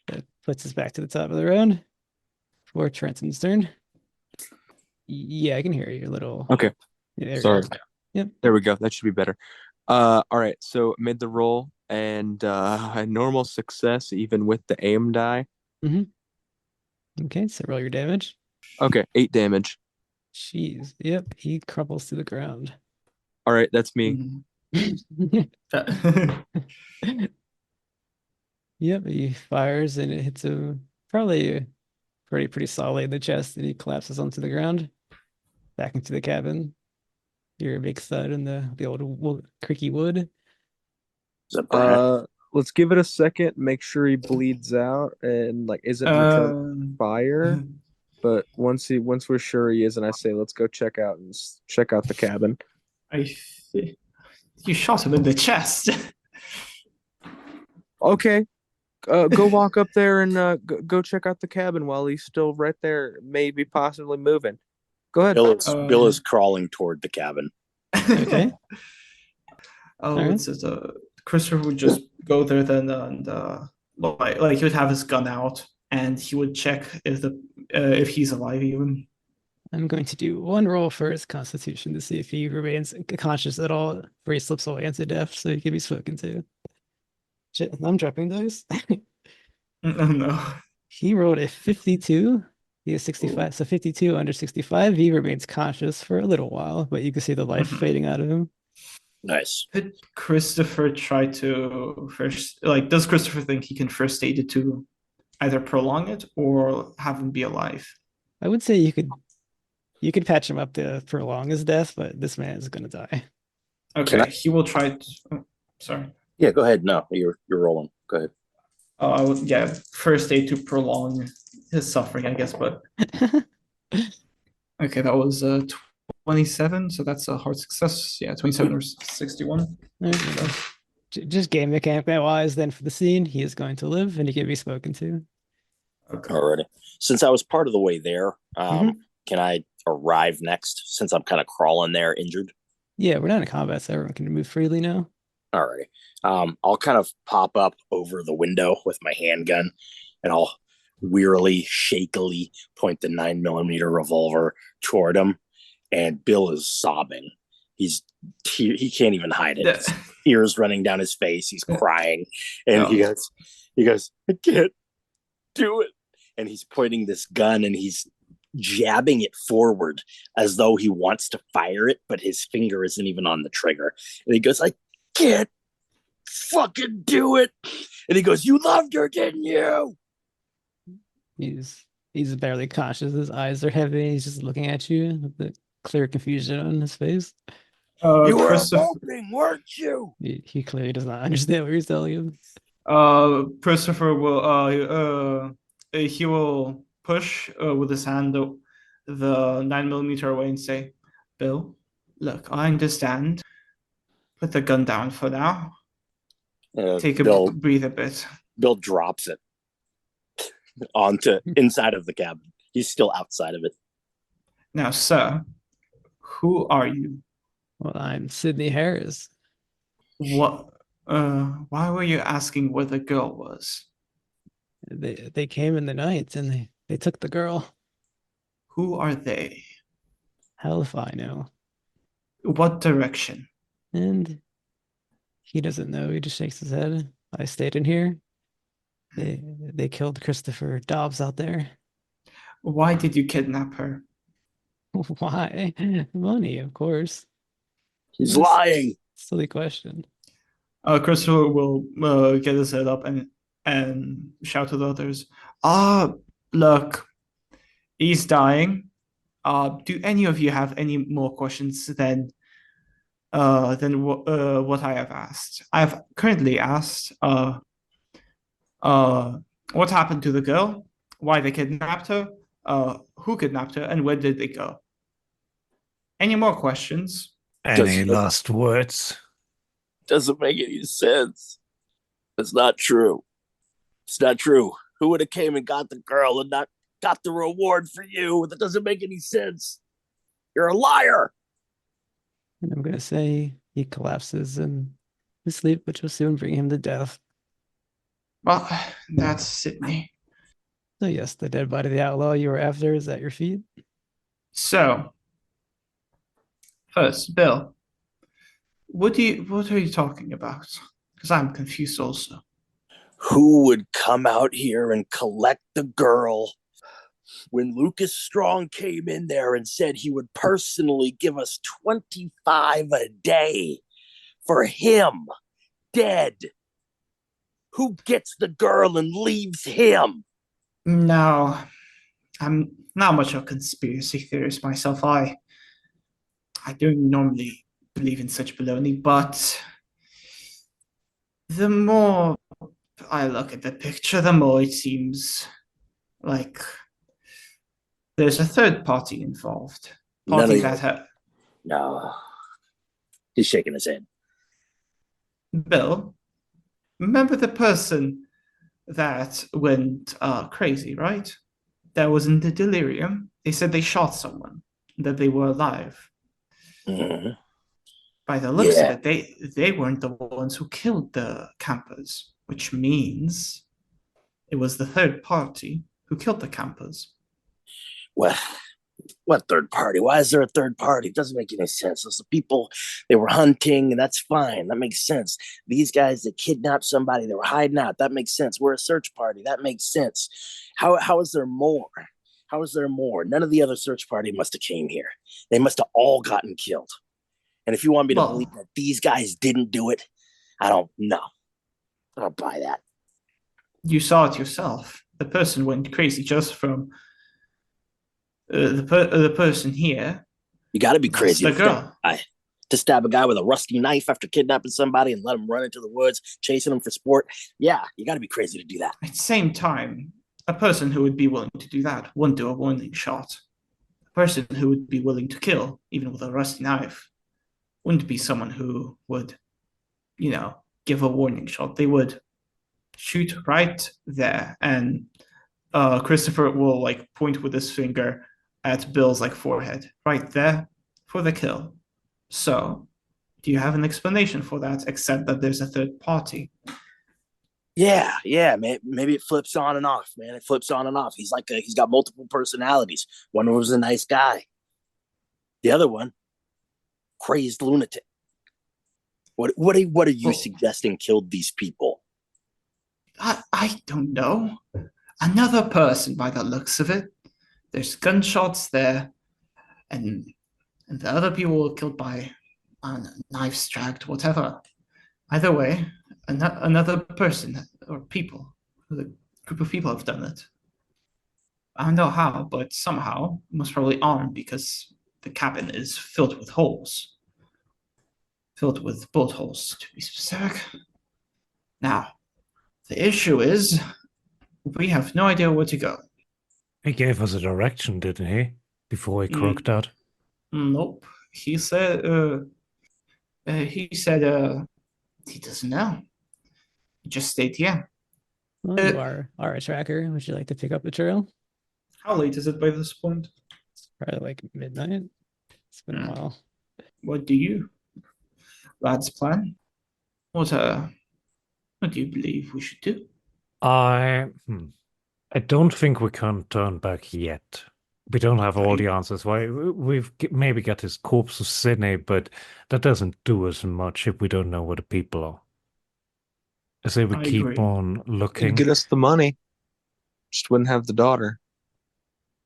That puts us back to the top of the round for Trenton's turn. Yeah, I can hear you a little. Okay. Yeah, there we Sorry. go. Yep. There we go. That should be better. All right. So made the roll and a normal success even with the aim die. Okay, so roll your damage. Okay, 8 damage. Jeez. Yep, he crumples to the ground. All right, that's me. Yep, he fires and it hits him probably pretty solidly in the chest, and he collapses onto the ground, back into the cabin. Hear a big thud in the old creaky wood. Is that Brad? Let's give it a second, make sure he bleeds out and like isn't returning fire. But once we're sure he is, and I say let's go check out the cabin. You shot him in the chest. Okay. Go walk up there and go check out the cabin while he's still right there, maybe possibly moving. Go ahead. Bill is crawling toward the cabin. Okay. It's Christopher would just go there then and like he would have his gun out and he would check if he's alive even. I'm going to do one roll for his constitution to see if he remains conscious at all before he slips away into death, so he can be spoken to. Shit, I'm dropping dice. Oh no. He rolled a 52. He is 65, so 52 under 65. He remains conscious for a little while, but you can see the life fading out of him. Nice. Could Christopher try to does Christopher think he can first aid it to either prolong it or have him be alive? I would say you could patch him up to prolong his death, but this man is going to die. Okay, he will try to. Sorry. Yeah, go ahead. No, you're rolling. Go ahead. First aid to prolong his suffering, I guess. But okay, that was 27, so that's a hard success. Yeah, 27 or 61. Just game mechanic wise, then for the scene, he is going to live and he can be spoken to. Okay. Alrighty. Since I was part of the way there, can I arrive next? Since I'm kind of crawling there, injured. Yeah, we're not in combat, so everyone can move freely now. Alrighty. I'll kind of pop up over the window with my handgun, and I'll wearily, shakily point the 9mm revolver toward him. And Bill is sobbing. He can't even hide it. Tears running down his face. He's crying, and he goes, I can't do it. And he's pointing this gun, and he's jabbing it forward as though he wants to fire it, but his finger isn't even on the trigger. And he goes, I can't fucking do it. And he goes, you loved her, didn't you? He's barely conscious. His eyes are heavy. He's just looking at you with the clear confusion on his face. You were hoping, weren't you? He clearly does not understand what you're telling him. Christopher will he will push with his hand the 9mm away and say, Bill, look, I understand. Put the gun down for now. Take a Bill breathe a bit. drops it onto inside of the cabin. He's still outside of it. Now, sir, who are you? Well, I'm Sydney Harris. What? Why were you asking where the girl was? They came in the night and they took the girl. Who are they? Hell if I know. What direction? And he doesn't know. He just shakes his head. I stayed in here. They killed Christopher Dobbs out there. Why did you kidnap her? Why? Money, of course. He's lying. Silly question. Christopher will get his head up and shout to the others. Look, he's dying. Do any of you have any more questions than what I have asked? I've currently asked what happened to the girl, why they kidnapped her, who kidnapped her, and where did they go? Any more questions? Any last words? Doesn't make any sense. It's not true. It's not true. Who would have came and got the girl and not got the reward for you? That doesn't make any sense. You're a liar. And I'm gonna say he collapses in his sleep, which will soon bring him to death. Well, that's Sydney. So yes, the dead body of the outlaw you were after is at your feet. So, first, Bill, what are you talking about? Because I'm confused also. Who would come out here and collect the girl when Lucas Strong came in there and said he would personally give us 25 a day for him dead? Who gets the girl and leaves him? No, I'm not much of a conspiracy theorist myself. I don't normally believe in such baloney, but the more I look at the picture, the more it seems like there's a third party involved. Party that No. He's shaking his head. Bill, remember the person that went crazy, right? That was in the delirium. They said they shot someone, that they were alive. Mm-hmm. By the looks of it, they weren't the ones who killed the campers, which means it was the third party who killed the campers. What third party? Why is there a third party? It doesn't make any sense. Those are people, they were hunting, and that's fine. That makes sense. These guys that kidnapped somebody, they were hiding out. That makes sense. We're a search party. That makes sense. How is there more? How is there more? None of the other search party must have came here. They must have all gotten killed. And if you want me to believe that these guys didn't do it, I don't know. I don't buy that. You saw it yourself. The person went crazy just from the person here. You got to be crazy to stab a guy with a rusty knife after kidnapping somebody and let him run into the woods, chasing him for sport. Yeah, you got to be crazy to do that. At the same time, a person who would be willing to do that wouldn't do a warning shot. A person who would be willing to kill, even with a rusty knife, wouldn't be someone who would, give a warning shot. They would shoot right there, and Christopher will point with his finger at Bill's forehead, right there for the kill. So, do you have an explanation for that, except that there's a third party? Yeah, maybe it flips on and off, man. It flips on and off. He's he's got multiple personalities. One was a nice guy. The other one, crazed lunatic. What are you suggesting killed these people? I don't know. Another person by the looks of it. There's gunshots there, and the other people were killed by knives dragged, whatever. Either way, another person or people, a group of people have done it. I don't know how, but somehow, most probably armed, because the cabin is filled with holes. Filled with bullet holes, to be specific. Now, the issue is, we have no idea where to go. He gave us a direction, didn't he? Before he croaked out. Nope. He said he doesn't know. Just stayed here. Well, you are a tracker. Would you like to pick up the trail? How late is it by this point? It's probably like midnight. It's been a while. What do you lads plan? What do you believe we should do? I don't think we can turn back yet. We don't have all the answers. Why we've maybe got his corpse of Sydney, but that doesn't do us much if we don't know where the people are. I say we I keep agree. on looking. It'd get us the money. Just wouldn't have the daughter.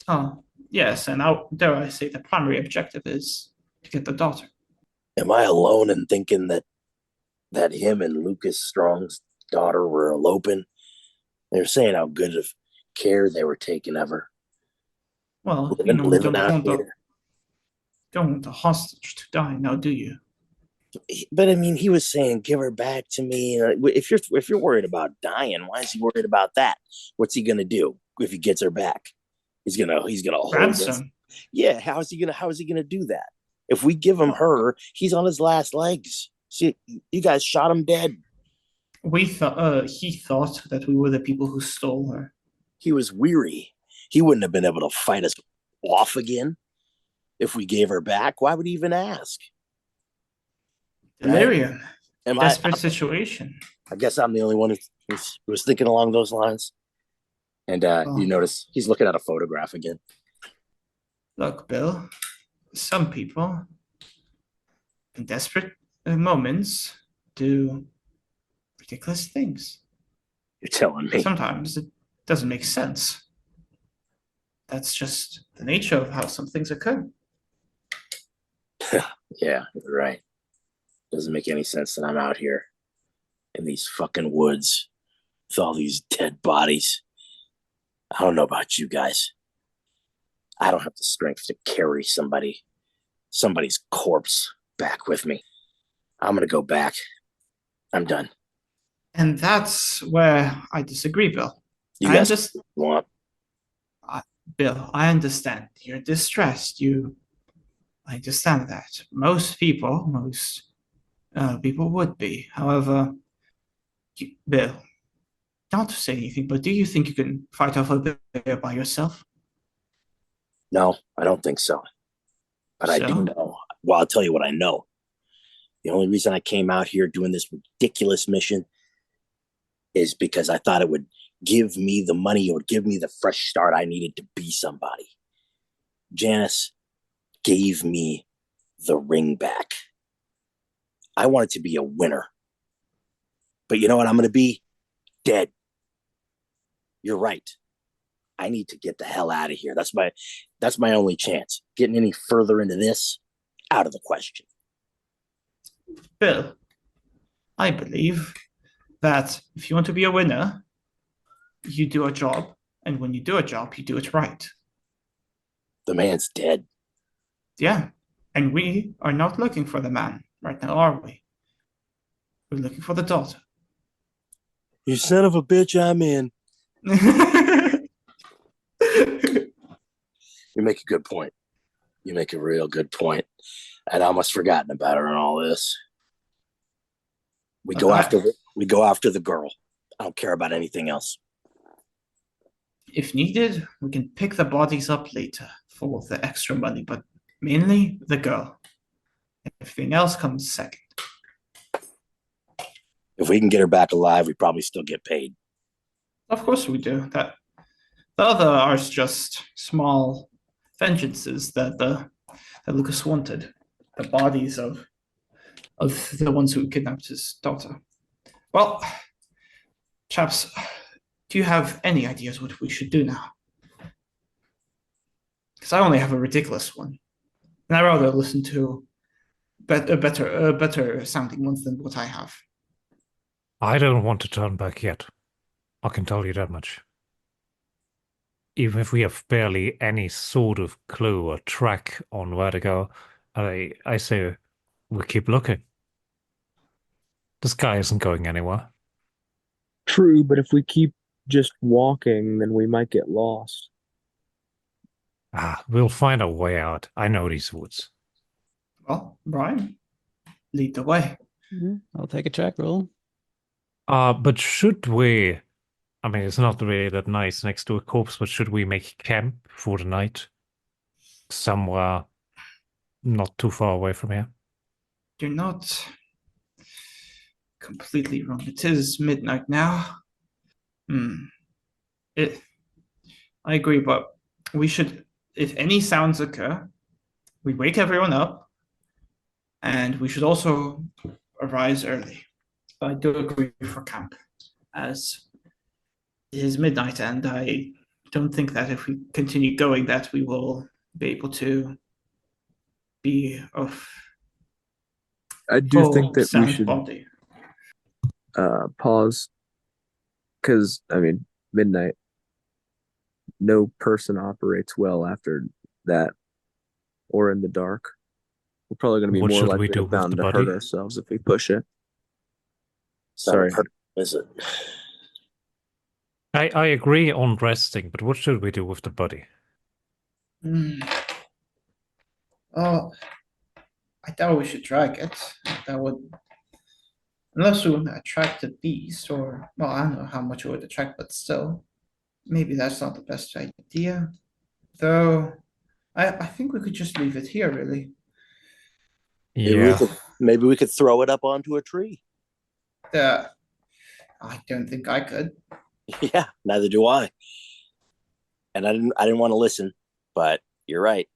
Oh, yes, and now dare I say the primary objective is to get the daughter. Am I alone in thinking that him and Lucas Strong's daughter were eloping? They were saying how good of care they were taking of her. Well, Living, you living out here. don't want the hostage to die now, do you? But I mean, he was saying, "Give her back to me." If you're worried about dying, why is he worried about that? What's he gonna do if he gets her back? He's gonna hold us. Ransom. Yeah, how is he gonna do that? If we give him her, he's on his last legs. See, you guys shot him dead. We thought he thought that we were the people who stole her. He was weary. He wouldn't have been able to fight us off again if we gave her back. Why would he even ask? Delirium. Am Desperate situation. I guess I'm the only one who was thinking along those lines. And you notice he's looking at a photograph again. Look, Bill, some people in desperate moments do ridiculous things. You're telling me. Sometimes it doesn't make sense. That's just the nature of how some things occur. Yeah, you're right. Doesn't make any sense that I'm out here in these fucking woods with all these dead bodies. I don't know about you guys. I don't have the strength to carry somebody's corpse back with me. I'm gonna go back. I'm done. And that's where I disagree, Bill. You guys just want. Bill, I understand. You're distressed. I understand that. Most people would be. However, Bill, not to say anything, but do you think you can fight off a bear by yourself? No, I don't think so. But I do know. Well, I'll tell you what I know. The only reason I came out here doing this ridiculous mission is because I thought it would give me the money, it would give me the fresh start I needed to be somebody. Janice gave me the ring back. I wanted to be a winner. But you know what I'm going to be? Dead. You're right. I need to get the hell out of here. That's my only chance. Getting any further into this, out of the question. Bill, I believe that if you want to be a winner, you do a job, and when you do a job, you do it right. The man's dead. Yeah, and we are not looking for the man right now, are we? We're looking for the daughter. You son of a bitch, I'm in. You make a good point. You make a real good point. I'd almost forgotten about her and all this. We go after the girl. I don't care about anything else. If needed, we can pick the bodies up later for the extra money, but mainly the girl. Everything else comes second. If we can get her back alive, we probably still get paid. Of course we do. The other are just small vengeances that Lucas wanted. The bodies of the ones who kidnapped his daughter. Well, chaps, do you have any ideas what we should do now? Because I only have a ridiculous one, and I'd rather listen to better sounding ones than what I have. I don't want to turn back yet. I can tell you that much. Even if we have barely any sort of clue or track on where to go, I say we keep looking. This guy isn't going anywhere. True, but if we keep just walking, then we might get lost. We'll find a way out. I know these woods. Well, Brian, lead the way. I'll take a track roll. But should we? I mean, it's not really that nice next to a corpse, but should we make camp for the night somewhere not too far away from here? You're not completely wrong. It is midnight now. I agree, but we should, if any sounds occur, we wake everyone up, and we should also arise early. But I do agree for camp, as it is midnight, and I don't think that if we continue going, that we will be able to be of I do full think that we sound should body. pause, because I mean, midnight. No person operates well after that, or in the dark. We're probably going to be What more should we likely do to with bound the to hurt body? ourselves if we push it. Sorry, Sorry. is it? I agree on resting, but what should we do with the body? Oh, I doubt we should drag it. That would, unless we would attract a beast, or well, I don't know how much it would attract, but still, maybe that's not the best idea. Though, I think we could just leave it here, really. Yeah. Maybe we could throw it up onto a tree. I don't think I could. Yeah, neither do I. And I didn't want to listen, but you're right.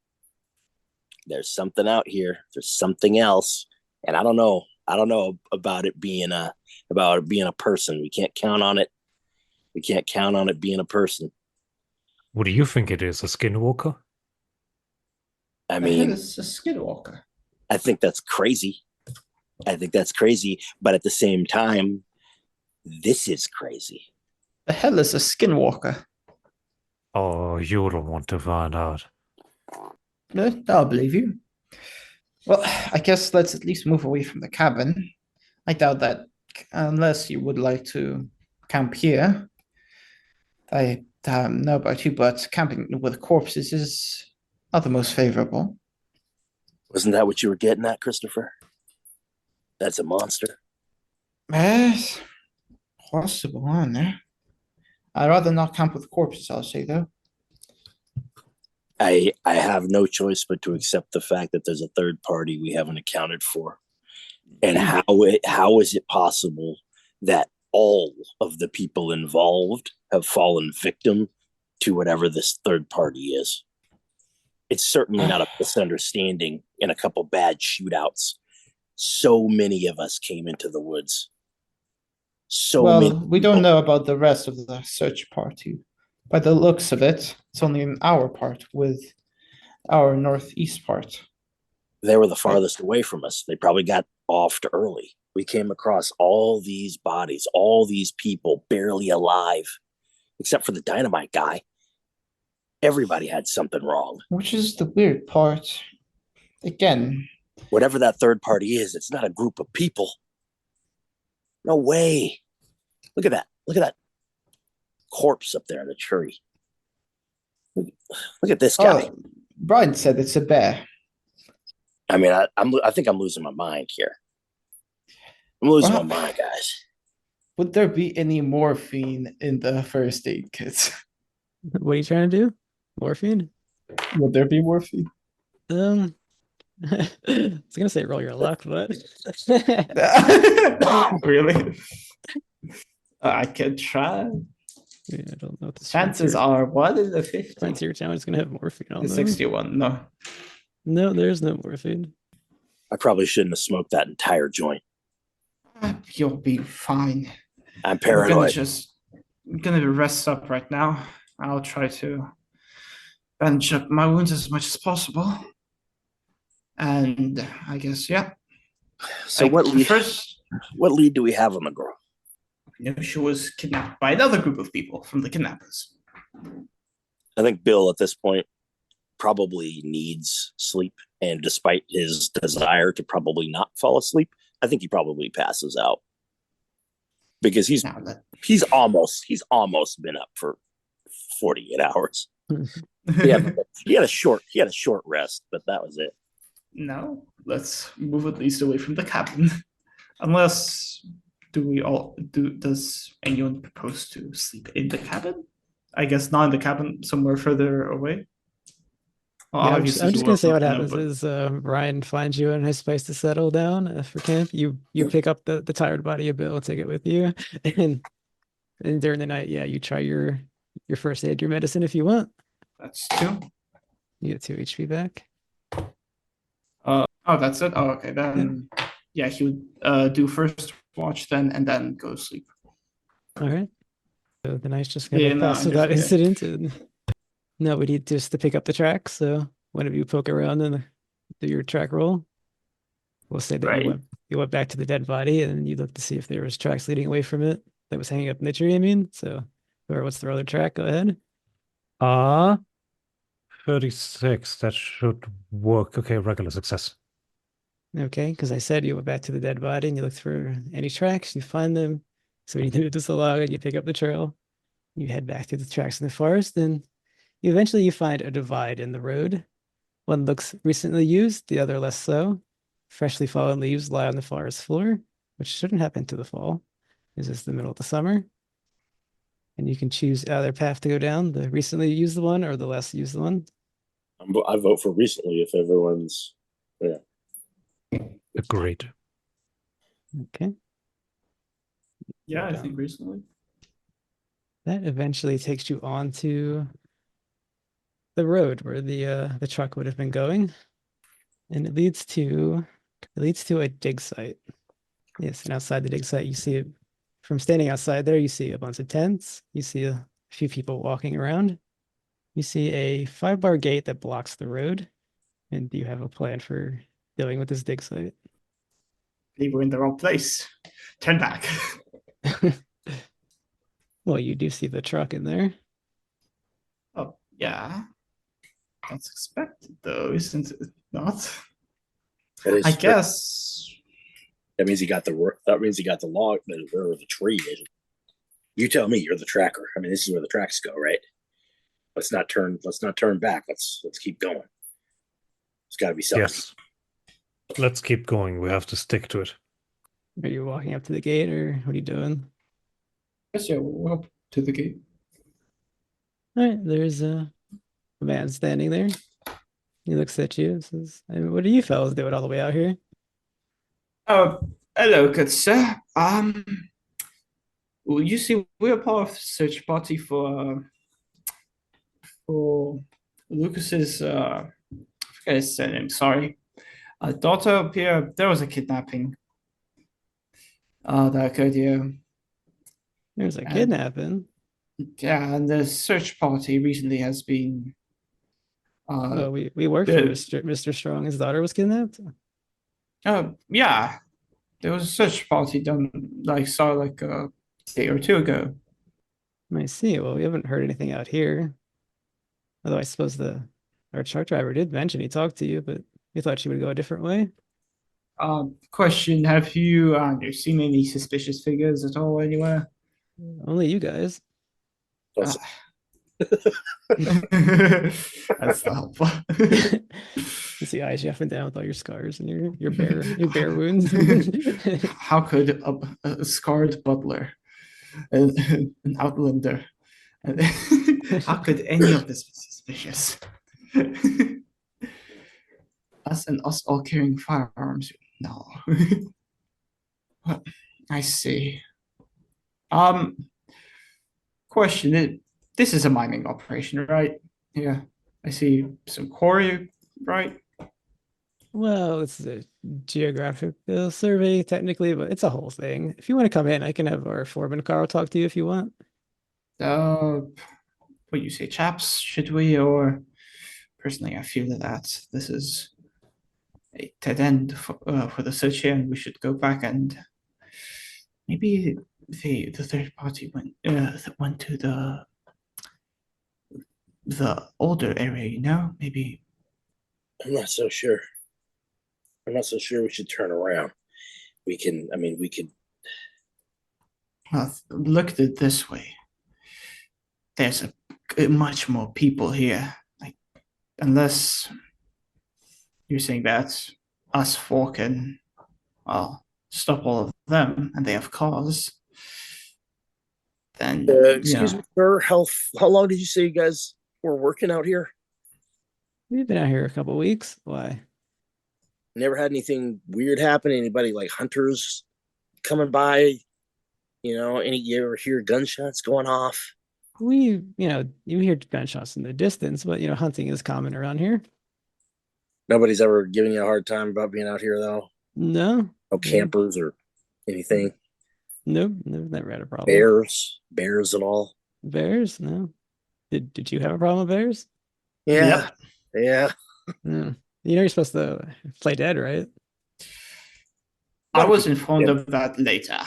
There's something out here. There's something else, and I don't know. I don't know about it being a person. We can't count on it. We can't count on it being a person. What do you think it is? A skinwalker? I The hell mean, is a skinwalker? I think that's crazy. But at the same time, this is crazy. The hell is a skinwalker? Oh, you don't want to find out. I'll believe you. Well, I guess let's at least move away from the cabin. I doubt that, unless you would like to camp here. I don't know about you, but camping with corpses is not the most favorable. Wasn't that what you were getting at, Christopher? That's a monster. Yes, possible, aren't there? I'd rather not camp with corpses, I'll say, though. I have no choice but to accept the fact that there's a third party we haven't accounted for. And how is it possible that all of the people involved have fallen victim to whatever this third party is? It's certainly not a misunderstanding and a couple bad shootouts. So many of us came into the woods. We don't know about the rest of the search party. By the looks of it, it's only in our part with our northeast part. They were the farthest away from us. They probably got off early. We came across all these bodies, all these people barely alive, except for the dynamite guy. Everybody had something wrong. Which is the weird part. Again, whatever that third party is, it's not a group of people. No way. Look at that. Look at that corpse up there in the tree. Look at this guy. Brian said it's a bear. I mean, I think I'm losing my mind here. I'm losing my mind, guys. Would there be any morphine in the first aid kit? What are you trying to do? Morphine? Would there be morphine? I was gonna say roll your luck, but Really? I could try. yeah, I don't know what the Chances are 1 in the 50. Frontier Town is gonna have morphine on The them. 61, no. No, there's no morphine. I probably shouldn't have smoked that entire joint. You'll be fine. I'm paranoid. I'm gonna rest up right now. I'll try to bandage up my wounds as much as possible. And I guess, yeah. So what lead do we have on the girl? You know, she was kidnapped by another group of people from the kidnappers. I think Bill at this point probably needs sleep, and despite his desire to probably not fall asleep, I think he probably passes out because he's almost been up for 48 hours. He had a short rest, but that was it. No, let's move at least away from the cabin. Unless does anyone propose to sleep in the cabin? I guess not in the cabin, somewhere further away. Well, Yeah, obviously I'm you just gonna were say what both happens but is Ryan finds you a nice place to settle down for camp. You pick up the tired body of Bill, take it with you, and during the night, yeah, you try your first aid, your medicine if you want. that's two. You get 2 HP back. Oh, that's it. Oh, okay. Then yeah, he would do first watch then, and then go to sleep. All right. So the night's just gonna Yeah, no, pass I without guess, yeah. incident, and now we need just to pick up the track. So whenever you poke around and do your track roll, we'll say that Right. you went back to the dead body, and you look to see if there was tracks leading away from it that was hanging up in the tree. I mean, so or what's the other track? Go ahead. 36. That should work. Okay, regular success. Okay, because I said you went back to the dead body and you looked for any tracks, you find them. So you do this along and you pick up the trail. You head back to the tracks in the forest, and eventually you find a divide in the road. One looks recently used, the other less so. Freshly fallen leaves lie on the forest floor, which shouldn't happen to the fall. This is the middle of the summer. And you can choose either path to go down, the recently used one or the less used one. I vote for recently if everyone's. Yeah. Agreed. Okay. Yeah, Go I down. think recently. That eventually takes you onto the road where the truck would have been going, and it leads to a dig site. Yes, and outside the dig site, you see from standing outside there, you see a bunch of tents. You see a few people walking around. You see a 5-bar gate that blocks the road. And do you have a plan for dealing with this dig site? They were in the wrong place. Turn back. Well, you do see the truck in there. Oh, yeah. That's expected, though, isn't it not? That is I true. guess. That means he got the log, or the tree. You tell me. You're the tracker. I mean, this is where the tracks go, right? Let's not turn back. Let's keep going. It's got to be something. Yes. Let's keep going. We have to stick to it. Are you walking up to the gate, or what are you doing? Yes, yeah, we'll up to the gate. All right, there's a man standing there. He looks at you and says, "I mean, what are you fellas doing all the way out here?" Hello, good sir. Well, you see, we're part of the search party for Lucas's I forget his surname, sorry. Daughter up here, there was a kidnapping. That occurred here. There's a And- kidnapping. Yeah, and the search party recently has been Oh, we work for Mr. Strong. His daughter was kidnapped. yeah. There was a search party done like a day or two ago. I see. Well, we haven't heard anything out here. Although I suppose our truck driver did mention he talked to you, but we thought she would go a different way. Question: have you seen any suspicious figures at all anywhere? Only you guys. Plus, That's not helpful. You see eyes you up and down with all your scars and your bear wounds. How could a scarred butler, an outlander, how could any of this be suspicious? Us all carrying firearms? No. I see. Question: this is a mining operation, right? Yeah, I see some quarry, right? Well, it's a geographic survey technically, but it's a whole thing. If you want to come in, I can have our foreman Carl talk to you if you want. What you say, chaps? Should we? Or personally, I feel that this is a dead end for the search here, and we should go back and maybe the third party went to the older area. You know, maybe. I'm not so sure. I'm not so sure we should turn around. We can. I mean, we could. Look at it this way. There's much more people here. Like, unless you're saying that us four can, stop all of them, and they have cause, then Excuse me, sir. How long did you say you guys were working out here? We've been out here a couple weeks. Why? Never had anything weird happen? Anybody like hunters coming by? You ever hear gunshots going off? You hear gunshots in the distance, but hunting is common around here. Nobody's ever given you a hard time about being out here, though? No. No campers or anything? Nope, never had a problem. Bears at all? Bears? No. Did you have a problem with bears? Yeah. Yep. Yeah. No. You're supposed to play dead, right? I was informed of that later.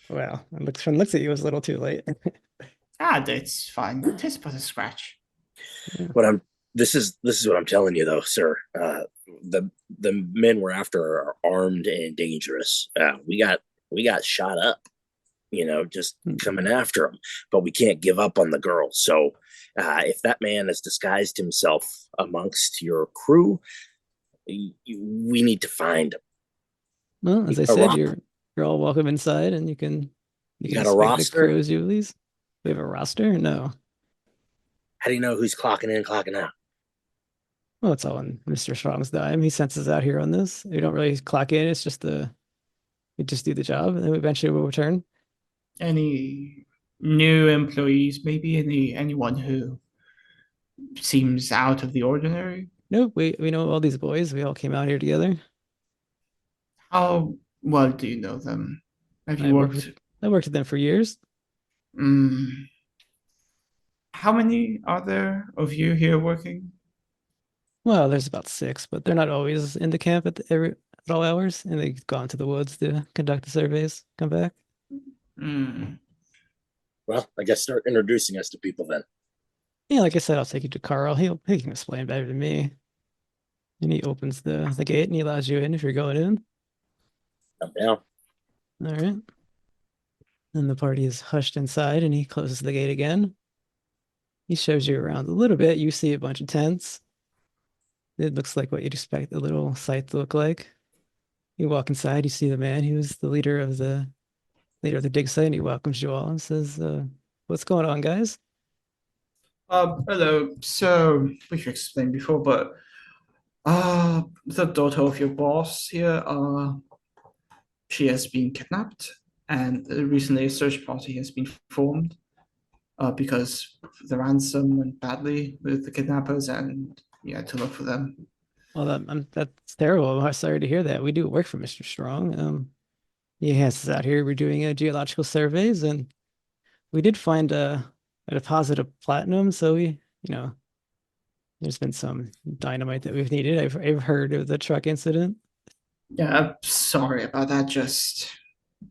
Well, looks at you, it was a little too late. That's fine. It is but a scratch. This is what I'm telling you, though, sir. The men we're after are armed and dangerous. We got shot up, just coming after them, but we can't give up on the girl. So if that man has disguised himself amongst your crew, we need to find him. Well, as I said, you're all welcome inside, and you can got a roster? The Julies. We have a roster? No. How do you know who's clocking in and clocking out? Well, it's all on Mr. Strong's dime. He sends us out here on this. We don't really clock in. It's just we just do the job, and then eventually we'll return. Any new employees? Maybe anyone who seems out of the ordinary? Nope, we know all these boys. We all came out here together. How well do you know them? Have you worked? I worked with them for years. How many are there of you here working? Well, there's about 6, but they're not always in the camp at all hours, and they've gone to the woods to conduct the surveys, come back. Well, I guess start introducing us to people then. Yeah, like I said, I'll take you to Carl. He can explain better than me. And he opens the gate and he allows you in if you're going in. I'm down. All right. Then the party is hushed inside and he closes the gate again. He shows you around a little bit. You see a bunch of tents. It looks like what you'd expect a little site to look like. You walk inside, you see the man who's the leader of the dig site, and he welcomes you all and says, what's going on, guys? Hello. So we've explained before, but the daughter of your boss here, she has been kidnapped, and recently a search party has been formed because the ransom went badly with the kidnappers, and to look for them. Well, that's terrible. I'm sorry to hear that. We do work for Mr. Strong. He has us out here. We're doing geological surveys, and we did find a deposit of platinum. So there's been some dynamite that we've needed. I've heard of the truck incident. Yeah, I'm sorry about that. Just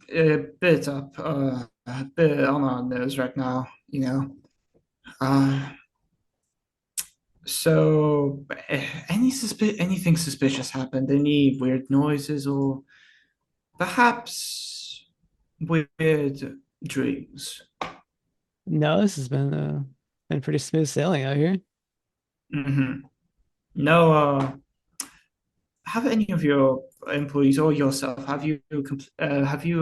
a bit up, a bit on our nose right now. So, anything suspicious happened? Any weird noises, or perhaps weird dreams? No, this has been pretty smooth sailing out here. No, have any of your employees or yourself have you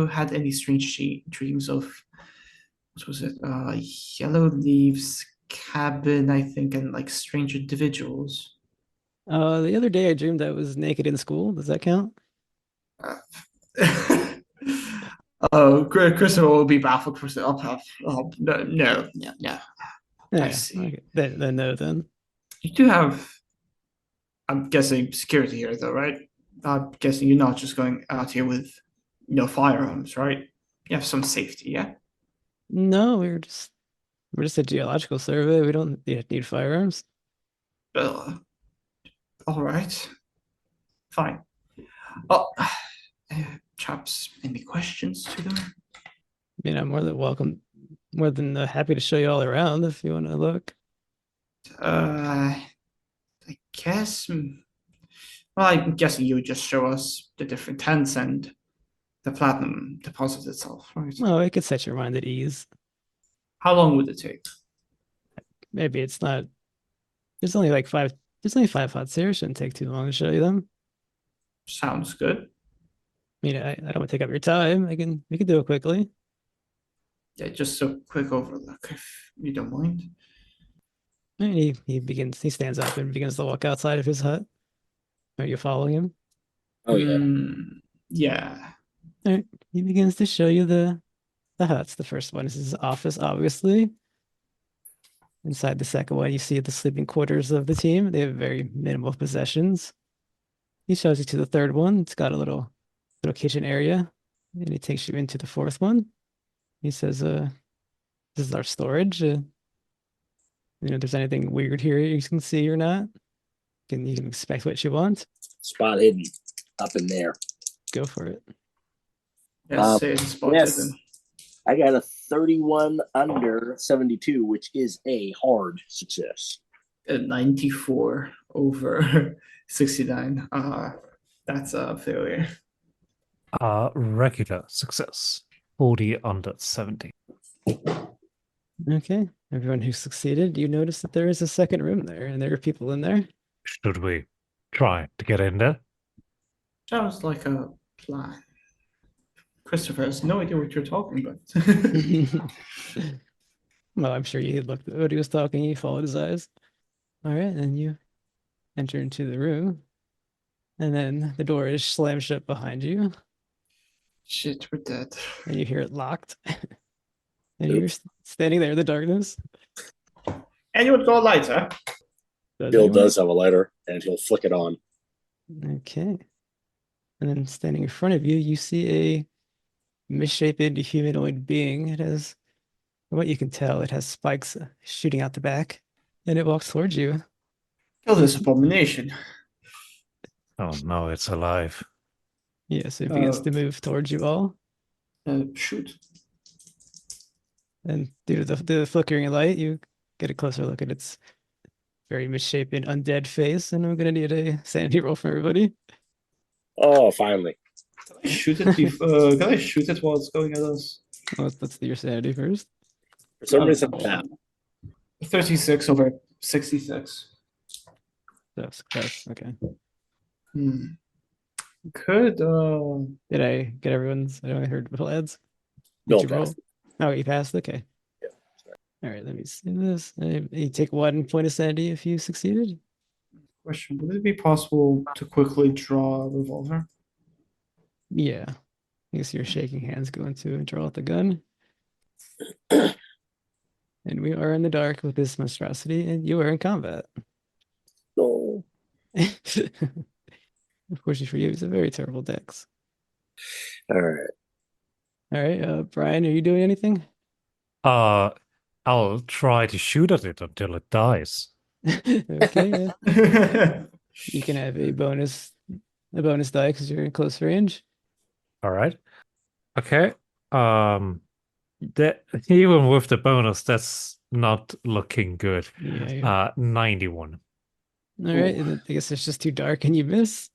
had any strange dreams of, what was it? Yellow Leaves cabin, I think, and like strange individuals. The other day I dreamed I was naked in school. Does that count? Oh, Christopher will be baffled for no. Yeah, I see. Okay. Then no, then. You do have, I'm guessing, security here, though, right? I'm guessing you're not just going out here with firearms, right? You have some safety, yeah? No, we're just a geological survey. We don't need firearms. All right. Fine. Oh, chaps, any questions to them? I'm more than welcome, more than happy to show you all around if you want to look. I guess. Well, I'm guessing you would just show us the different tents and the platinum deposit itself, right? Well, it could set your mind at ease. How long would it take? Maybe it's not. There's only 5 huts here. It shouldn't take too long to show you them. Sounds good. mean, I don't want to take up your time. We can do it quickly. Yeah, just a quick overlook, if you don't mind. And he stands up and begins to walk outside of his hut. Are you following him? Oh yeah. Yeah. All right. He begins to show you the huts. The first one is his office, obviously. Inside the second one, you see the sleeping quarters of the team. They have very minimal possessions. He shows you to the third one. It's got a little kitchen area, and he takes you into the fourth one. He says, "This is our storage. If there's anything weird here you can see or not, you can expect what you want. Spot hidden up in there. Go for it." Yes, say it's spotted. Yes. And I got a 31 under 72, which is a hard success. 94 over 69. That's a failure. Regular success. 40 under 70. Okay. Everyone who succeeded, you notice that there is a second room there, and there are people in there. Should we try to get in there? Sounds like a plan. Christopher has no idea what you're talking about. Well, I'm sure you looked at what he was talking. He followed his eyes. All right, and you enter into the room, and then the door is slammed shut behind you, Shit, we're dead. and you hear it locked. And you're standing there in the darkness. Anyone got a lighter? Bill does have a lighter, and he'll flick it on. Okay. And then standing in front of you, you see a misshapen humanoid being. It has, from what you can tell, it has spikes shooting out the back, and it walks towards you. Kill this abomination. Oh no, it's alive. Yes, it begins to move towards you all. Shoot. And due to the flickering light, you get a closer look at its very misshapen undead face, and I'm gonna need a sanity roll from everybody. Oh, finally. Can I shoot it before, can I shoot it while it's going at us? Let's do your sanity first. For some reason, that 36 over 66. So success. Okay. Could Did I get everyone's? I heard Vlad's. Bill Did you roll? passed. Oh, you passed. Okay. Yeah, sorry. All right. Let me see this. You take 1 point of sanity if you succeeded. question, would it be possible to quickly draw a revolver? Yeah. I guess your shaking hands going to draw out the gun. And we are in the dark with this monstrosity, and you are in combat. No. Unfortunately for you, it's a very terrible dex. All right. All right, Brian, are you doing anything? I'll try to shoot at it until it dies. Okay, yeah. You can have a bonus die because you're in close range. All right. Okay. That even with the bonus, that's not looking good. Yeah. 91. All right, and then I guess it's just too dark and you miss.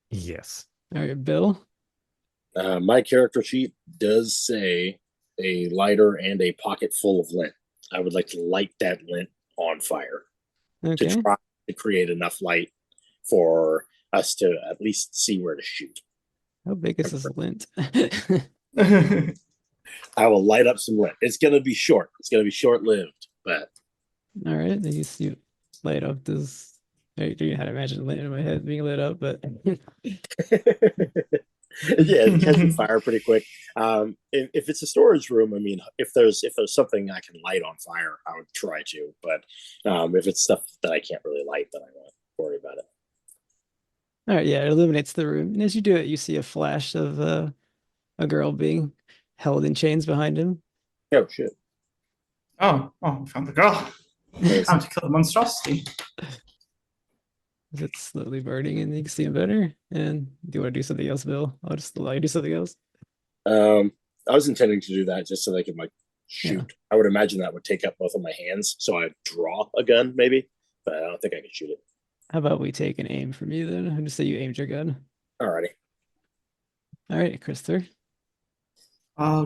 Yes. All right, Bill. My character sheet does say a lighter and a pocket full of lint. I would like to light that lint on fire Okay. to try to create enough light for us to at least see where to shoot. How big is this lint? I will light up some lint. It's going to be short. It's going to be short-lived, but All right, then you light up this. I don't know how to imagine lint in my head being lit up, but yeah, it catches fire pretty quick. If it's a storage room, I mean, if there's something I can light on fire, I would try to. But if it's stuff that I can't really light, then I won't worry about it. all right, yeah, it illuminates the room, and as you do it, you see a flash of a girl being held in chains behind him. Oh shit! Oh, found the girl. Time to kill the monstrosity. It's slowly burning, and you can see him better. And do you want to do something else, Bill? I'll just allow you to do something else. I was intending to do that just so they could like shoot. Yeah. I would imagine that would take up both of my hands, so I'd draw a gun maybe, but I don't think I could shoot it. How about we take an aim from you then? I'll just say you aimed your gun. Alrighty. All right, Christopher.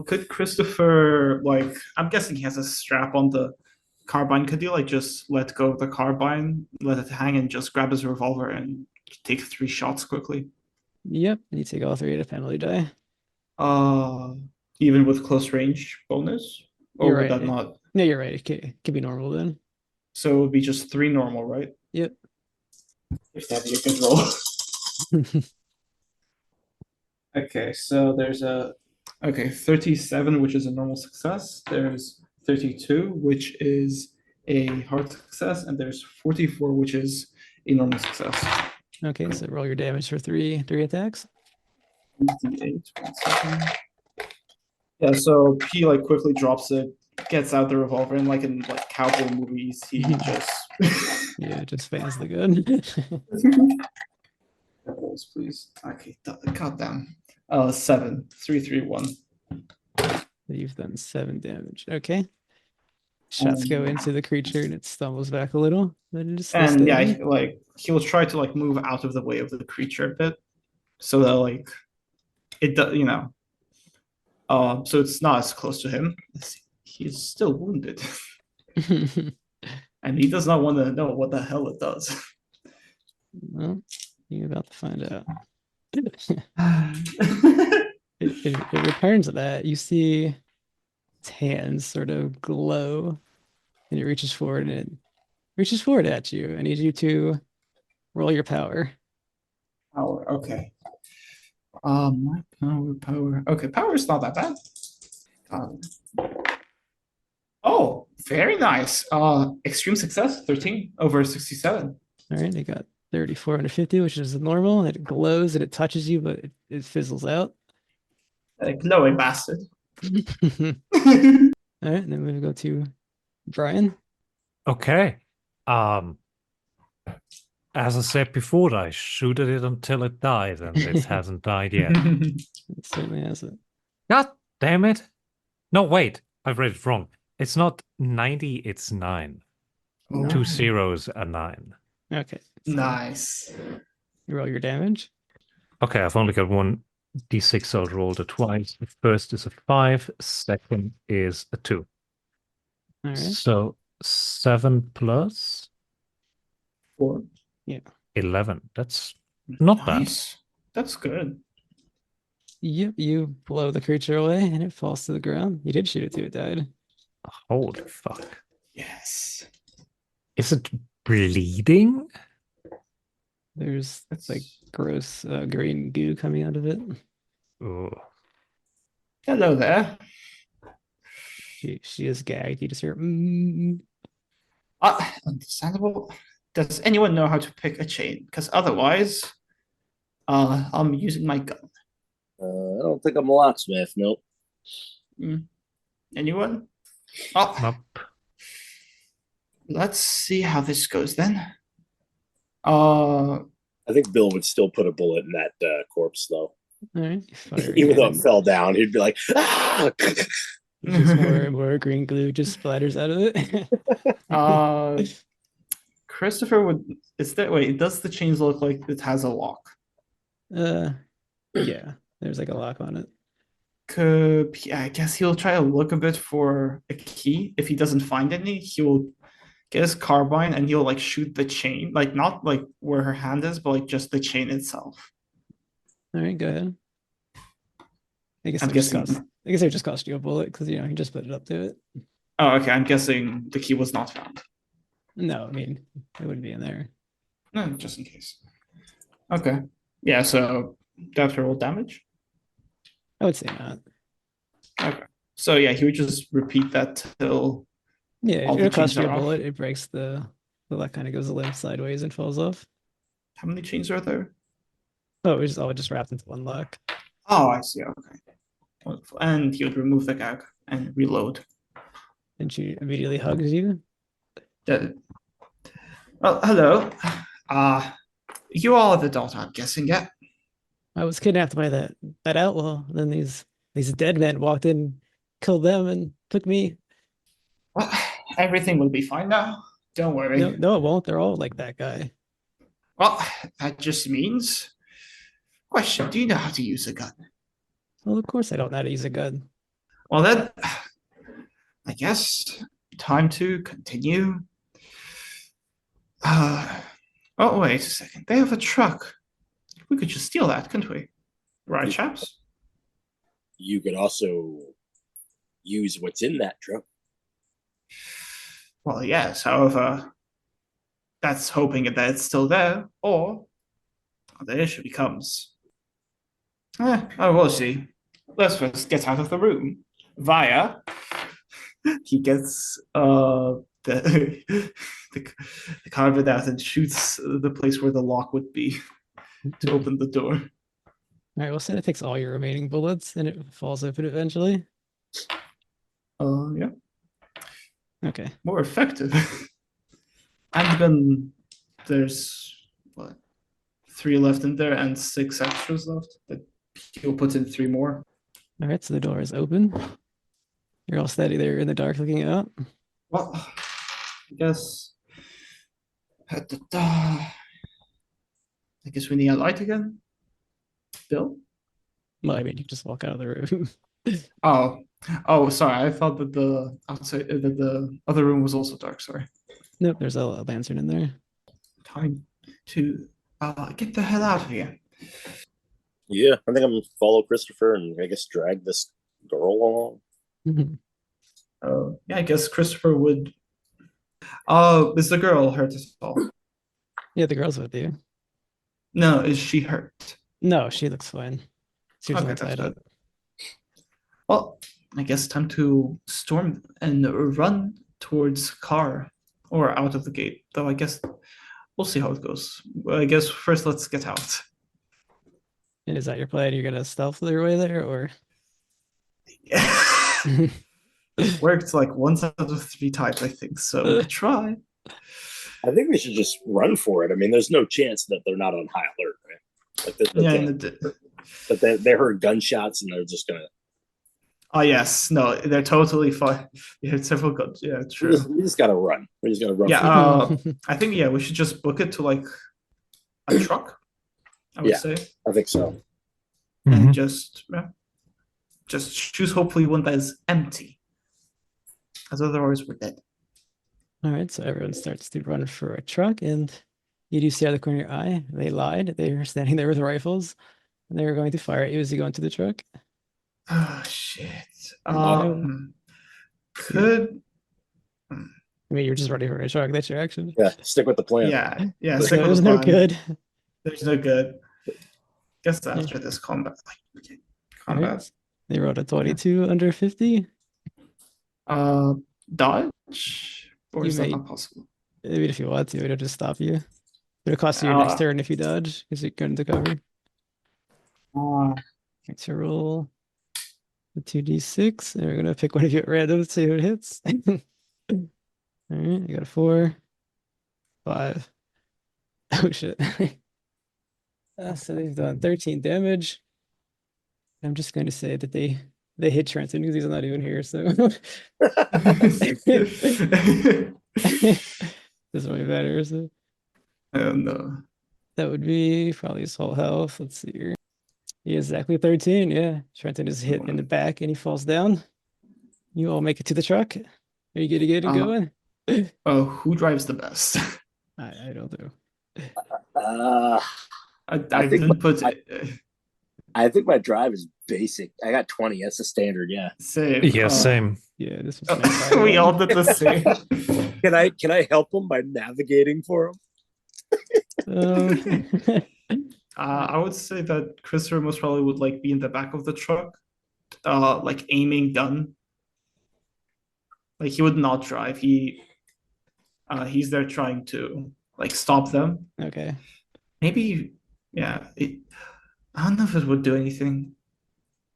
Could Christopher, like, I'm guessing he has a strap on the carbine. Could you, like, just let go of the carbine, let it hang, and just grab his revolver and take 3 shots quickly? Yep, and you take all 3 of the penalty die. Even with close range bonus, or You're would right. that not? No, you're right. It could be normal then. So it would be just 3 normal, right? Yep. If that'd be a good roll. Okay, so there's 37, which is a normal success. There's 32, which is a hard success, and there's 44, which is a normal success. Okay, so roll your damage for three attacks. 58, 1 second. Yeah, so he like quickly drops it, gets out the revolver, and like in like cowboy movies, he just Yeah, just fans the gun. rolls, please. Okay, goddamn. 7, 3, 3, 1. You've done 7 damage. Okay. Shots go into the creature and it stumbles back a little. Then it just And yeah, he'll try to like move out of the way of the creature a bit, so that like it does, so it's not as close to him. He's still wounded, and he does not want to know what the hell it does. Well, you're about to find out. It returns to that. You see its hands sort of glow, and it reaches forward at you. I need you to roll your power. Power, okay. My power. Okay, power is not that bad. Oh, very nice. Extreme success, 13 over 67. All right, I got 3,450, which is normal. And it glows and it touches you, but it fizzles out. Glowing bastard. All right, then we go to Brian. Okay. As I said before, I shoot at it until it dies, and it hasn't died yet. It certainly hasn't. God damn it. No, wait. I've read it wrong. It's not 90, it's 9. Oh. 2 zeros and 9. Okay. So Nice. you roll your damage. Okay, I've only got 1 d6, so I'll roll it twice. The first is a 5, second is a 2. All right. So 7 plus 4. 11. That's not bad. Nice. That's good. Yep, you blow the creature away and it falls to the ground. You did shoot it till it died. Holy fuck. Yes. Is it bleeding? There's like gross green goo coming out of it. Oh. Hello there. She is gagged. You just hear Understandable. Does anyone know how to pick a chain? Because otherwise, I'm using my gun. I don't think I'm a locksmith. Nope. Anyone? Oh, Nope. let's see how this goes then. I think Bill would still put a bullet in that corpse, though. all right, you fire Even though it again. fell down, he'd be like, ah! Just more green glue just splatters out of it. Christopher would. Does the chains look like it has a lock? Yeah, there's like a lock on it. I guess he'll try to look a bit for a key. If he doesn't find any, he will get his carbine and he'll like shoot the chain, like not like where her hand is, but like just the chain itself. All right, go ahead. I guess I'm it just guessing. cost. I guess it just cost you a bullet because you just put it up to it. Oh, okay. I'm guessing the key was not found. No, I mean it wouldn't be in there. No, just in case. Okay. Yeah. So do I have to roll damage? I would say not. Okay. So yeah, he would just repeat that till. Yeah, All the it'll cost chains you a are off. bullet. It breaks the luck kind of goes limp sideways and falls off. How many chains are there? Oh, it just wrapped into one lock. Oh, I see. Okay. Wonderful. And he would remove the gag and reload. And she immediately hugs you. Well, hello. You all are the daughter, I'm guessing, yeah? I was kidnapped by that outlaw. Then these dead men walked in, killed them, and took me. Well, everything will be fine now. Don't worry. No, it won't. They're all like that guy. Well, that just means. Question: do you know how to use a gun? Well, of course I don't know how to use a gun. Well, then, I guess time to continue. Oh, wait a second. They have a truck. we could just steal that, couldn't we? Right, chaps? You could also use what's in that truck. Well, yes. However, that's hoping that it's still there, or the issue becomes, oh, we'll see. Let's first get out of the room. Via, he gets the, the carbon out and shoots the place where the lock would be to open the door. All right, we'll say it takes all your remaining bullets and it falls open eventually. Yeah, Okay. more effective. And then there's what, 3 left in there and 6 extras left. That he'll put in 3 more. All right, so the door is open. You're all steady there in the dark looking out. Well, I guess. I guess we need a light again. Bill? Well, I mean, you just walk out of the room. Oh, sorry. I thought that the outside, that the other room was also dark. Sorry. Nope, there's a lantern in there. Time to get the hell out of here. Yeah, I think I'm gonna follow Christopher and I guess drag this girl along. Yeah, I guess Christopher would. Is the girl hurt at all? Yeah, the girl's with you. No, is she hurt? No, she looks fine. She was Okay, all that's tied up. good. Well, I guess time to storm and run towards car or out of the gate. Though I guess we'll see how it goes. Well, I guess first let's get out. And is that your plan? You're gonna stealth your way there, or? It worked like once out of 3 times, I think. So we could try. I think we should just run for it. I mean, there's no chance that they're not on high alert, right? Like there's no Yeah, chance. But they heard gunshots and they're just gonna. oh yes, no, they're totally fine. Yeah, several guns. Yeah, true. We just gotta run. We just gotta run. Yeah, for it. I think we should just book it to like a truck. I would Yeah. say, I think so. and just choose hopefully one that is empty, as otherwise we're dead. All right, so everyone starts to run for a truck, and you do see out of the corner of your eye, they lied. They were standing there with rifles, and they were going to fire at you as you go into the truck. Oh shit. Could I mean, you're just running for a truck. That's your action. Yeah, stick with the plan. yeah. So stick with there's the no plan. good. There's no good. Guess after this combat. All Combat. right, they rolled a 22 under 50. Dodge? Or You is that may- not possible? I mean, if you want to, it'll just stop you. It'll cost you your next turn if you dodge, because you're going to cover. Okay, to roll the 2d6, and we're going to pick one of you at random to see who it hits. All right, you got a 4, 5. Oh, shit. So they've done 13 damage. I'm just going to say that they hit Trenton because he's not even here, so. Doesn't really matter, so. No. That would be probably his whole health. Let's see here. He is exactly 13, yeah. Trenton is hit in the back and he falls down. You all make it to the truck. Are you good to get it going? Who drives the best? I don't know. I think didn't put I think my drive is basic. I got 20. That's the standard. Yeah. same. Yeah, same. Yeah, this was We all did the same. Can I help them by navigating for them? I would say that Christopher most probably would like be in the back of the truck, like aiming gun. Like he would not drive. He's there trying to like stop them. Okay. Maybe, yeah. I don't know if it would do anything,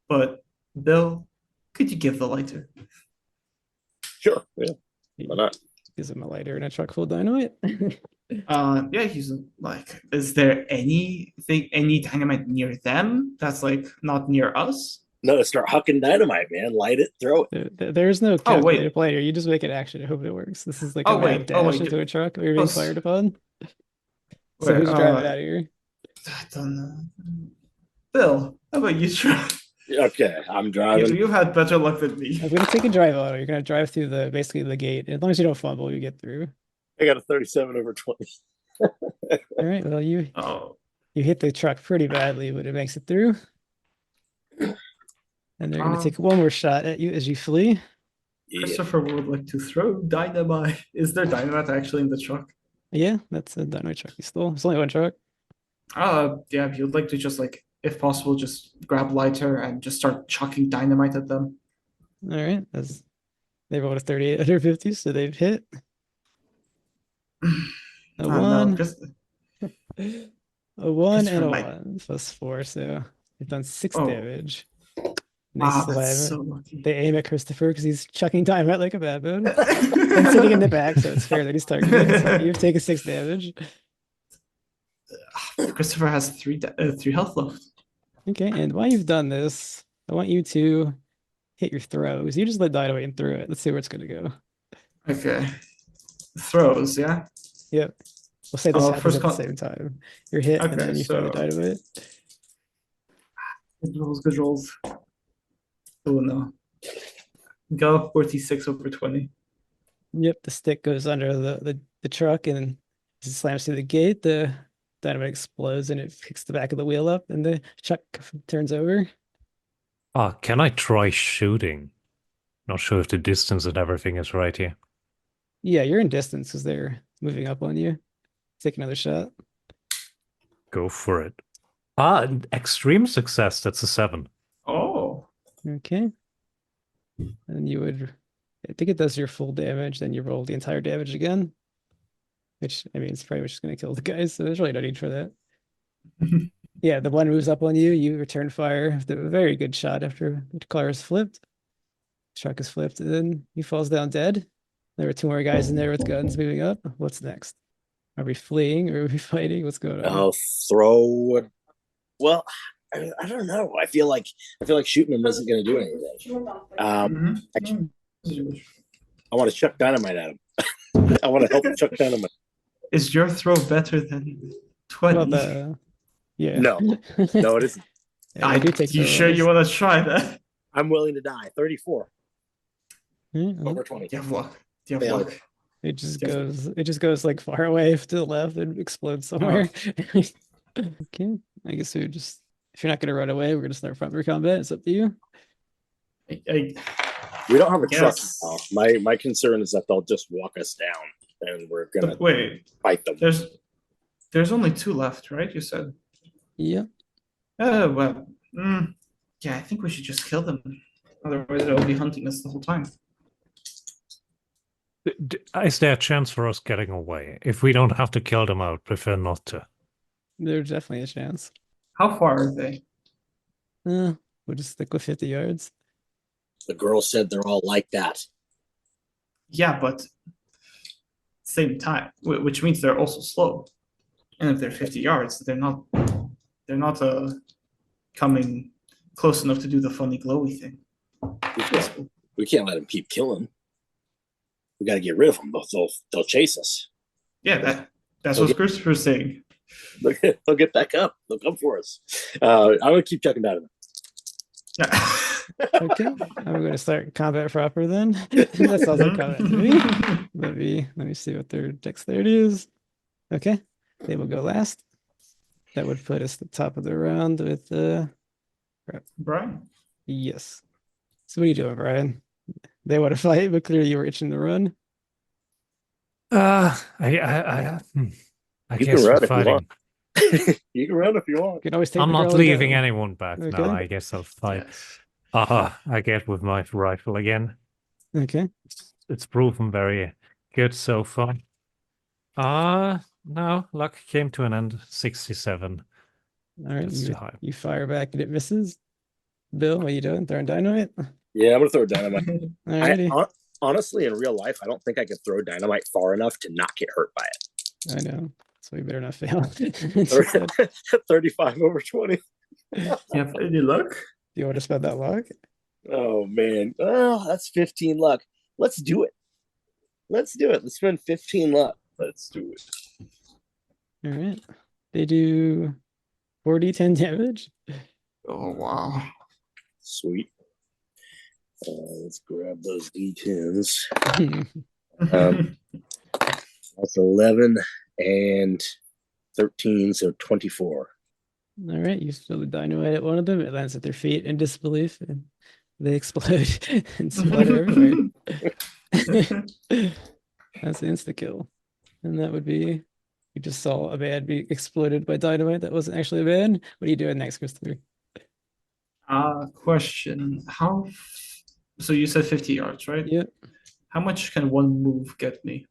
but Bill, could you give the lighter? Sure. Yeah. Why not? Gives him a lighter and a truck full of dynamite. Yeah, he's like, is there any dynamite near them that's like not near us? No, start hucking dynamite, man. Light it, throw it. There's no Oh, wait. calculated later. You just make an action and hope it works. This is like Oh, a wait. mad dash into a truck where you're being Oh, fired upon. So wait, who's driving out of here? I don't know. Bill, how about you try? Okay, I'm driving. You've had better luck than me. I'm gonna take a drive auto. You're gonna drive through basically the gate. As long as you don't fumble, you get through. I got a 37 over 20. All right. Well, you Oh, You hit the truck pretty badly, but it makes it through. And they're going to take one more shot at you as you flee. Yeah. Christopher would like to throw dynamite. Is there dynamite actually in the truck? Yeah, that's a dynamite truck you stole. It's only one truck. Yeah, if you'd like to just like, if possible, just grab lighter and just start chucking dynamite at them. All right. As they rolled a 38 under 50, so they've hit. A No, one, just a one, and a Christopher, one plus 4. So they've done 6 Oh. damage. And they wow, slam that's it. so lucky. They aim at Christopher because he's chucking dynamite like a baboon and sitting in the back, so it's fair that he's targeted. So you've taken 6 damage. Christopher has 3 health left. Okay, and while you've done this, I want you to hit your throws. You just let dynamite in through it. Let's see where it's going to go. Okay. Throws, yeah? Yep. We'll say this happens first at the con- same time. You're hit, and Okay, then you fire the so- dynamite. Good rolls. Oh no. Go 46 over 20. Yep, the stick goes under the truck, and as it slams through the gate, the dynamite explodes, and it picks the back of the wheel up, and the truck turns over. Can I try shooting? Not sure if the distance and everything is right here. Yeah, you're in distance because they're moving up on you. Take another shot. Go for it. Extreme success. That's a 7. Oh. Okay. And you would, I think it does your full damage, then you roll the entire damage again. Which, I mean, it's pretty much just going to kill the guys, so there's really no need for that. Yeah, the one moves up on you, you return fire with a very good shot after the car is flipped. Truck is flipped, and then he falls down dead. There were 2 more guys in there with guns moving up. What's next? Are we fleeing or are we fighting? What's going on? Oh, throw. Well, I don't know. I feel like shooting him isn't going to do anything. Actually, I want to chuck dynamite at him. I want to help chuck dynamite. Is your throw better than 20? Well, yeah. No, it isn't. Yeah, I do take You the sure you rolls. want to try that? I'm willing to die. 34 Yeah, over 20. Do you have luck? Do you have Failed. luck? It just Definitely. goes like far away to the left and explodes somewhere. Okay. I guess we just, if you're not gonna run away, we're gonna start front combat. It's up to you. I We don't have a truck Yes. now. My concern is that they'll just walk us down, and we're gonna wait, fight them. there's only 2 left, right? You said. Yeah. Oh well. Yeah, I think we should just kill them. Otherwise, they'll be hunting us the whole time. Is there a chance for us getting away? If we don't have to kill them, I would prefer not to. There's definitely a chance. How far are they? We'll just stick with 50 yards. The girl said they're all like that. Yeah, but same time, which means they're also slow. And if they're 50 yards, they're not coming close enough to do the funny glowy thing. We can't let them keep killing. We got to get rid of them. They'll chase us. Yeah, that's what Christopher's saying. They'll get back up. They'll come for us. I'm gonna keep checking down. Yeah. Okay. I'm gonna start combat proper then. That sounds like combat to me. Let me see what their dexterity is. Okay. They will go last. That would put us at the top of the round with Brian. yes. So what are you doing, Brian? They want to fight, but clearly you were itching to run. I You guess can we're run if you fighting. want. You can run if you want. You can always take I'm the not girl leaving down. anyone back now. Okay. I guess I'll fight. Yes. I get with my rifle again. Okay. It's proven very good so far. No, luck came to an end. 67. All right. That's too high. You fire back and it misses. Bill, what are you doing? Throwing dynamite? Yeah, I'm gonna throw dynamite. Alrighty. Honestly, in real life, I don't think I could throw dynamite far enough to not get hurt by it. I know. So we better not fail. 35 over 20. You have any luck? Do you want to spend that luck? Oh man. Oh, that's 15 luck. Let's do it. Let's spend 15 luck. Let's do it. All right. They do 10 damage. Oh wow. Sweet. Let's grab those D10s. That's 11 and 13, so 24. All right, you throw the dynamite at one of them. It lands at their feet in disbelief, and they explode and splatter everywhere. That's an insta kill, and that would be you just saw a bad be exploded by dynamite. That wasn't actually a bad. What are you doing next, Christopher? Question. So you said 50 yards, right? Yep. How much can one move get me?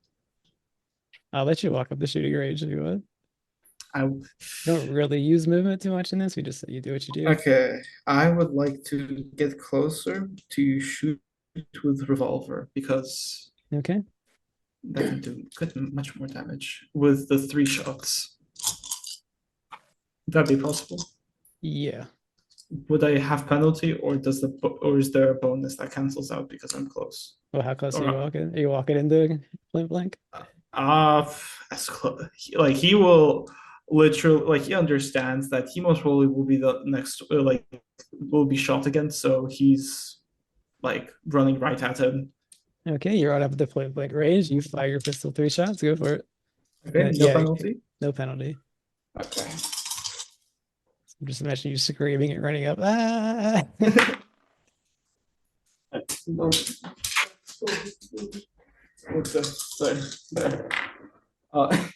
I'll let you walk up the shooting range if you want. I Don't really use movement too much in this. We just you do what you do. Okay. I would like to get closer to shoot with revolver because Okay. that can do much more damage with the 3 shots. Would that be possible? Yeah. Would I have penalty, or is there a bonus that cancels out because I'm close? Well, how close are you Or- walking? Are you walking into point blank? As close. Like he will literally, like he understands that he most probably will be the next, will be shot again. So he's like running right at him. Okay, you're right up at the point blank range. You fire your pistol 3 shots. Go for it. Okay, no penalty. No penalty. Okay. Just imagine you screaming and running up. Ah!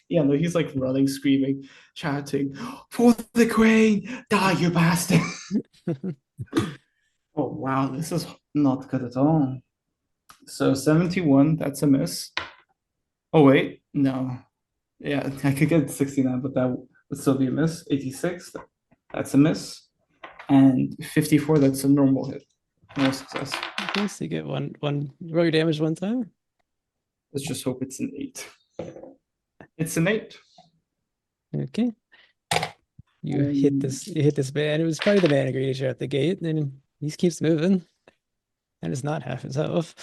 Yeah, no, he's like running, screaming, chatting, "For the queen, die, you bastard!" Oh wow, this is not good at all. So 71, that's a miss. Oh wait, no. Yeah, I could get 69, but that would still be a miss. 86, that's a miss. And 54, that's a normal hit. No success. Okay, so you get one roll your damage one time. Let's just hope it's an 8. It's an 8. Okay. You hit this man. It was probably the man who greeted you at the gate, and he just keeps moving. And it's not half his health.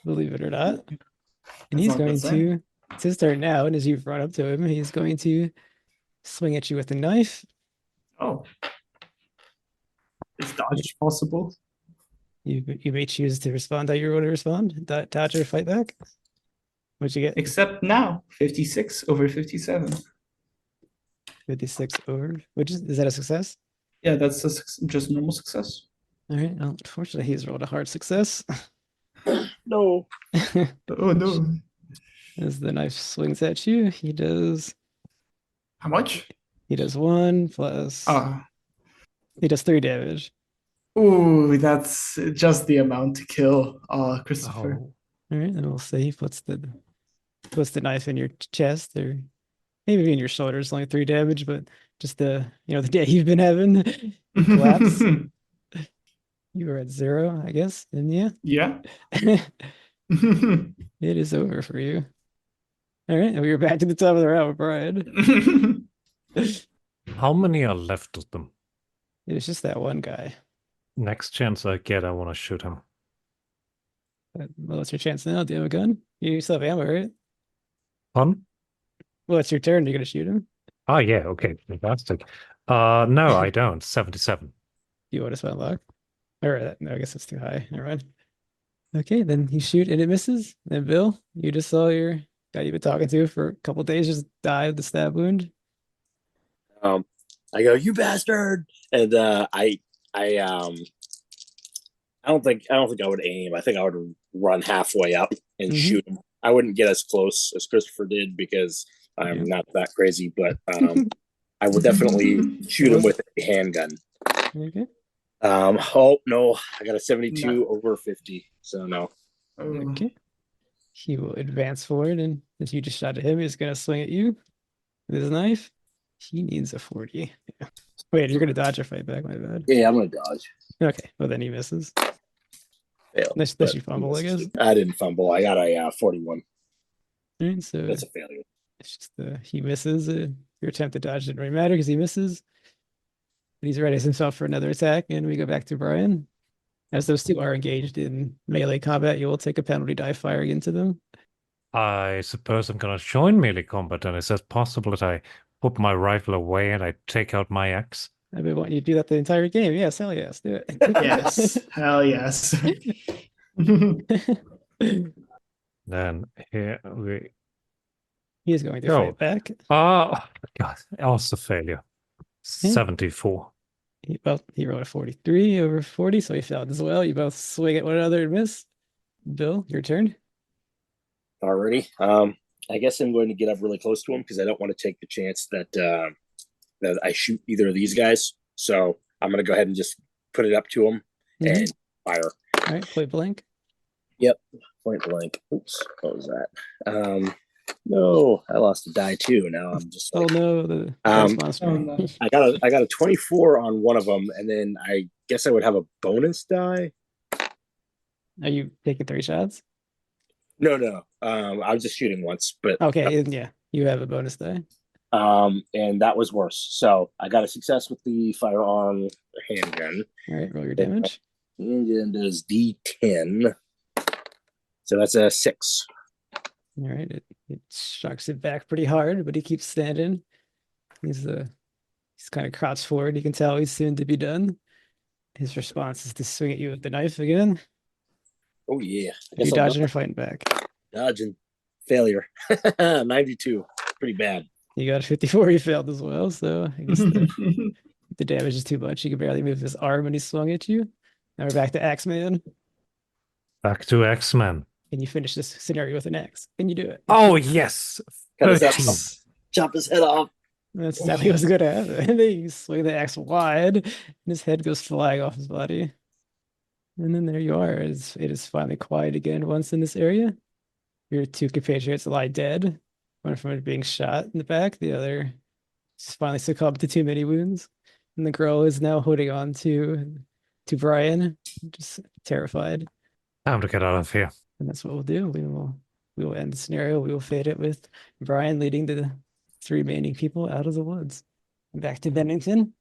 Believe it or not. And he's going to, it's his turn now, and as you've run up to him, he's going to swing at you with a knife. Oh. Is dodge possible? You may choose to respond how you want to respond. Dodge or fight back. What'd you get? Except now, 56 over 57. 56 over. Is that a success? Yeah, that's just normal success. All right. Well, unfortunately, he's rolled a hard success. No. Oh no. As the knife swings at you, he does. How much? He does 1 plus. He does 3 damage. Ooh, that's just the amount to kill Christopher. Oh. All right, and we'll say he puts the knife in your chest, or maybe in your shoulder. It's only 3 damage, but just the day you've been having, you collapse. You were at 0, I guess, and yeah. Yeah. It is over for you. All right, and we are back to the top of the round with Brian. How many are left of them? It was just that one guy. Next chance I get, I want to shoot him. Well, what's your chance now? Do you have a gun? You still have ammo, right? Pun? Well, it's your turn. You're gonna shoot him. Oh yeah, okay, fantastic. No, I don't. 77. You want to spell luck? Or no, I guess it's too high. Never mind. Okay, then you shoot and it misses. Then Bill, you just saw your guy you've been talking to for a couple days just die of the stab wound. I go, "You bastard!" And I don't think I would aim. I think I would run halfway up and shoot him. I wouldn't get as close as Christopher did because I'm not that crazy, but I would definitely shoot him with a handgun. Okay. Oh no, I got a 72 over 50, so no. Okay. He will advance forward, and as you just shot at him, he's gonna swing at you with his knife. He needs a 40. Yeah. Wait, you're gonna dodge or fight back? My bad. Yeah, I'm gonna dodge. Okay, well then he misses. Fail. Unless you fumble, I guess. I didn't fumble. I got a 41. All right, so That's a failure. it's just he misses. Your attempt to dodge didn't really matter because he misses. But he's readies himself for another attack, and we go back to Brian. As those two are engaged in melee combat, you will take a penalty die firing into them. I suppose I'm gonna join melee combat, and is it possible that I put my rifle away and I take out my axe? I've been wanting you to do that the entire game. Yes, hell yes, do it. Yes, hell yes. Then here we He is going to Go. fight back. God, also failure. 74. He rolled a 43 over 40, so he failed as well. You both swing at one another and miss. Bill, your turn. Alrighty. I guess I'm going to get up really close to him because I don't want to take the chance that that I shoot either of these guys. So I'm going to go ahead and just put it up to him and fire. All right, point blank. Yep, point blank. Oops, what was that? No, I lost a die too. Now I'm just like, Oh no, the monster. Oh, no. I got a 24 on one of them, and then I guess I would have a bonus die. Are you taking 3 shots? No. I was just shooting once, but Okay, yeah, you have a bonus die. and that was worse. So I got a success with the firearm handgun. All right, roll your damage. Handgun does D10. So that's a 6. All right, it shocks it back pretty hard, but he keeps standing. He's kind of crouched forward. You can tell he's soon to be done. His response is to swing at you with the knife again. Oh yeah. Are you dodging or fighting back? Dodging. Failure. 92. Pretty bad. You got a 54, you failed as well, so I guess the damage is too much. He could barely move his arm when he swung at you. Now we're back to Axeman. Back to X-Men. Can you finish this scenario with an axe? Can you do it? Oh, yes. Cut his head 13. off. Chop his head off. That's exactly what's gonna happen. And then you swing the axe wide, and his head goes flying off his body. And then there you are. It is finally quiet again once in this area. Your 2 compatriots lie dead. One from being shot in the back, the other just finally succumbed to too many wounds. And the girl is now holding on to Brian, just terrified. Time to get out of here. And that's what we'll do. We will end the scenario. We will fade it with Brian leading the 3 remaining people out of the woods. Back to Bennington.